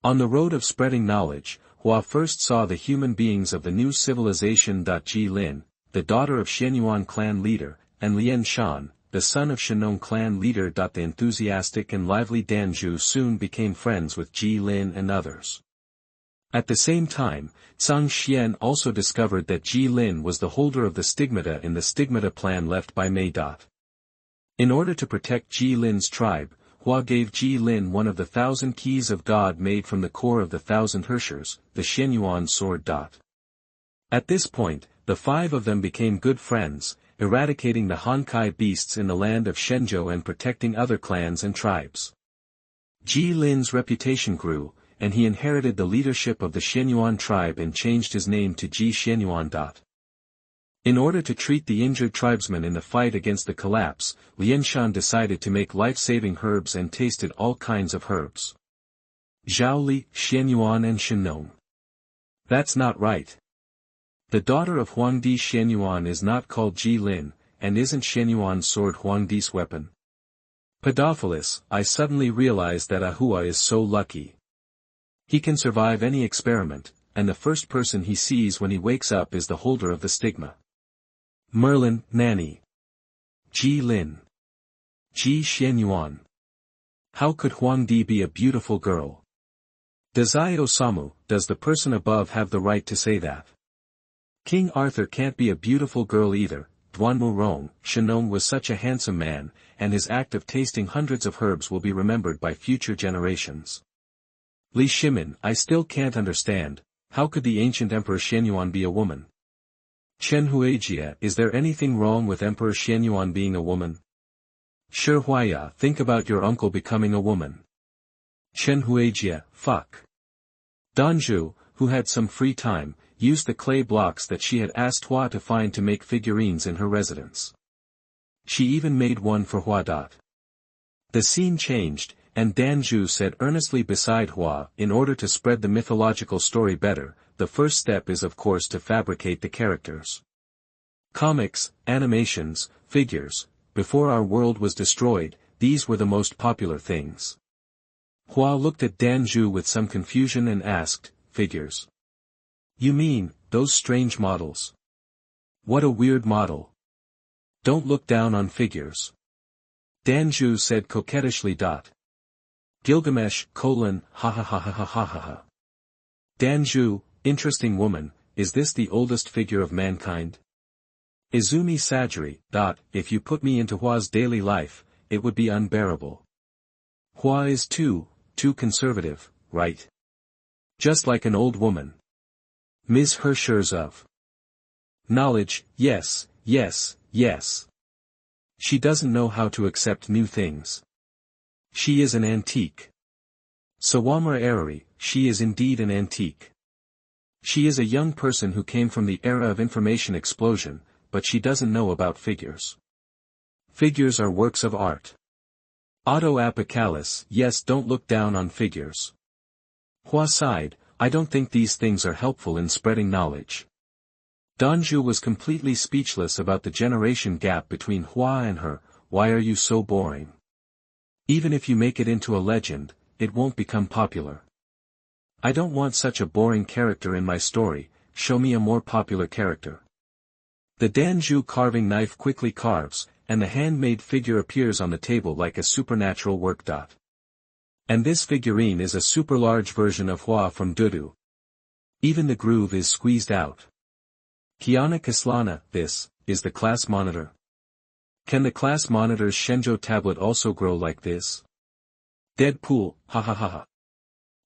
On the road of spreading knowledge, Hua first saw the human beings of the new civilization. Ji Lin, the daughter of Shenyuan clan leader, and Lian Shan, the son of Shanong clan leader. The enthusiastic and lively Danju soon became friends with Ji Lin and others. At the same time, Zhang Xian also discovered that Ji Lin was the holder of the stigmata in the stigmata plan left by Mei. In order to protect Ji Lin's tribe, Hua gave Ji Lin one of the 1,000 keys of God made from the core of the 1,000 Hershers, the Shenyuan sword. At this point, the 5 of them became good friends, eradicating the Honkai beasts in the land of Shenzhou and protecting other clans and tribes. Ji Lin's reputation grew, and he inherited the leadership of the Shenyuan tribe and changed his name to Ji Shenyuan. In order to treat the injured tribesmen in the fight against the collapse, Lianshan decided to make life-saving herbs and tasted all kinds of herbs. Zhaoli, Shenyuan and Shenong. That's not right. The daughter of Huangdi Shenyuan is not called Ji Lin, and isn't Shenyuan's sword Huangdi's weapon? Pedophilus, I suddenly realized that Ahua is so lucky. He can survive any experiment, and the first person he sees when he wakes up is the holder of the stigma. Merlin, Nanny. Ji Lin. Ji Shenyuan. How could Huangdi be a beautiful girl? Does Osamu, does the person above have the right to say that? King Arthur can't be a beautiful girl either. Duanmu Rong, Shenong was such a handsome man, and his act of tasting hundreds of herbs will be remembered by future generations. Li Shimin, I still can't understand, how could the ancient Emperor Shenyuan be a woman? Chen Huijia, is there anything wrong with Emperor Shenyuan being a woman? Shi Huaya, think about your uncle becoming a woman. Chen Huijia, fuck. Danju, who had some free time, used the clay blocks that she had asked Hua to find to make figurines in her residence. She even made one for Hua. The scene changed, and Danju said earnestly beside Hua, in order to spread the mythological story better, the first step is of course to fabricate the characters. Comics, animations, figures, before our world was destroyed, these were the most popular things. Hua looked at Danju with some confusion and asked, figures? You mean, those strange models? What a weird model. Don't look down on figures. Danju said coquettishly. Gilgamesh, ha ha ha ha ha ha ha ha. Danju, interesting woman, is this the oldest figure of mankind? Izumi Sajiri, if you put me into Hua's daily life, it would be unbearable. Hua is too conservative, right? Just like an old woman. Ms. Hershers of knowledge, yes, yes, yes. She doesn't know how to accept new things. She is an antique. Sawamura Arari, she is indeed an antique. She is a young person who came from the era of information explosion, but she doesn't know about figures. Figures are works of art. Otto Apicalis, yes, don't look down on figures. Hua sighed, I don't think these things are helpful in spreading knowledge. Danju was completely speechless about the generation gap between Hua and her. Why are you so boring? Even if you make it into a legend, it won't become popular. I don't want such a boring character in my story, show me a more popular character. The Danju carving knife quickly carves, and the handmade figure appears on the table like a supernatural work. And this figurine is a super large version of Hua from Dudu. Even the groove is squeezed out. Kiana Kislana, this, is the class monitor. Can the class monitor's Shenzhou tablet also grow like this? Deadpool, ha ha ha ha.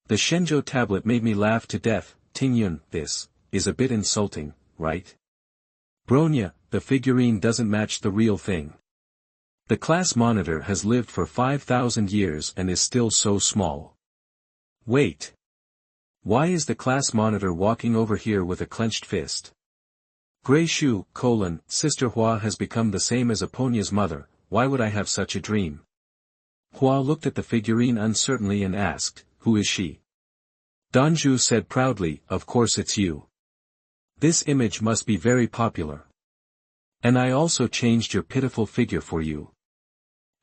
The Shenzhou tablet made me laugh to death. Tingyun, this, is a bit insulting, right? Bronya, the figurine doesn't match the real thing. The class monitor has lived for 5,000 years and is still so small. Wait. Why is the class monitor walking over here with a clenched fist? Gray Shu, Sister Hua has become the same as Aponya's mother, why would I have such a dream? Hua looked at the figurine uncertainly and asked, who is she? Danju said proudly, of course it's you. This image must be very popular. And I also changed your pitiful figure for you.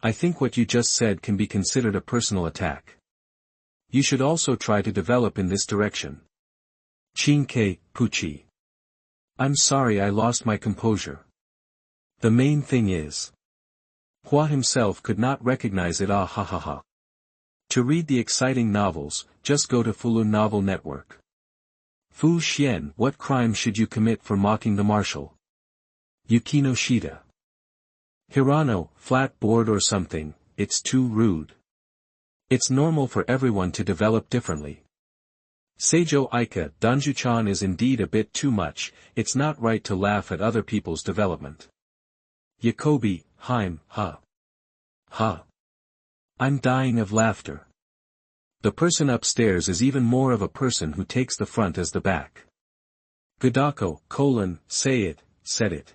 I think what you just said can be considered a personal attack. You should also try to develop in this direction. Chinke, Puchi. I'm sorry I lost my composure. The main thing is. Hua himself could not recognize it. Ah ha ha ha. To read the exciting novels, just go to Faloo Novel Network. Fu Xian, what crime should you commit for mocking the marshal? Yukino Shida. Hirano, flat board or something, it's too rude. It's normal for everyone to develop differently. Seijo Aika, Danju-chan is indeed a bit too much, it's not right to laugh at other people's development. Yakobi, Haim, ha. Ha. I'm dying of laughter. The person upstairs is even more of a person who takes the front as the back. Gadako, say it, said it.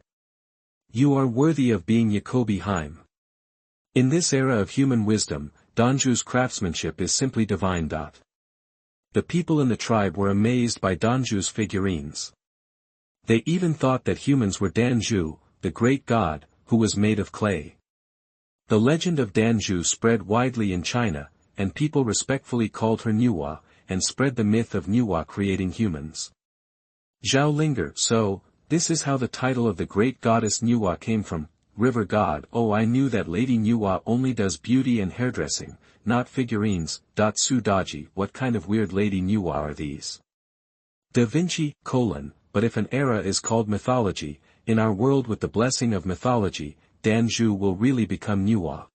You are worthy of being Yakobi Haim. In this era of human wisdom, Danju's craftsmanship is simply divine. The people in the tribe were amazed by Danju's figurines. They even thought that humans were Danju, the great god, who was made of clay. The legend of Danju spread widely in China, and people respectfully called her Nuwa, and spread the myth of Nuwa creating humans. Zhao Linger, so, this is how the title of the great goddess Nuwa came from. River god. Oh, I knew that Lady Nuwa only does beauty and hairdressing, not figurines. Sudaji, what kind of weird Lady Nuwa are these? Da Vinci, but if an era is called mythology, in our world with the blessing of mythology, Danju will really become Nuwa.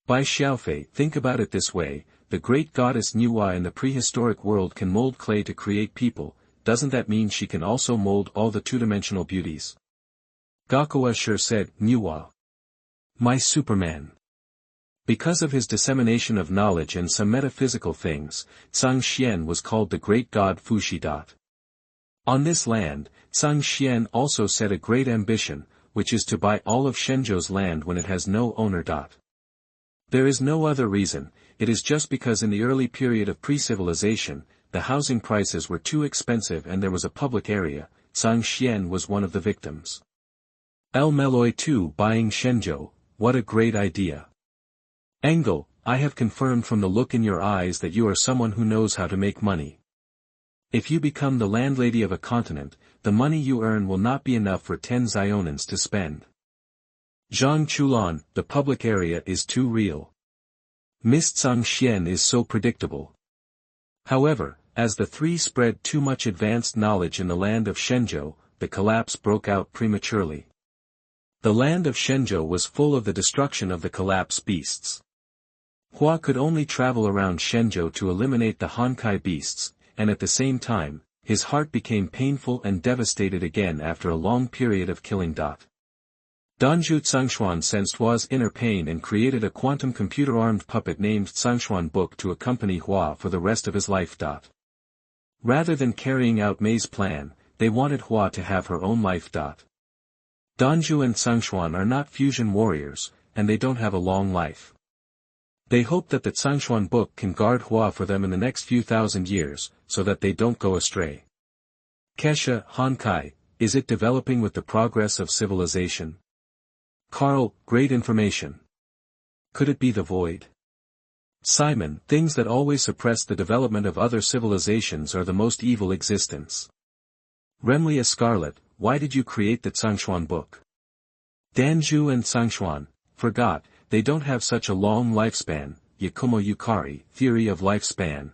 By Xiaofei, think about it this way, the great goddess Nuwa in the prehistoric world can mold clay to create people, doesn't that mean she can also mold all the two-dimensional beauties? Gakuwa sure said, Nuwa. My Superman. Because of his dissemination of knowledge and some metaphysical things, Tsang Xian was called the great god Fushi. On this land, Tsang Xian also set a great ambition, which is to buy all of Shenzhou's land when it has no owner. There is no other reason, it is just because in the early period of pre-civilization, the housing prices were too expensive and there was a public area. Tsang Xian was one of the victims. El Meloi too buying Shenzhou, what a great idea. Engel, I have confirmed from the look in your eyes that you are someone who knows how to make money. If you become the landlady of a continent, the money you earn will not be enough for 10 Zionins to spend. Zhang Chulan, the public area is too real. Miss Tsang Xian is so predictable. However, as the three spread too much advanced knowledge in the land of Shenzhou, the collapse broke out prematurely. The land of Shenzhou was full of the destruction of the collapse beasts. Hua could only travel around Shenzhou to eliminate the Honkai beasts, and at the same time, his heart became painful and devastated again after a long period of killing. Danju Tsangshuan sensed Hua's inner pain and created a quantum computer-armed puppet named Tsangshuan Book to accompany Hua for the rest of his life. Rather than carrying out Mei's plan, they wanted Hua to have her own life. Danju and Tsangshuan are not fusion warriors, and they don't have a long life. They hope that the Tsangshuan Book can guard Hua for them in the next few thousand years, so that they don't go astray. Kesha, Honkai, is it developing with the progress of civilization? Carl, great information. Could it be the void? Simon, things that always suppress the development of other civilizations are the most evil existence. Remlia Scarlet, why did you create the Tsangshuan Book? Danju and Tsangshuan, forgot, they don't have such a long lifespan. Yakumo Yukari, theory of lifespan.